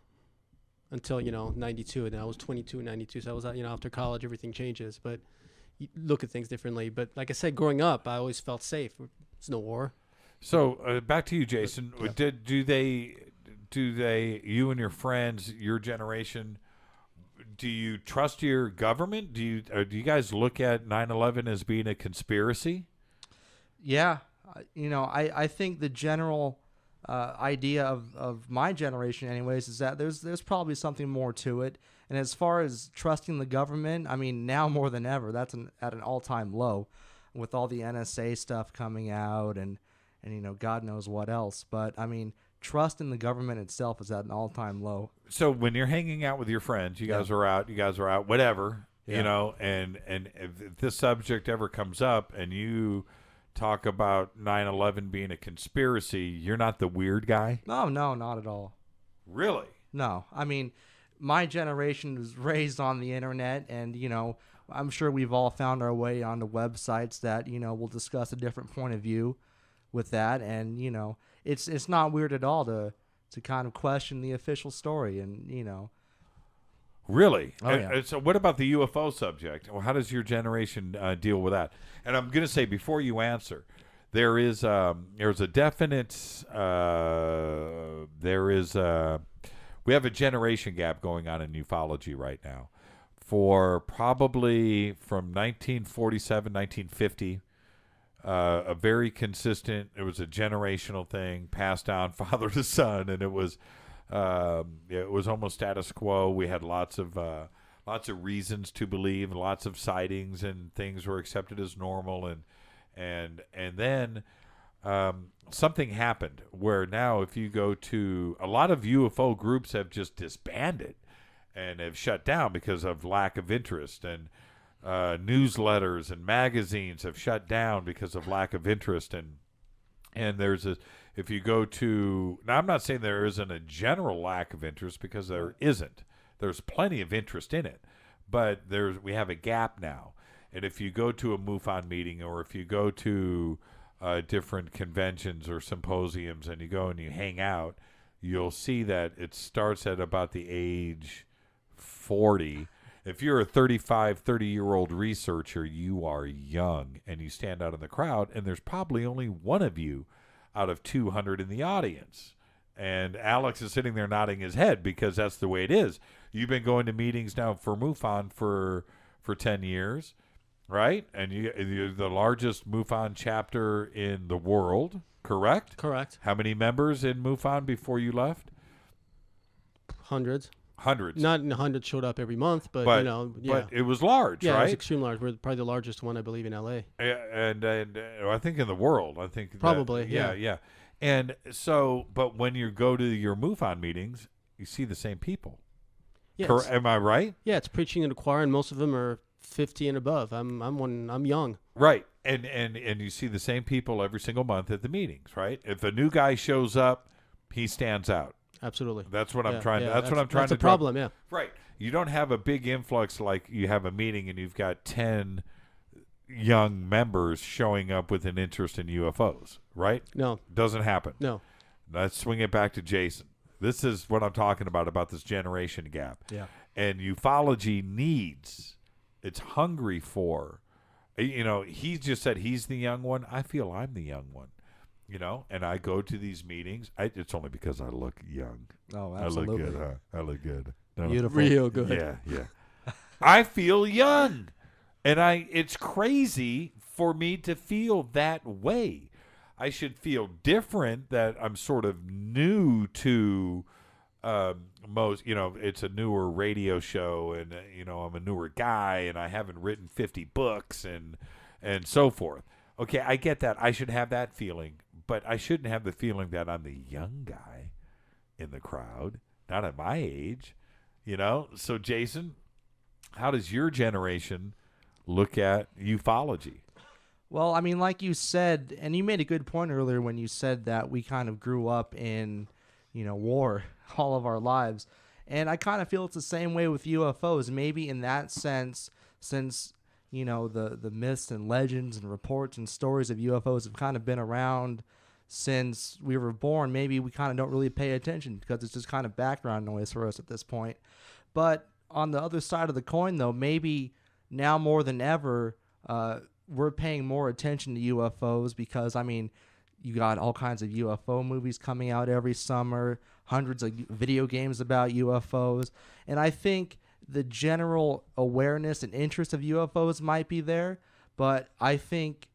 Until 92, and I was 22 in 92, so I was after college everything changes, but you look at things differently. But like I said, growing up I always felt safe. There's no war. So back to you, Jason. Yeah. Do they you and your friends, your generation, do you trust your government? Do you guys look at 9/11 as being a conspiracy? Yeah, I think the general idea of my generation anyways is that there's probably something more to it. And as far as trusting the government, I mean, now more than ever, that's at an all-time low with all the NSA stuff coming out and God knows what else. But I mean, trust in the government itself is at an all-time low. So when you're hanging out with your friends, you guys are out, whatever, and if this subject ever comes up and you talk about 9/11 being a conspiracy, you're not the weird guy? No, not at all. Really? No. I mean, my generation was raised on the internet, and I'm sure we've all found our way onto websites that will discuss a different point of view. with that, and it's not weird at all to kind of question the official story, and Really? Oh, yeah. So what about the UFO subject? Well, how does your generation deal with that? And I'm going to say, before you answer, there's a definite we have a generation gap going on in ufology right now. For probably from 1947, 1950, a very consistent, it was a generational thing passed down father to son, and it was almost status quo. We had lots of reasons to believe, lots of sightings, and things were accepted as normal, and then something happened where now if you go to a lot of UFO groups have just disbanded and have shut down because of lack of interest, and newsletters and magazines have shut down because of lack of interest, and there's if you go to, now I'm not saying there isn't a general lack of interest, because there isn't. There's plenty of interest in it, but we have a gap now. And if you go to a MUFON meeting, or if you go to different conventions or symposiums, and you go and you hang out, you'll see that it starts at about the age 40. If you're a 30-year-old researcher, you are young, and you stand out in the crowd, and there's probably only one of you out of 200 in the audience. And Alex is sitting there nodding his head, because that's the way it is. You've been going to meetings now for MUFON for 10 years, right? And you're the largest MUFON chapter in the world, correct? Correct. How many members in MUFON before you left? Hundreds. Hundreds. Not 100 showed up every month, but yeah. But it was large, yeah, right? it was extremely large. We're probably the largest one, I believe, in LA. And I think in the world. I think probably. Yeah. And so, but when you go to your MUFON meetings, you see the same people. Yeah, Am I right? Yeah, it's preaching in the choir, and most of them are 50 and above. I'm young. Right. And you see the same people every single month at the meetings, right? If a new guy shows up, he stands out. Absolutely. That's what I'm trying. That's what I'm trying to. That's a problem. Yeah. Right. You don't have a big influx like you have a meeting and you've got 10 young members showing up with an interest in UFOs. Right. No. Doesn't happen. No. Let's swing it back to Jason. This is what I'm talking about this generation gap. Yeah. And ufology needs. It's hungry for. He just said he's the young one. I feel I'm the young one. And I go to these meetings. It's only because I look young. Oh, absolutely. I look good, huh? I look good. Beautiful. Real good. Yeah. I feel young. And it's crazy for me to feel that way. I should feel different, that I'm sort of new to most, it's a newer radio show, and, I'm a newer guy, and I haven't written 50 books and so forth. Okay, I get that. I should have that feeling. But I shouldn't have the feeling that I'm the young guy in the crowd, not at my age, So, Jason, how does your generation look at ufology? Well, I mean, like you said, and you made a good point earlier when you said that we kind of grew up in, war all of our lives. And I kind of feel it's the same way with UFOs. Maybe in that sense, since, the myths and legends and reports and stories of UFOs have kind of been around since we were born, maybe we kind of don't really pay attention because it's just kind of background noise for us at this point. But on the other side of the coin, though, maybe now more than ever, we're paying more attention to UFOs because, I mean, you got all kinds of UFO movies coming out every summer, hundreds of video games about UFOs. And I think the general awareness and interest of UFOs might be there, but I think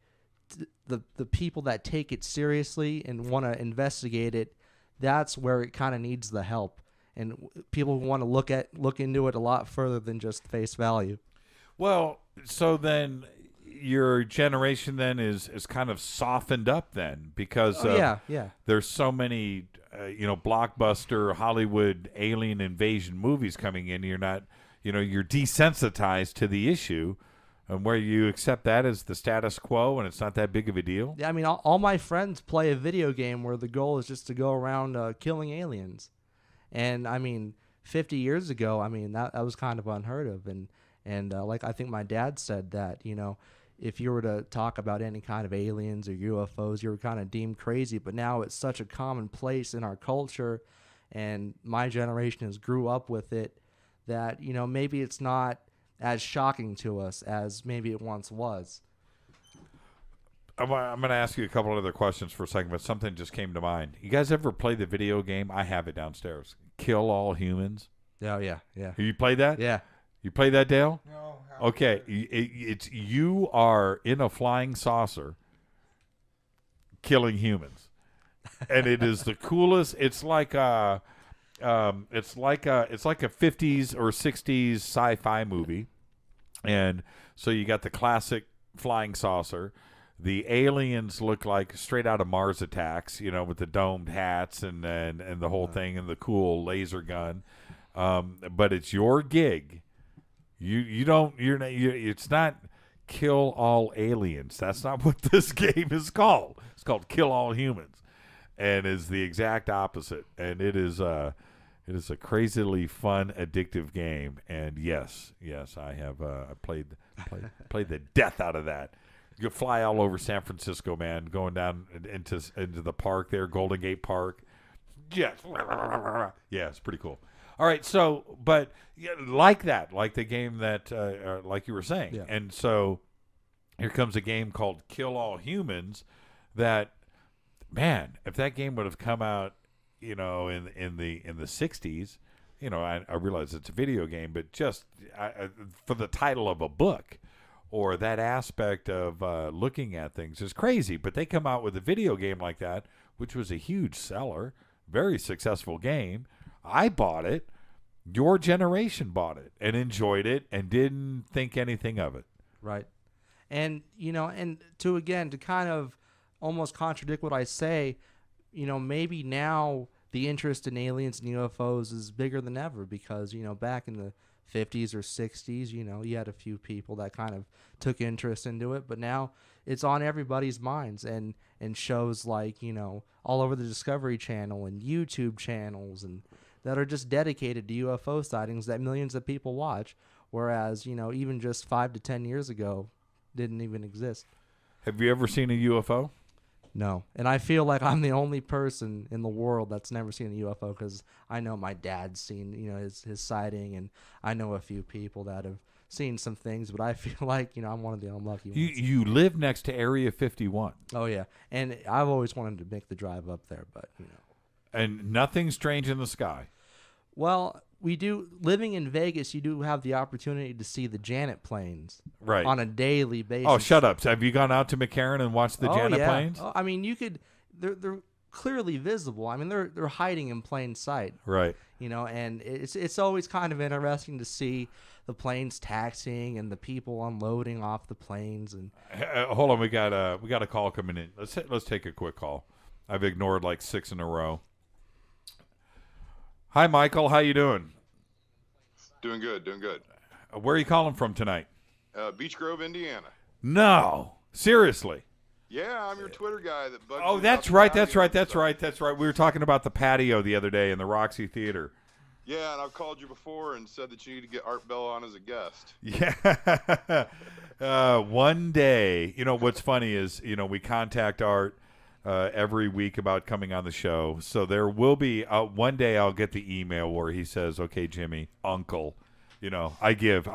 the people that take it seriously and want to investigate it, that's where it kind of needs the help. And people want to look into it a lot further than just face value. Well, so then your generation then is kind of softened up then because there's so many blockbuster Hollywood alien invasion movies coming in. You're not you're desensitized to the issue, and where you accept that as the status quo and it's not that big of a deal. Yeah, I mean, all my friends play a video game where the goal is just to go around killing aliens. And I mean, 50 years ago, I mean, that was kind of unheard of. And like I think my dad said that, if you were to talk about any kind of aliens or UFOs, you were kind of deemed crazy. But now it's such a commonplace in our culture, and my generation has grew up with it, that, you know, maybe it's not as shocking to us as maybe it once was. I'm going to ask you a couple other questions for a second, but something just came to mind. You guys ever play the video game? I have it downstairs. Kill All Humans? Oh, yeah, yeah. You played that? Yeah. You played that, Dale? No. Okay. It's you are in a flying saucer killing humans. And it is the coolest. It's like a 50s or 60s sci-fi movie. And so you got the classic flying saucer. The aliens look like straight out of Mars Attacks, you know, with the domed hats and the whole thing and the cool laser gun. But it's your gig. It's not Kill All Aliens. That's not what this game is called. It's called Kill All Humans, and is the exact opposite. And it is a crazily fun, addictive game. And yes, I have played the death out of that. You fly all over San Francisco, man, going down into the park there, Golden Gate Park. Yes. Yeah, it's pretty cool. All right, so, but yeah, like the game that, like you were saying. Yeah. And so here comes a game called Kill All Humans that, man, if that game would have come out, you know, in the 60s, you know, I realize it's a video game, but just for the title of a book, or that aspect of looking at things is crazy. But they come out with a video game like that, which was a huge seller, very successful game. I bought it. Your generation bought it and enjoyed it and didn't think anything of it. Right. And, you know, and to kind of almost contradict what I say, you know, maybe now the interest in aliens and UFOs is bigger than ever because, you know, back in the 50s or 60s, you know, you had a few people that kind of took interest into it, but now it's on everybody's minds, and shows like, you know, all over the Discovery Channel and YouTube channels and that are just dedicated to UFO sightings that millions of people watch, whereas, you know, even just 5 to 10 years ago didn't even exist. Have you ever seen a UFO? No. And I feel like I'm the only person in the world that's never seen a UFO, because I know my dad's seen, you know, his sighting, and I know a few people that have seen some things, but I feel like, you know, I'm one of the unlucky ones. You live next to Area 51. Oh, yeah. And I've always wanted to make the drive up there, but, you know. And nothing strange in the sky. Well, we do. Living in Vegas, you do have the opportunity to see the Janet planes right on a daily basis. Oh, shut up. Have you gone out to McCarran and watched the Janet planes? Oh, I mean, you could. They're clearly visible. I mean, they're hiding in plain sight. Right. You know, and it's always kind of interesting to see the planes taxiing and the people unloading off the planes. And hold on, we got a call coming in. Let's take a quick call. I've ignored like 6 in a row. Hi, Michael. How you doing? Doing good. Where are you calling from tonight? Beech Grove, Indiana. No, seriously. Yeah, I'm your Twitter guy that bugs. Oh, that's right. That's right. We were talking about the patio the other day in the Roxy Theater. Yeah, and I've called you before and said that you need to get Art Bell on as a guest. Yeah. One day, you know, what's funny is, you know, we contact Art every week about coming on the show. So there will be one day I'll get the email where he says, "Okay, Jimmy, Uncle, you know, I give,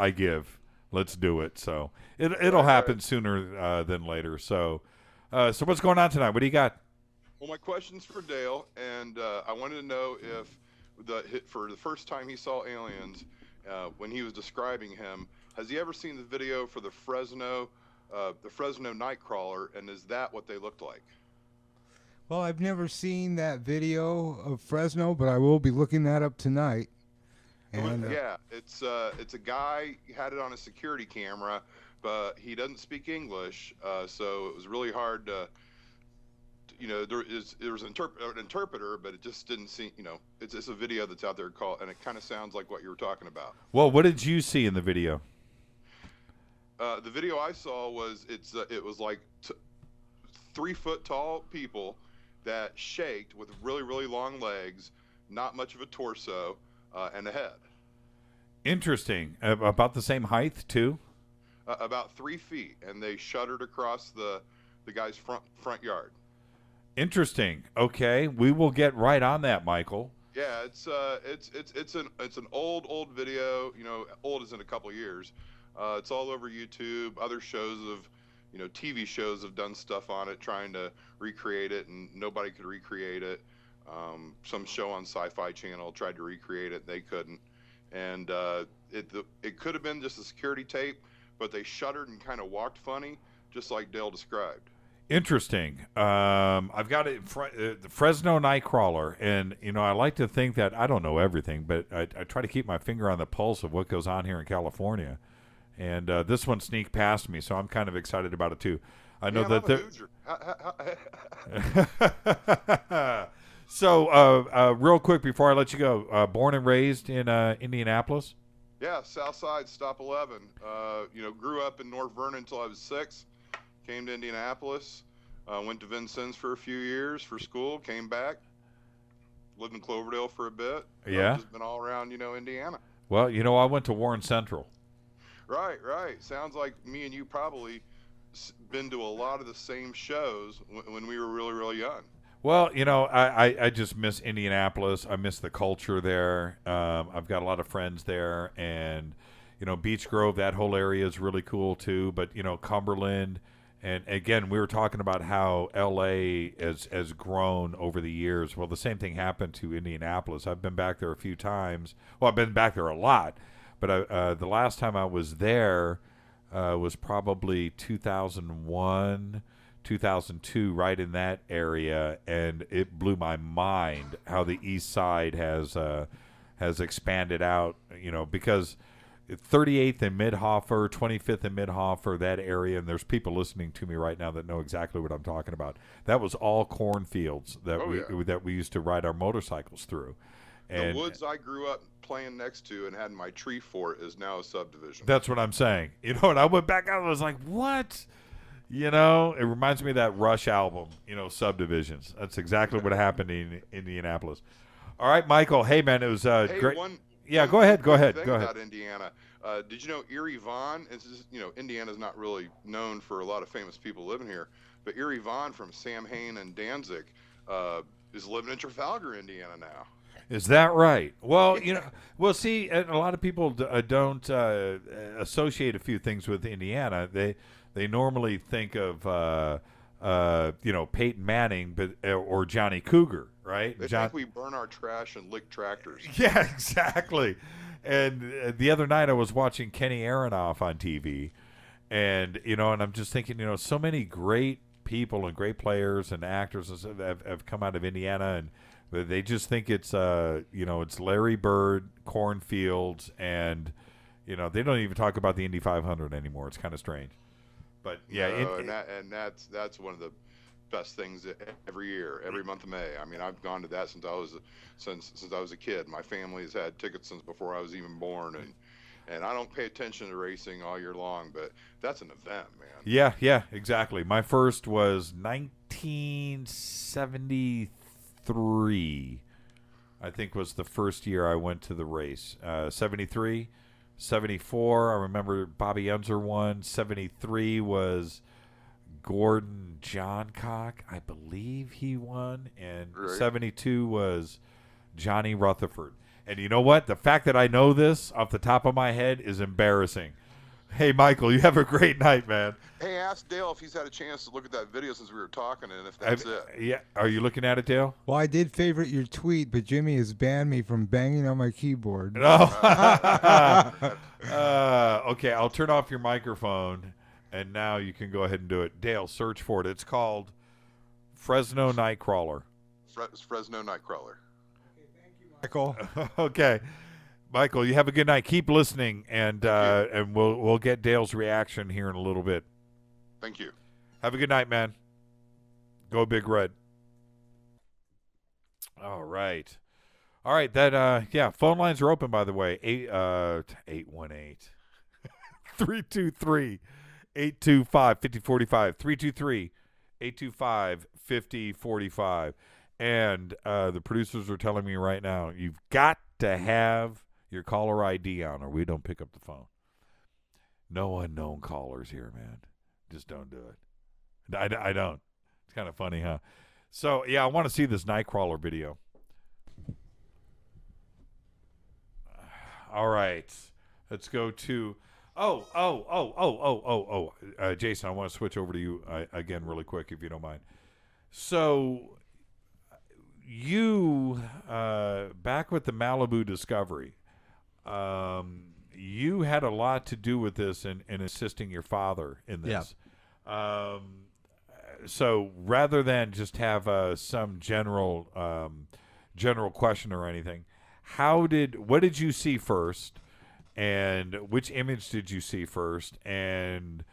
let's do it." So it'll happen sooner than later. So what's going on tonight? What do you got? Well, my question's for Dale, and I wanted to know if for the first time he saw aliens, when he was describing him, has he ever seen the video for the Fresno Nightcrawler, and is that what they looked like? Well, I've never seen that video of Fresno, but I will be looking that up tonight. And yeah, it's a guy. He had it on a security camera, but he doesn't speak English, so it was really hard to, you know, there was an interpreter, but it just didn't seem, you know, it's a video that's out there called, and it kind of sounds like what you were talking about. Well, what did you see in the video? The video I saw was it was like 3 foot tall people that shaked with really, really long legs, not much of a torso, and a head. Interesting. About the same height too? about 3 feet, and they shuddered across the guy's front yard. Interesting. Okay, we will get right on that, Michael. Yeah, it's an old video. You know, old as in a couple years. It's all over YouTube. Other shows of, you know, TV shows have done stuff on it, trying to recreate it, and nobody could recreate it. Some show on Sci-Fi Channel tried to recreate it, they couldn't. And it could have been just a security tape, but they shuddered and kind of walked funny, just like Dale described. Interesting. I've got it, the Fresno Nightcrawler, and you know, I like to think that I don't know everything, but I try to keep my finger on the pulse of what goes on here in California. And this one sneaked past me, so I'm kind of excited about it too. I know that there. So, real quick before I let you go, born and raised in Indianapolis. Yeah, South Side, Stop 11. You know, grew up in North Vernon until I was 6. Came to Indianapolis, went to Vincennes for a few years for school, came back, lived in Cloverdale for a bit. Yeah. Just been all around, you know, Indiana. Well, you know, I went to Warren Central. Right. Sounds like me and you probably been to a lot of the same shows when we were really, really young. Well, you know, I just miss Indianapolis. I miss the culture there. I've got a lot of friends there, and, you know, Beech Grove, that whole area is really cool too. But, you know, Cumberland. And again, we were talking about how L.A. has grown over the years. Well, the same thing happened to Indianapolis. I've been back there a few times. Well, I've been back there a lot. But the last time I was there was probably 2001, 2002, right in that area. And it blew my mind how the East Side has expanded out, you know, because 38th and Midhofer, 25th and Midhofer, that area, and there's people listening to me right now that know exactly what I'm talking about. That was all cornfields that we used to ride our motorcycles through. And the woods I grew up playing next to and had my tree fort is now a subdivision. That's what I'm saying. You know, and I went back out and I was like, what? You know, it reminds me of that Rush album, you know, Subdivisions. That's exactly what happened in Indianapolis. All right, Michael. Hey, man, it was great. Yeah, go ahead. About Indiana, did you know Erie Vaughn? It's just, you know, Indiana's not really known for a lot of famous people living here, but Erie Vaughn from Sam Hain and Danzig is living in Trafalgar, Indiana now. Is that right? Well, you know, well, see, a lot of people don't associate a few things with Indiana. They normally think of you know, Peyton Manning, or Johnny Cougar, right? They think we burn our trash and lick tractors. Yeah, exactly. And the other night I was watching Kenny Aronoff on TV, and you know, and I'm just thinking, you know, so many great people and great players and actors have come out of Indiana, and they just think it's you know, it's Larry Bird, cornfields, and you know, they don't even talk about the Indy 500 anymore. It's kind of strange. But yeah, that's one of the best things every year, every month of May. I mean, I've gone to that since I was a kid. My family has had tickets since before I was even born, and I don't pay attention to racing all year long, but that's an event, man. Yeah, exactly. My first was 1973. I think was the first year I went to the race. 73. 74, I remember Bobby Unser won. 73 was Gordon Johncock, I believe he won. And 72 was Johnny Rutherford. And you know what? The fact that I know this off the top of my head is embarrassing. Hey, Michael, you have a great night, man. Hey, ask Dale if he's had a chance to look at that video since we were talking, and if that's it. Yeah. Are you looking at it, Dale? Well, I did favorite your tweet, but Jimmy has banned me from banging on my keyboard. Okay, I'll turn off your microphone, and now you can go ahead and do it. Dale, search for it. It's called Fresno Nightcrawler. Fresno Nightcrawler. Okay, thank you, Michael. Okay. Michael, you have a good night. Keep listening, and we'll get Dale's reaction here in a little bit. Thank you. Have a good night, man. Go Big Red. All right. That phone lines are open, by the way. 818 323 825 5045 323 825 5045. And the producers are telling me right now, you've got to have your caller ID on, or we don't pick up the phone. No unknown callers here, man. Just don't do it. I don't. It's kind of funny, huh? So, yeah, I want to see this Nightcrawler video. All right. Let's go to... Jason, I want to switch over to you again really quick, if you don't mind. So, you, back with the Malibu discovery, you had a lot to do with this in assisting your father in this. Yeah. So rather than just have some general question or anything, what did you see first, and which image did you see first, and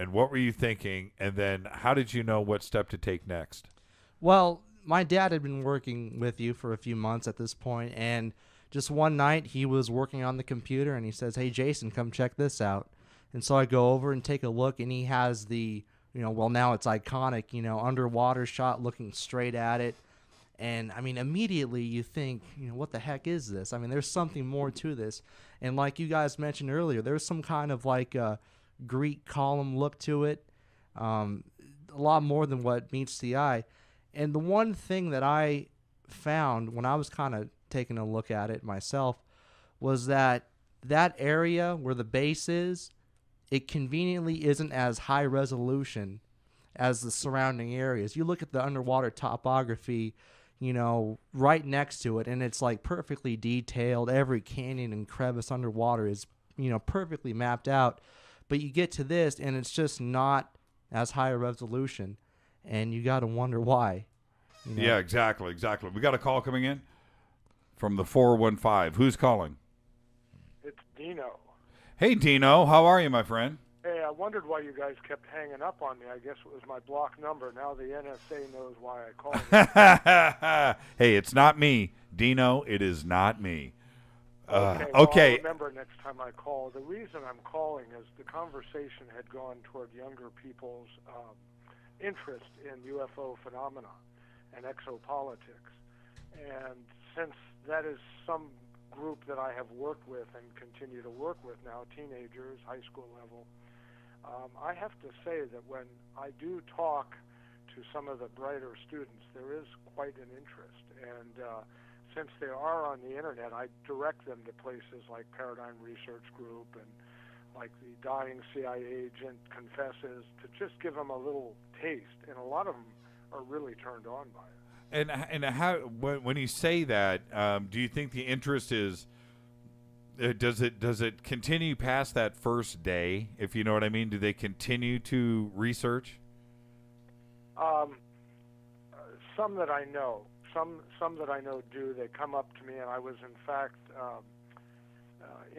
what were you thinking, and then how did you know what step to take next? Well, my dad had been working with you for a few months at this point, and just one night he was working on the computer and he says, "Hey, Jason, come check this out." And so I go over and take a look, and he has the, now it's iconic, underwater shot looking straight at it. And I mean, immediately you think, what the heck is this? I mean, there's something more to this. And like you guys mentioned earlier, there's some kind of like a Greek column look to it. A lot more than what meets the eye. And the one thing that I found when I was kind of taking a look at it myself was that area where the base is, it conveniently isn't as high resolution as the surrounding areas. You look at the underwater topography, right next to it, and it's like perfectly detailed. Every canyon and crevice underwater is, perfectly mapped out. But you get to this, and it's just not as high a resolution, and you got to wonder why. Yeah, exactly. We got a call coming in from the 415. Who's calling? It's Dino. Hey, Dino. How are you, my friend? Hey, I wondered why you guys kept hanging up on me. I guess it was my block number. Now the NSA knows why I called. Hey, it's not me, Dino. It is not me. Okay. Okay. I'll remember next time I call. The reason I'm calling is the conversation had gone toward younger people's interest in UFO phenomena and exopolitics. And since that is some group that I have worked with and continue to work with now, teenagers, high school level, I have to say that when I do talk to some of the brighter students, there is quite an interest. And since they are on the internet, I direct them to places like Paradigm Research Group and like the Dying CIA Agent Confesses, to just give them a little taste. And a lot of them are really turned on by it. And how, when you say that, do you think the interest is, does it continue past that first day, if you know what I mean? Do they continue to research? Some that I know. Some that I know do. They come up to me, and I was, in fact,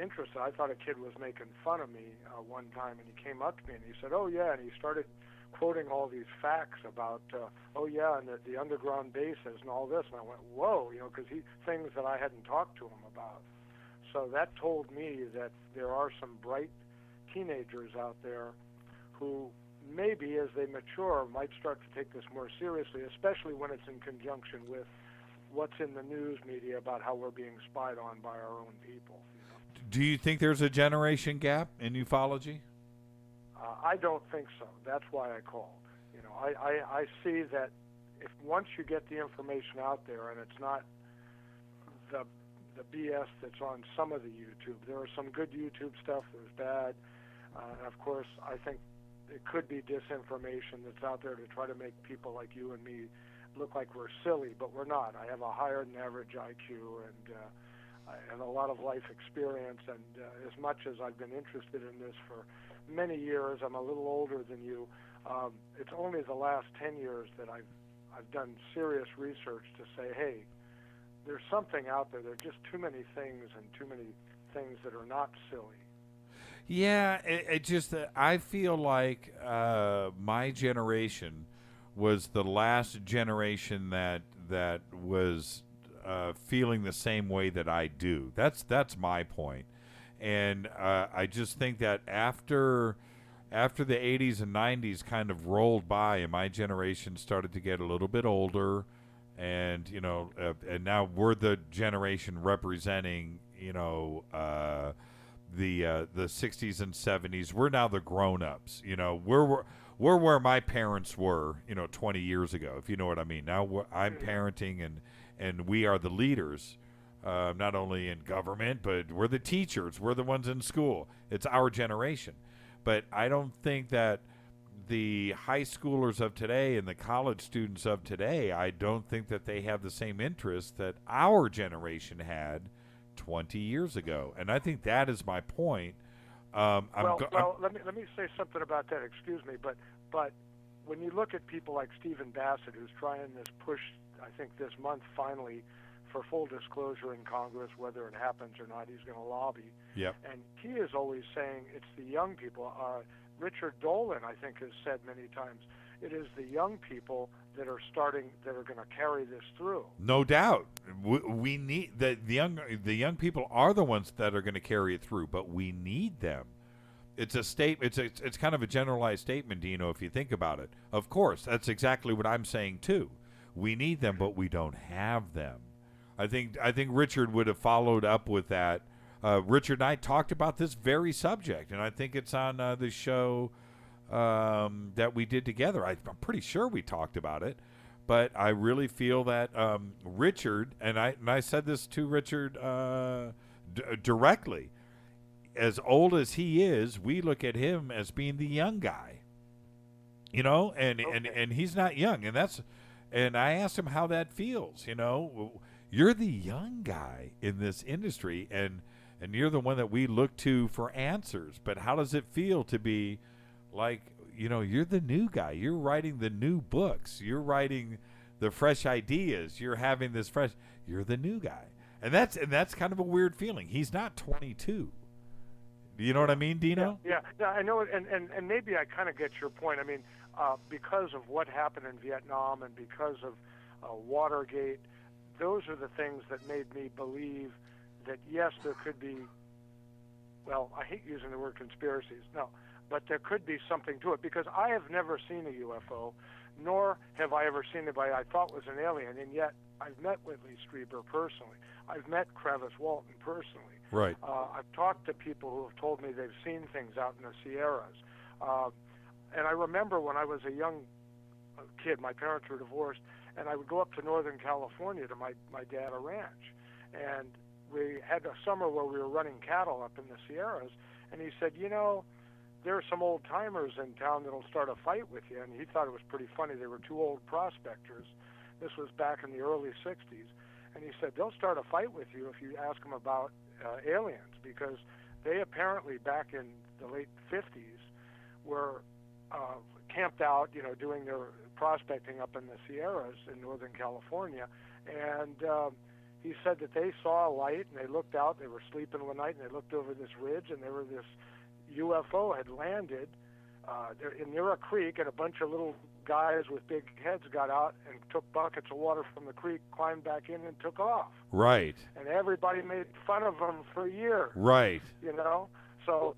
interested. I thought a kid was making fun of me one time, and he came up to me, and he said, "Oh, yeah," and he started quoting all these facts about, and the underground bases and all this. And I went, whoa, because things that I hadn't talked to him about. So that told me that there are some bright teenagers out there who maybe as they mature might start to take this more seriously, especially when it's in conjunction with what's in the news media about how we're being spied on by our own people. Do you think there's a generation gap in ufology? I don't think so. That's why I called. I see that if once you get the information out there, and it's not the BS that's on some of the YouTube. There are some good YouTube stuff. There's bad. And of course, I think it could be disinformation that's out there to try to make people like you and me look like we're silly, but we're not. I have a higher than average IQ, and I have a lot of life experience. And as much as I've been interested in this for many years, I'm a little older than you. It's only the last 10 years that I've done serious research to say, hey, there's something out there. There are just too many things, and too many things that are not silly. Yeah, it just I feel like my generation was the last generation that was feeling the same way that I do. That's my point. And I just think that after the 80s and 90s kind of rolled by and my generation started to get a little bit older, and and now we're the generation representing the 60s and 70s. We're now the grown-ups. You know, we're where my parents were, 20 years ago, if you know what I mean. Now I'm parenting, and we are the leaders, not only in government, but we're the teachers. We're the ones in school. It's our generation. But I don't think that the high schoolers of today and the college students of today, I don't think that they have the same interest that our generation had 20 years ago. And I think that is my point. Let me say something about that. Excuse me, but when you look at people like Stephen Bassett, who's trying this push, I think this month finally, for full disclosure in Congress, whether it happens or not, he's going to lobby. Yep. And he is always saying it's the young people. Richard Dolan, I think, has said many times, it is the young people that are going to carry this through. No doubt. We need the young people are the ones that are going to carry it through, but we need them. It's a statement. It's kind of a generalized statement, Dino, if you think about it. Of course, that's exactly what I'm saying too. We need them, but we don't have them. I think Richard would have followed up with that. Richard and I talked about this very subject, and I think it's on the show that we did together. I'm pretty sure we talked about it, but I really feel that Richard, and I said this to Richard directly, as old as he is, we look at him as being the young guy, and he's not young, and I asked him how that feels. You're the young guy in this industry, and you're the one that we look to for answers. But how does it feel to be like, you're the new guy. You're writing the new books. You're writing the fresh ideas. You're having this fresh. You're the new guy, and that's kind of a weird feeling. He's not 22. You know what I mean, Dino? Yeah, I know it, and maybe I kind of get your point. I mean, because of what happened in Vietnam and because of Watergate, those are the things that made me believe that, yes, there could be, well, I hate using the word conspiracies, no, but there could be something to it, because I have never seen a UFO, nor have I ever seen anybody I thought was an alien, and yet I've met Whitley Strieber personally. I've met Travis Walton personally. Right. I've talked to people who have told me they've seen things out in the Sierras. And I remember when I was a young kid, my parents were divorced, and I would go up to Northern California to my dad a ranch. And we had a summer where we were running cattle up in the Sierras, and he said, there are some old-timers in town that'll start a fight with you. And he thought it was pretty funny. They were two old prospectors. This was back in the early 60s. And he said, they'll start a fight with you if you ask them about aliens, because they apparently, back in the late 50s, were camped out, doing their prospecting up in the Sierras in Northern California. And he said that they saw a light, and they looked out. They were sleeping one night, and they looked over this ridge, and there were this UFO had landed near a creek, and a bunch of little guys with big heads got out and took buckets of water from the creek, climbed back in, and took off. Right. And everybody made fun of them for years. Right. So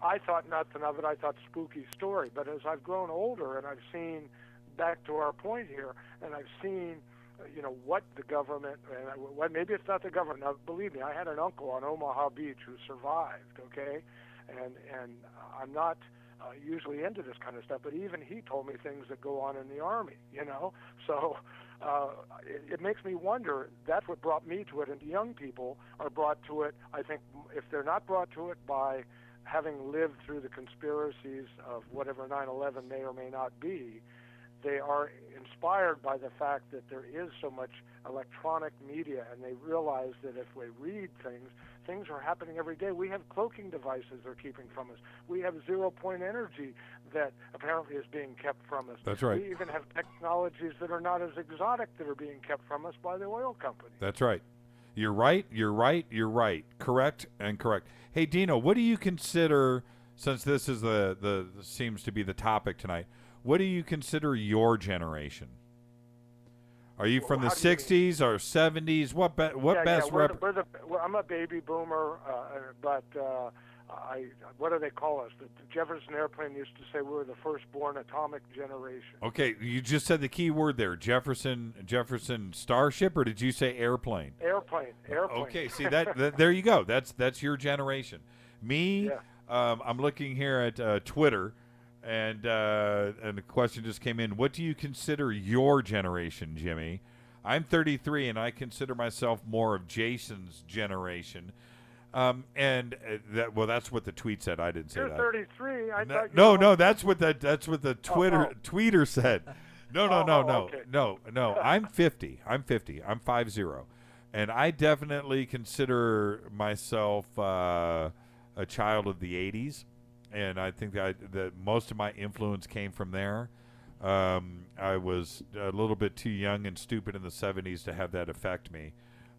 I thought nothing of it. I thought spooky story. But as I've grown older and I've seen, back to our point here, and I've seen, what the government, and maybe it's not the government. Now, believe me, I had an uncle on Omaha Beach who survived, okay? And I'm not usually into this kind of stuff, but even he told me things that go on in the Army, So it makes me wonder. That's what brought me to it, and young people are brought to it, I think, if they're not brought to it by having lived through the conspiracies of whatever 9/11 may or may not be, they are inspired by the fact that there is so much electronic media, and they realize that if we read things are happening every day. We have cloaking devices they're keeping from us. We have zero-point energy that apparently is being kept from us. That's right. We even have technologies that are not as exotic that are being kept from us by the oil companies. That's right. You're right. Correct and correct. Hey, Dino, what do you consider, since this is the seems to be the topic tonight, what do you consider your generation? Are you from the 60s or 70s? What best? I'm a baby boomer, but what do they call us? The Jefferson Airplane used to say we were the firstborn atomic generation. Okay, you just said the key word there, Jefferson Starship, or did you say airplane? Airplane. Okay, see that there you go. That's your generation. Me, I'm looking here at Twitter, and the question just came in. What do you consider your generation, Jimmy? I'm 33, and I consider myself more of Jason's generation. That's what the tweet said. I didn't say You're that. 33. I thought No, that's what the tweeter said. No. Okay. No. I'm 50. I'm 50. And I definitely consider myself a child of the 80s, and I think that most of my influence came from there. I was a little bit too young and stupid in the 70s to have that affect me,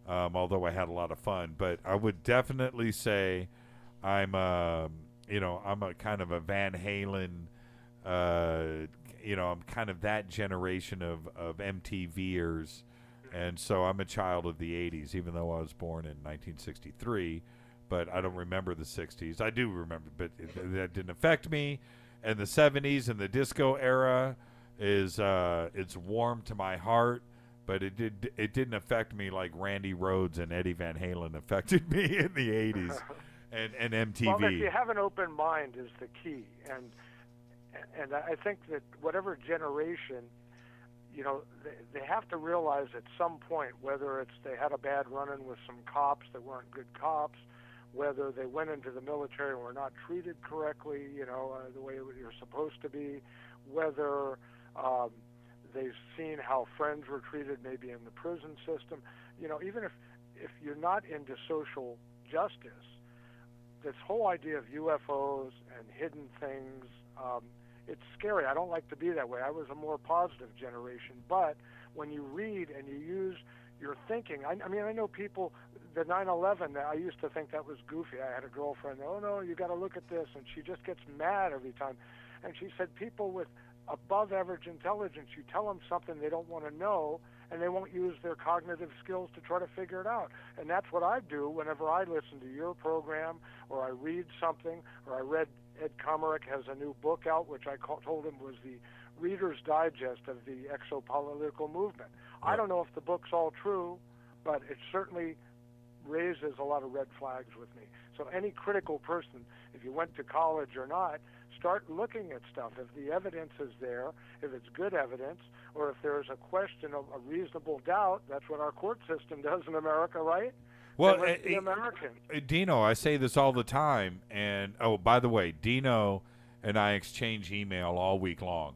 although I had a lot of fun. But I would definitely say I'm a kind of a Van Halen. I'm kind of that generation of MTVers, and so I'm a child of the 80s, even though I was born in 1963, but I don't remember the 60s. I do remember, but that didn't affect me. And the 70s and the disco era is it's warm to my heart, but it didn't affect me like Randy Rhoads and Eddie Van Halen affected me in the 80s and MTV. Well, if you have an open mind is the key, and I think that whatever generation, they have to realize at some point whether it's they had a bad run-in with some cops that weren't good cops, whether they went into the military and were not treated correctly, the way you're supposed to be, whether they've seen how friends were treated maybe in the prison system. Even if you're not into social justice, this whole idea of UFOs and hidden things, it's scary. I don't like to be that way. I was a more positive generation. But when you read and you use your thinking, I know people, the 9/11, I used to think that was goofy. I had a girlfriend, oh, no, you got to look at this. And she just gets mad every time. And she said people with above average intelligence, you tell them something they don't want to know, and they won't use their cognitive skills to try to figure it out. And that's what I do whenever I listen to your program or I read something, or I read Ed Comerick has a new book out, which I told him was the Reader's Digest of the exopolitical movement. I don't know if the book's all true, but it certainly raises a lot of red flags with me. So any critical person, if you went to college or not, start looking at stuff. If the evidence is there, if it's good evidence, or if there's a question of a reasonable doubt, that's what our court system does in America, right? Well, the American. Dino, I say this all the time, and by the way, Dino and I exchange email all week long.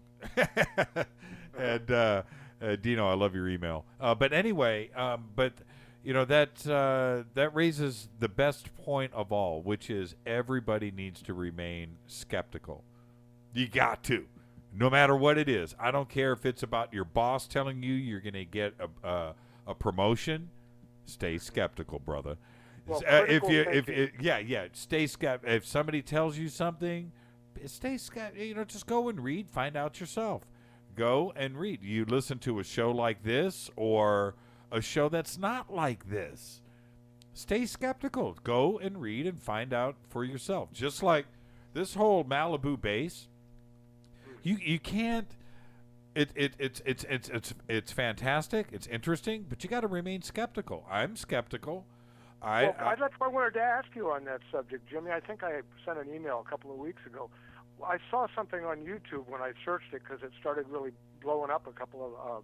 And Dino, I love your email. But anyway, that raises the best point of all, which is everybody needs to remain skeptical. You got to, no matter what it is. I don't care if it's about your boss telling you you're going to get a promotion. Stay skeptical, brother. Well, stay skeptical. If somebody tells you something, stay skeptical. Just go and read, find out yourself. Go and read. You listen to a show like this or a show that's not like this. Stay skeptical. Go and read and find out for yourself. Just like this whole Malibu base, you can't. It's fantastic. It's interesting, but you got to remain skeptical. I'm skeptical. That's why I wanted to ask you on that subject, Jimmy. I think I sent an email a couple of weeks ago. I saw something on YouTube when I searched it because it started really blowing up a couple of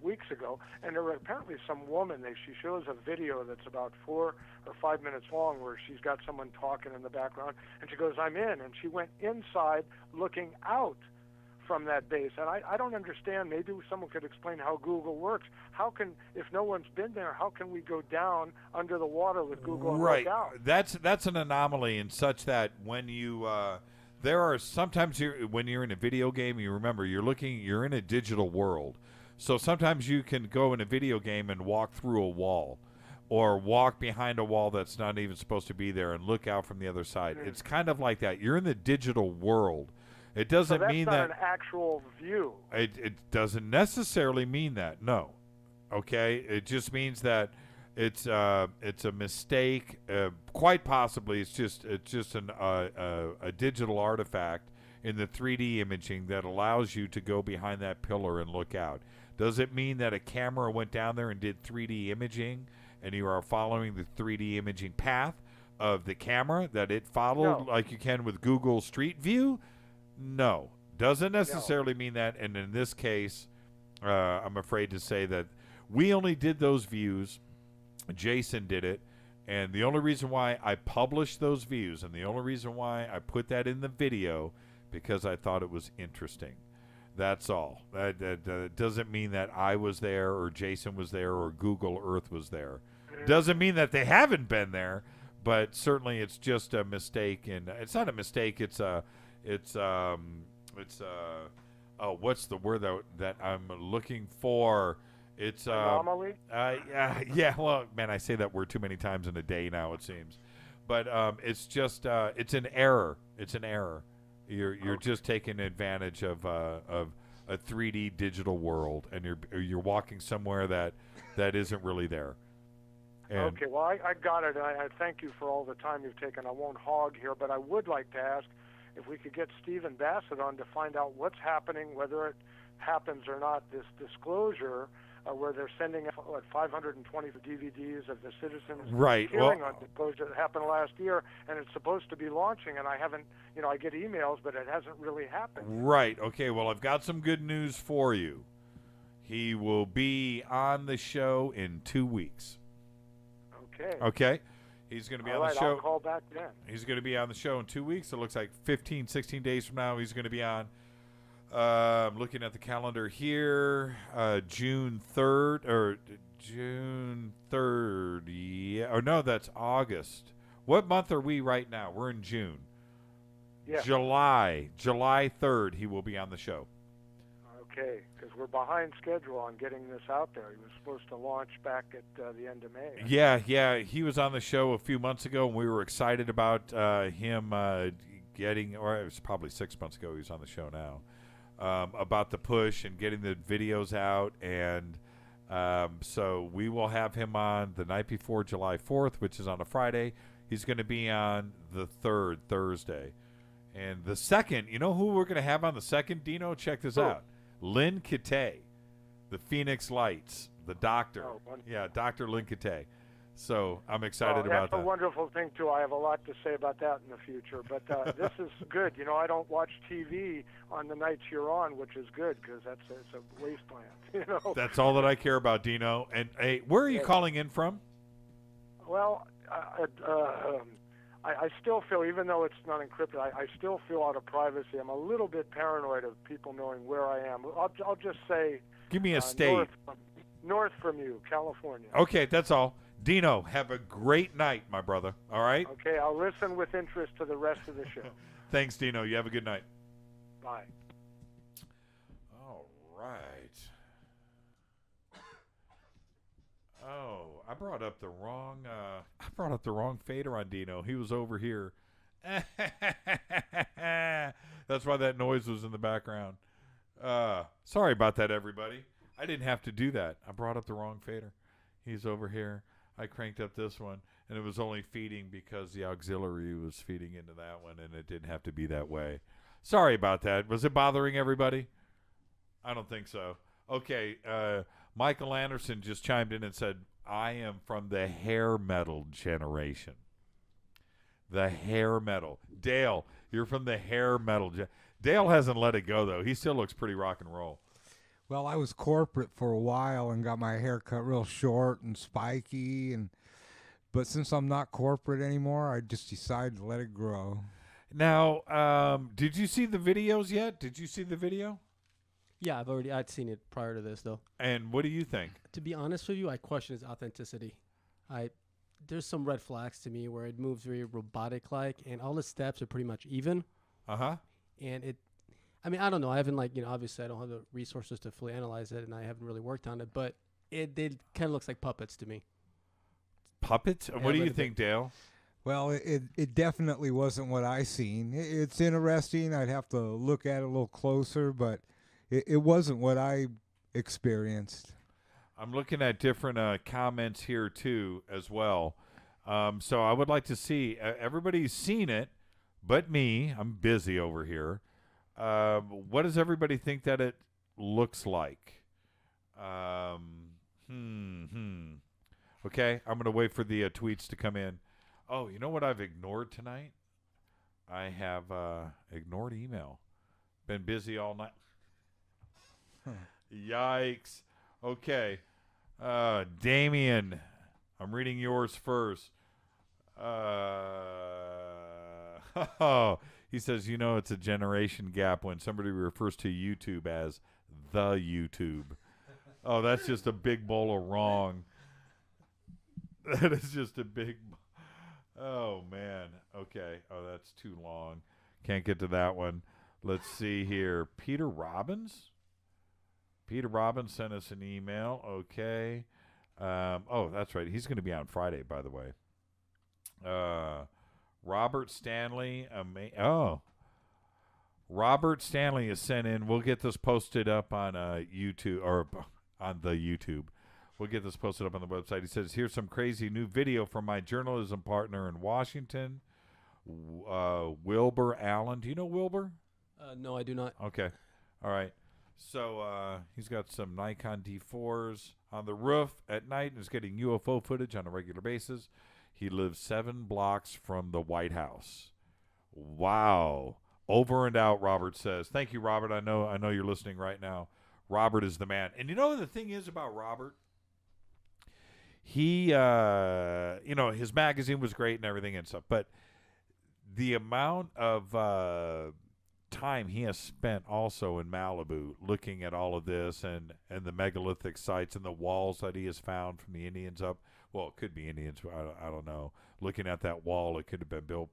weeks ago, and there were apparently some woman. She shows a video that's about 4 or 5 minutes long where she's got someone talking in the background, and she goes, "I'm in," and she went inside looking out from that base. And I don't understand. Maybe someone could explain how Google works. How can, if no one's been there, how can we go down under the water with Google and look out? That's an anomaly in such that when you there are sometimes when you're in a video game, you remember you're in a digital world. So sometimes you can go in a video game and walk through a wall or walk behind a wall that's not even supposed to be there and look out from the other side. It's kind of like that. You're in the digital world. It doesn't mean that that's not an actual view. It doesn't necessarily mean that. No. Okay? It just means that it's a mistake. Quite possibly it's just a digital artifact in the 3D imaging that allows you to go behind that pillar and look out. Does it mean that a camera went down there and did 3D imaging and you are following the 3D imaging path? of the camera that it followed like you can with Google Street View? No. Doesn't necessarily mean that. And in this case, I'm afraid to say that we only did those views. Jason did it. And the only reason why I published those views and the only reason why I put that in the video, because I thought it was interesting. That's all. That doesn't mean that I was there or Jason was there or Google Earth was there. Doesn't mean that they haven't been there, but certainly it's just a mistake. And it's not a mistake. What's the word that I'm looking for? It's anomaly. Yeah. Well, man, I say that word too many times in a day now. It seems, but it's just it's an error. It's an error. You're just taking advantage of a 3D digital world, and you're walking somewhere that isn't really there. And okay. Well, I got it. I thank you for all the time you've taken. I won't hog here, but I would like to ask if we could get Stephen Bassett on to find out what's happening, whether it happens or not. This disclosure. Where they're sending out 520 DVDs of the citizens hearing on disclosure that happened last year, and it's supposed to be launching, and I haven't, I get emails, but it hasn't really happened. Right. Okay. Well, I've got some good news for you. He will be on the show in 2 weeks. Okay. Okay. He's going to be on the show. I'll call back then. He's going to be on the show in 2 weeks. It looks like 15, 16 days from now he's going to be on. I'm looking at the calendar here. June 3rd. Yeah. Oh, no, that's August. What month are we right now? We're in June. Yeah. July 3rd, he will be on the show. Okay, because we're behind schedule on getting this out there. He was supposed to launch back at the end of May. Yeah. He was on the show a few months ago, and we were excited about him getting, or it was probably 6 months ago he was on the show now. About the push and getting the videos out, and so we will have him on the night before July 4th, which is on a Friday. He's going to be on the 3rd, Thursday. And the 2nd, you know who we're going to have on the 2nd, Dino? Check this out. Lynn Kitay, the Phoenix Lights, the doctor. Dr. Lynn Kitay. So I'm excited about that. That's a wonderful thing, too. I have a lot to say about that in the future. But this is good. I don't watch TV on the nights you're on, which is good because it's a wasteland. That's all that I care about, Dino. And, hey, where are you calling in from? Well, I still feel, even though it's not encrypted, I still feel out of privacy. I'm a little bit paranoid of people knowing where I am. I'll just say... Give me a state. North from you, California. Okay, that's all. Dino, have a great night, my brother. All right? Okay, I'll listen with interest to the rest of the show. Thanks, Dino. You have a good night. Bye. All right. Oh, I brought up the wrong fader on Dino. He was over here. That's why that noise was in the background. Sorry about that, everybody. I didn't have to do that. I brought up the wrong fader. He's over here. I cranked up this one, and it was only feeding because the auxiliary was feeding into that one, and it didn't have to be that way. Sorry about that. Was it bothering everybody? I don't think so. Okay, Michael Anderson just chimed in and said, I am from the hair metal generation. The hair metal. Dale, you're from the hair metal. Dale hasn't let it go, though. He still looks pretty rock and roll. Well, I was corporate for a while and got my hair cut real short and spiky, but since I'm not corporate anymore, I just decided to let it grow. Now, did you see the videos yet? Did you see the video? Yeah, I'd seen it prior to this, though. And what do you think? To be honest with you, I question its authenticity. There's some red flags to me where it moves very robotic-like, and all the steps are pretty much even. Uh-huh. And I don't know. I haven't, obviously I don't have the resources to fully analyze it, and I haven't really worked on it, but it kind of looks like puppets to me. Puppets? Yeah, what do you think, Dale? Well, it definitely wasn't what I seen. It's interesting. I'd have to look at it a little closer, but it wasn't what I experienced. I'm looking at different comments here, too, as well. So I would like to see. Everybody's seen it, but me. I'm busy over here. What does everybody think that it looks like? Okay, I'm going to wait for the tweets to come in. Oh, you know what I've ignored tonight? I have ignored email. Been busy all night. Yikes. Okay. Damien, I'm reading yours first. He says, it's a generation gap when somebody refers to YouTube as the YouTube. Oh, that's just a big bowl of wrong. That is just a big... Oh, man. Okay. Oh, that's too long. Can't get to that one. Let's see here. Peter Robbins? Peter Robbins sent us an email. Okay. Oh, that's right. He's going to be on Friday, by the way. Robert Stanley. Robert Stanley is sent in. We'll get this posted up on YouTube, or on the YouTube. We'll get this posted up on the website. He says, here's some crazy new video from my journalism partner in Washington, Wilbur Allen. Do you know Wilbur? No, I do not. Okay. All right. So he's got some Nikon D4s on the roof at night and is getting UFO footage on a regular basis. He lives 7 blocks from the White House. Wow. Over and out, Robert says. Thank you, Robert. I know you're listening right now. Robert is the man. And the thing is about Robert? He, his magazine was great and everything and stuff, but the amount of time he has spent also in Malibu looking at all of this and the megalithic sites and the walls that he has found from the Indians up. Well, it could be Indians. I don't know. Looking at that wall, it could have been built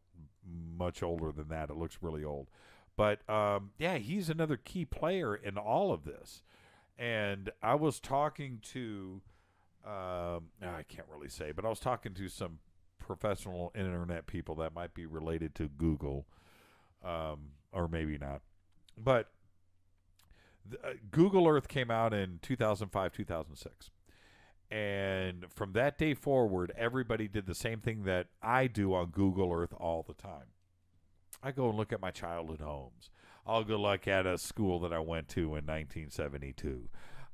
much older than that. It looks really old. But, he's another key player in all of this. And I was talking to... I can't really say, but I was talking to some professional internet people that might be related to Google, or maybe not. But Google Earth came out in 2005, 2006. And from that day forward, everybody did the same thing that I do on Google Earth all the time. I go and look at my childhood homes. I'll go look at a school that I went to in 1972.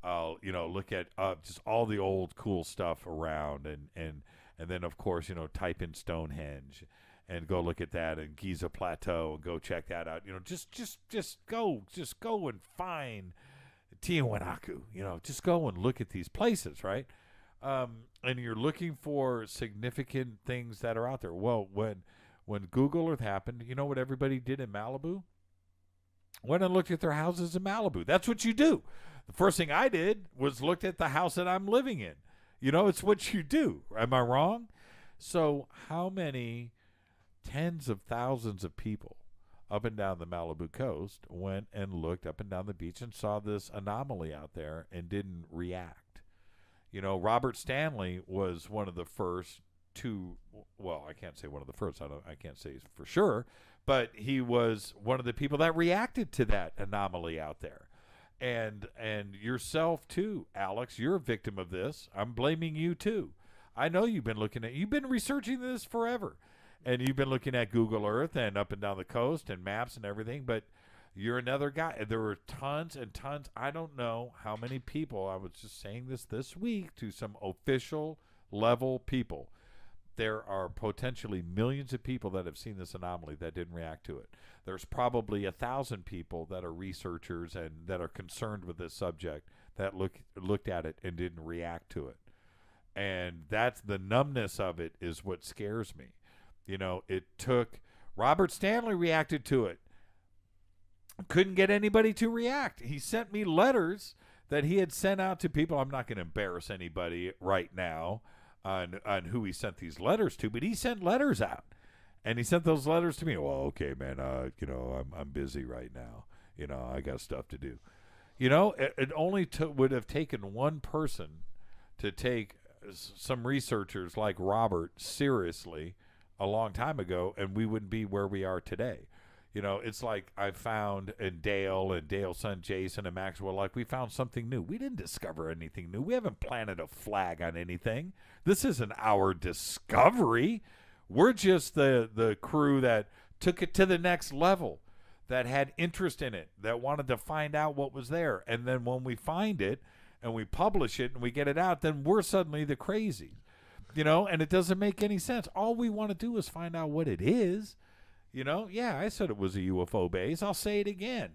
I'll, look at just all the old cool stuff around, and then of course, type in Stonehenge, and go look at that, and Giza Plateau, and go check that out. Just go and find Tiwanaku. Just go and look at these places, right? And you're looking for significant things that are out there. Well, when Google Earth happened, you know what everybody did in Malibu? Went and looked at their houses in Malibu. That's what you do. The first thing I did was looked at the house that I'm living in. It's what you do. Am I wrong? So how many tens of thousands of people up and down the Malibu coast went and looked up and down the beach and saw this anomaly out there and didn't react? Robert Stanley was one of the first to, well, I can't say one of the first. I can't say for sure, but he was one of the people that reacted to that anomaly out there. And yourself too, Alex, you're a victim of this. I'm blaming you too. I know you've been researching this forever, and you've been looking at Google Earth and up and down the coast and maps and everything, but you're another guy. There were tons and tons. I don't know how many people. I was just saying this week to some official level people. There are potentially millions of people that have seen this anomaly that didn't react to it. There's probably 1,000 people that are researchers and that are concerned with this subject that looked at it and didn't react to it. And that's the numbness of it is what scares me. It took Robert Stanley reacted to it. Couldn't get anybody to react. He sent me letters that he had sent out to people. I'm not going to embarrass anybody right now on who he sent these letters to, but he sent letters out, and he sent those letters to me. Well, okay, man, I'm busy right now. I got stuff to do. It only would have taken one person to take some researchers like Robert seriously a long time ago, and we wouldn't be where we are today. It's like I found in Dale's son Jason and Maxwell, like we found something new. We didn't discover anything new. We haven't planted a flag on anything. This isn't our discovery. We're just the crew that took it to the next level, that had interest in it, that wanted to find out what was there. And then when we find it and we publish it and we get it out, then we're suddenly the crazy. and it doesn't make any sense. All we want to do is find out what it is. Yeah, I said it was a UFO base. I'll say it again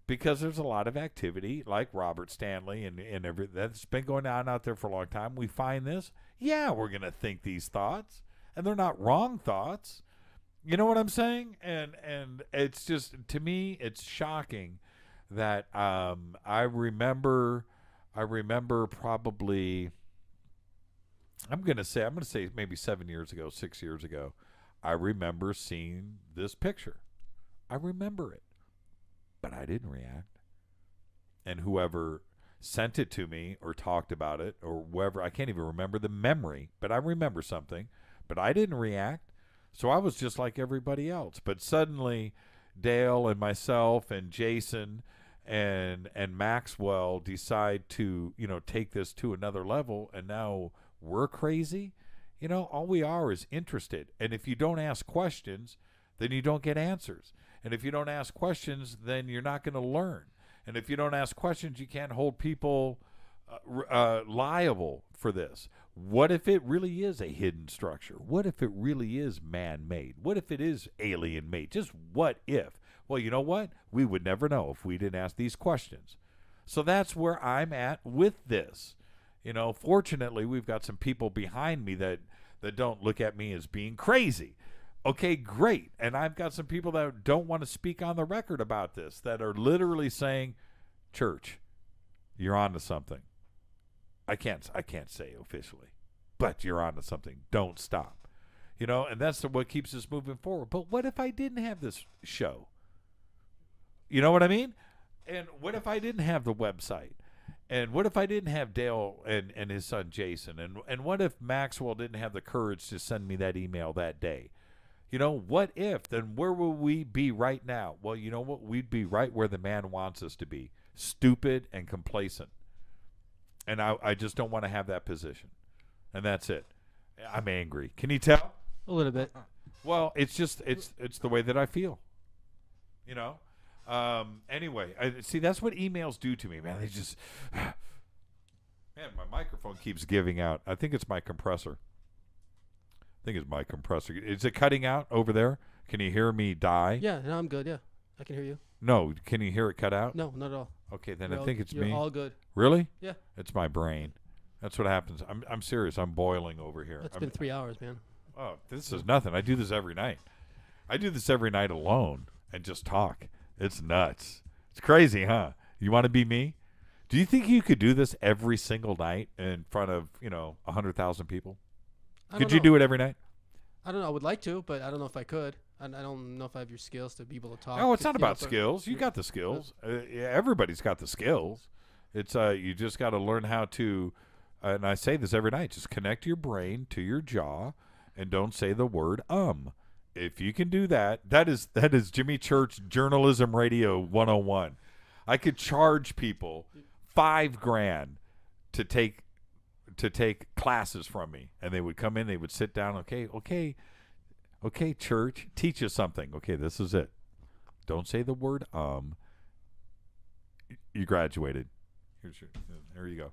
because there's a lot of activity like Robert Stanley and that's been going on out there for a long time. We find this. Yeah, we're going to think these thoughts, and they're not wrong thoughts. You know what I'm saying? And it's just, to me, it's shocking that I remember probably, I'm going to say maybe 7 years ago, 6 years ago, I remember seeing this picture. I remember it, but I didn't react. And whoever sent it to me or talked about it or whoever, I can't even remember the memory, but I remember something, but I didn't react. So I was just like everybody else. But suddenly Dale and myself and Jason and Maxwell decide to, take this to another level, and now we're crazy. All we are is interested. And if you don't ask questions, then you don't get answers. And if you don't ask questions, then you're not going to learn. And if you don't ask questions, you can't hold people liable for this. What if it really is a hidden structure? What if it really is man-made? What if it is alien-made? Just what if? Well, you know what? We would never know if we didn't ask these questions. So that's where I'm at with this. Fortunately, we've got some people behind me that don't look at me as being crazy. Okay, great. And I've got some people that don't want to speak on the record about this, that are literally saying, Church, you're on to something. I can't say officially, but you're on to something. Don't stop. And that's what keeps us moving forward. But what if I didn't have this show? You know what I mean? And what if I didn't have the website? And what if I didn't have Dale and his son Jason? And what if Maxwell didn't have the courage to send me that email that day? What if? Then where will we be right now? Well, you know what? We'd be right where the man wants us to be. Stupid and complacent. And I just don't want to have that position. And that's it. I'm angry. Can you tell? A little bit. Well, it's just, it's the way that I feel. Anyway, see, that's what emails do to me, man. They just, man, my microphone keeps giving out. I think it's my compressor. Is it cutting out over there? Can you hear me die? Yeah, no, I'm good. Yeah, I can hear you. No, can you hear it cut out? No, not at all. Okay, then I think it's me. You're all good. Really? Yeah. It's my brain. That's what happens. I'm serious. I'm boiling over here. It's been 3 hours, man. Oh, this is nothing. I do this every night. I do this every night alone and just talk. It's nuts. It's crazy, huh? You want to be me? Do you think you could do this every single night in front of, 100,000 people? Could you do it every night? I don't know. I would like to, but I don't know if I could. I don't know if I have your skills to be able to talk. Oh, it's not about skills. You got the skills. Everybody's got the skills. It's you just got to learn how to, and I say this every night, just connect your brain to your jaw and don't say the word If you can do that, that is Jimmy Church Journalism Radio 101. I could charge people $5,000 to take classes from me, and they would come in, they would sit down. Okay, Church, teach us something. Okay, this is it. Don't say the word You graduated. There you go.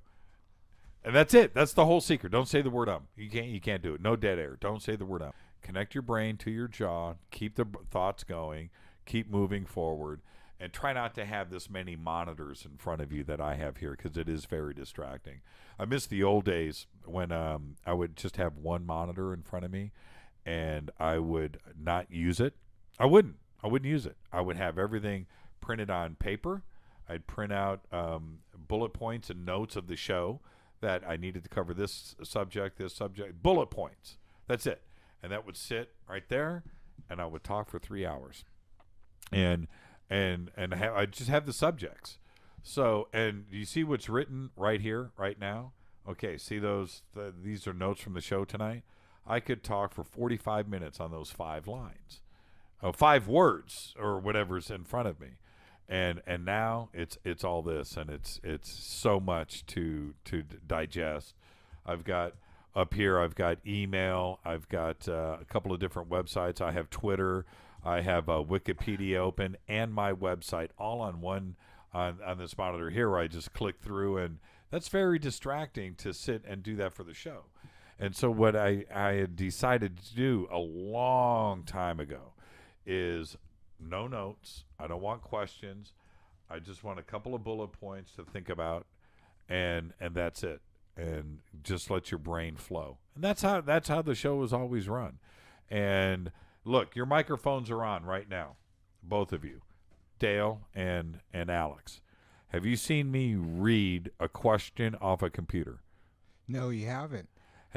And that's it. That's the whole secret. Don't say the word You can't do it. No dead air. Don't say the word Connect your brain to your jaw. Keep the thoughts going. Keep moving forward. And try not to have this many monitors in front of you that I have here, because it is very distracting. I miss the old days when I would just have one monitor in front of me, and I would not use it. I wouldn't use it. I would have everything printed on paper. I'd print out bullet points and notes of the show that I needed to cover this subject, bullet points. That's it. And that would sit right there, and I would talk for 3 hours. And I'd just have the subjects. So, and you see what's written right here, right now? Okay, see those? These are notes from the show tonight. I could talk for 45 minutes on those 5 lines. 5 words or whatever's in front of me. And now it's all this, and it's so much to digest. I've got up here, I've got email, I've got a couple of different websites. I have Twitter, I have Wikipedia open, and my website all on one on this monitor here, where I just click through, and that's very distracting to sit and do that for the show. And so what I had decided to do a long time ago is no notes. I don't want questions. I just want a couple of bullet points to think about, and that's it. And just let your brain flow. And that's how the show is always run. And look, your microphones are on right now, both of you, Dale and Alex. Have you seen me read a question off a computer? No, you haven't.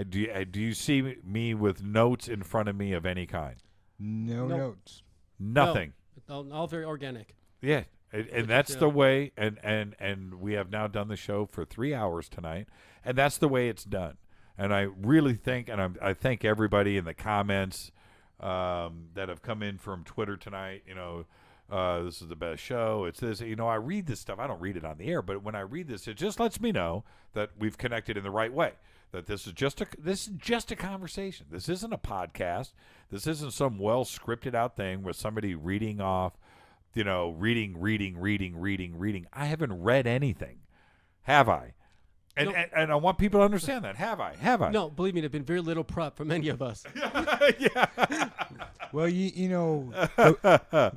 Do you see me with notes in front of me of any kind? No notes. Nothing. No, all very organic. Yeah, and that's the way. And we have now done the show for 3 hours tonight, and that's the way it's done. And I really think, and I thank everybody in the comments that have come in from Twitter tonight. This is the best show. It's this. I read this stuff. I don't read it on the air, but when I read this, it just lets me know that we've connected in the right way. That this is just a conversation. This isn't a podcast. This isn't some well scripted out thing with somebody reading off, reading. I haven't read anything, have I? And I want people to understand that. Have I? No, believe me, there's been very little prep for many of us. Yeah. Well, the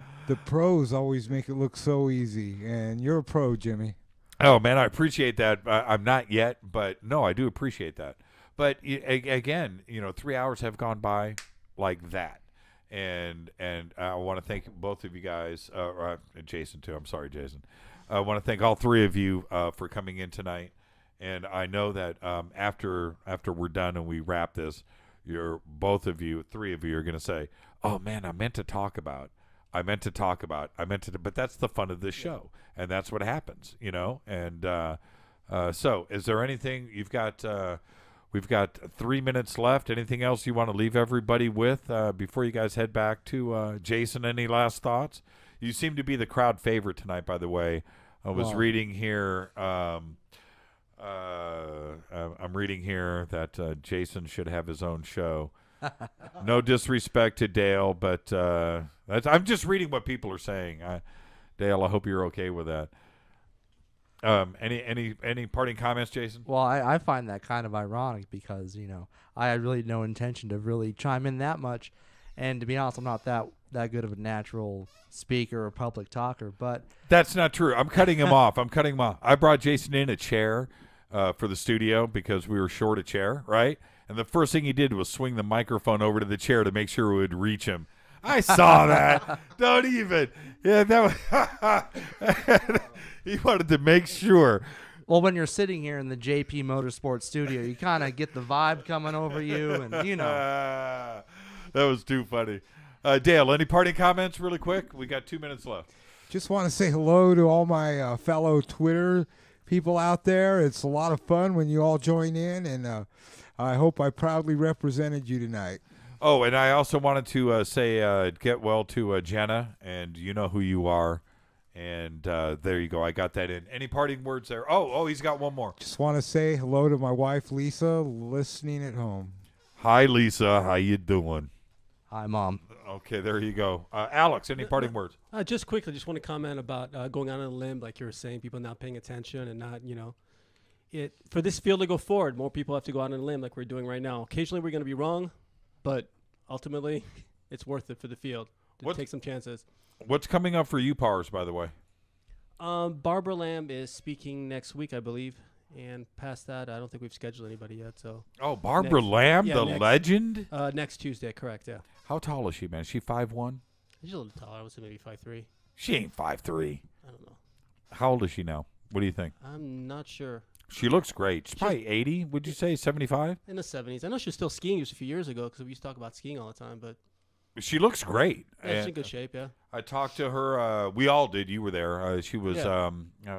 pros always make it look so easy, and you're a pro, Jimmy. Oh, man, I appreciate that. I'm not yet, but no, I do appreciate that. But again, 3 hours have gone by like that. And I want to thank both of you guys, Jason too. I'm sorry, Jason. I want to thank all three of you for coming in tonight. And I know that after we're done and we wrap this, both of you, three of you are going to say, "Oh man, I meant to talk about." But that's the fun of this show, and that's what happens, And so, is there anything you've got? We've got 3 minutes left. Anything else you want to leave everybody with before you guys head back to Jason? Any last thoughts? You seem to be the crowd favorite tonight, by the way. I was reading here. I'm reading here that Jason should have his own show. No disrespect to Dale, but I'm just reading what people are saying. Dale, I hope you're okay with that. Any parting comments, Jason? Well, I find that kind of ironic because I had really no intention to really chime in that much, and to be honest, I'm not that good of a natural speaker or public talker. But that's not true. I'm cutting him off. I brought Jason in a chair for the studio because we were short a chair, right? And the first thing he did was swing the microphone over to the chair to make sure it would reach him. I saw that. Don't even. Yeah, that was. He wanted to make sure. Well, when you're sitting here in the JP Motorsports studio, you kind of get the vibe coming over you, and That was too funny. Dale, any parting comments really quick? We got 2 minutes left. Just want to say hello to all my fellow Twitter people out there. It's a lot of fun when you all join in, and I hope I proudly represented you tonight. Oh, and I also wanted to say get well to Jenna, and you know who you are. And there you go. I got that in. Any parting words there? Oh, he's got one more. Just want to say hello to my wife, Lisa, listening at home. Hi, Lisa. How you doing? Hi, Mom. Okay, there you go. Alex, any parting words? Just quickly, just want to comment about going on a limb, like you were saying, people not paying attention and not, for this field to go forward, more people have to go out on a limb like we're doing right now. Occasionally we're going to be wrong, but ultimately it's worth it for the field to take some chances. What's coming up for UPARS, by the way? Barbara Lamb is speaking next week, I believe. And past that, I don't think we've scheduled anybody yet. So. Oh, Barbara Lamb, the legend? Next Tuesday, correct, yeah. How tall is she, man? Is she 5'1"? She's a little taller. I would say maybe 5'3". She ain't 5'3". I don't know. How old is she now? What do you think? I'm not sure. She looks great. She's probably 80. Would you say 75? In the 70s. I know she was still skiing just a few years ago because we used to talk about skiing all the time, but. She looks great. Yeah, she's in good shape, yeah. I talked to her. We all did. You were there. She was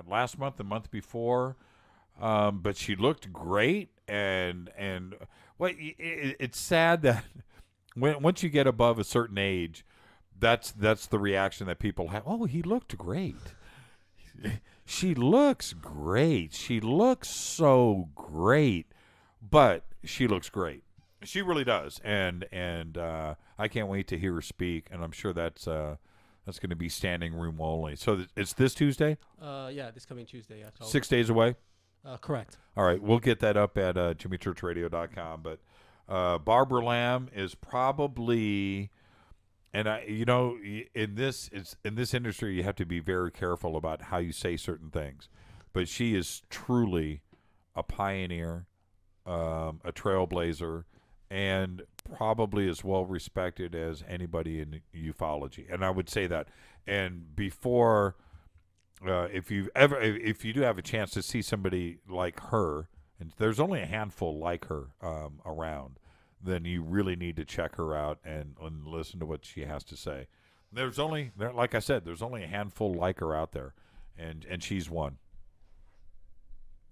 last month, the month before. But she looked great. And it's sad that once you get above a certain age, that's the reaction that people have. Oh, he looked great. She looks great. She looks so great. But she looks great. She really does, and I can't wait to hear her speak, and I'm sure that's going to be standing room only. So it's this Tuesday? Yeah, this coming Tuesday. Yeah, 6 days away? Correct. All right, we'll get that up at jimmychurchradio.com. But Barbara Lamb is probably, and in this industry, you have to be very careful about how you say certain things. But she is truly a pioneer, a trailblazer, and probably as well respected as anybody in ufology. And I would say that. And before, if you do have a chance to see somebody like her, and there's only a handful like her around, then you really need to check her out and listen to what she has to say. Like I said, there's only a handful like her out there, and she's one.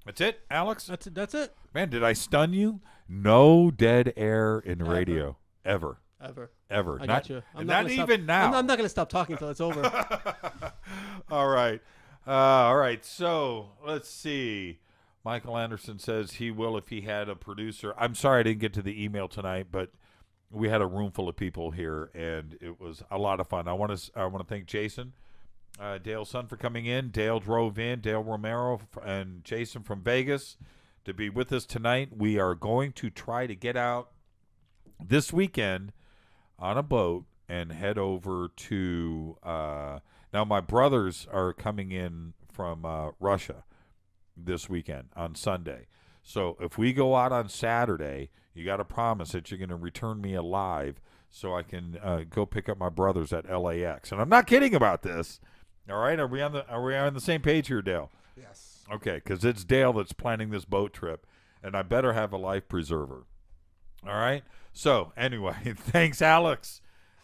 That's it, Alex? That's it. Man, did I stun you? No dead air in radio. Ever. I got you. Not even now. I'm not going to stop talking until it's over. All right. So, let's see. Michael Anderson says he will if he had a producer. I'm sorry I didn't get to the email tonight, but we had a room full of people here, and it was a lot of fun. I want to thank Jason, Dale's son, for coming in. Dale drove in, Dale Romero and Jason from Vegas to be with us tonight. We are going to try to get out this weekend on a boat and head over to now my brothers are coming in from Russia this weekend on Sunday. So if we go out on Saturday, you got to promise that you're going to return me alive so I can go pick up my brothers at LAX. And I'm not kidding about this. All right, are we on the same page here, Dale? Yes. Okay, because it's Dale that's planning this boat trip, and I better have a life preserver. All right. So anyway, thanks, Alex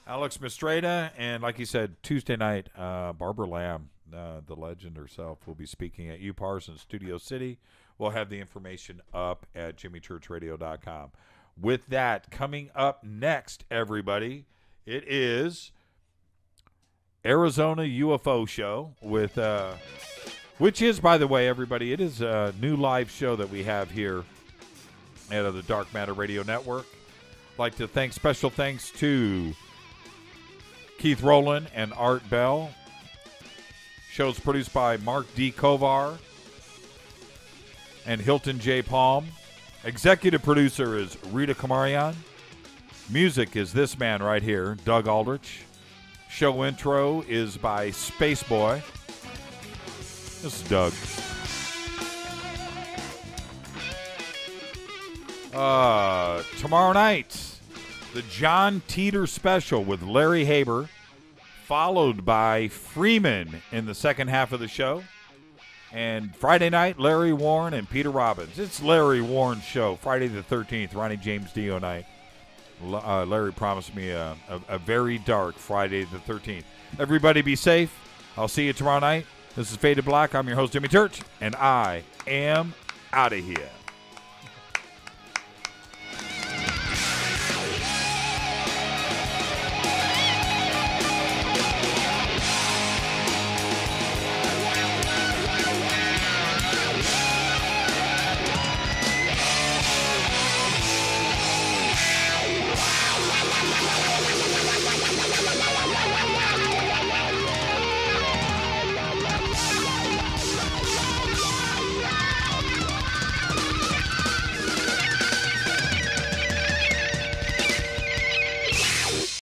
Mistretta, and like you said, Tuesday night, Barbara Lamb, the legend herself, will be speaking at UPARS in Studio City. We'll have the information up at jimmychurchradio.com. With that, coming up next, everybody, it is Arizona UFO show with, which is, by the way, everybody, it is a new live show that we have here at the Dark Matter Radio Network. I'd like to special thanks to Keith Rowland and Art Bell. Show's produced by Mark D. Kovar and Hilton J. Palm. Executive producer is Rita Kamarian. Music is this man right here, Doug Aldrich. Show intro is by Spaceboy. This is Doug. Tomorrow night, the John Teeter special with Larry Haber, followed by Freeman in the second half of the show. And Friday night, Larry Warren and Peter Robbins. It's Larry Warren's show, Friday the 13th, Ronnie James Dio night. Larry promised me a very dark Friday the 13th. Everybody be safe. I'll see you tomorrow night. This is Faded Black. I'm your host, Jimmy Church, and I am out of here.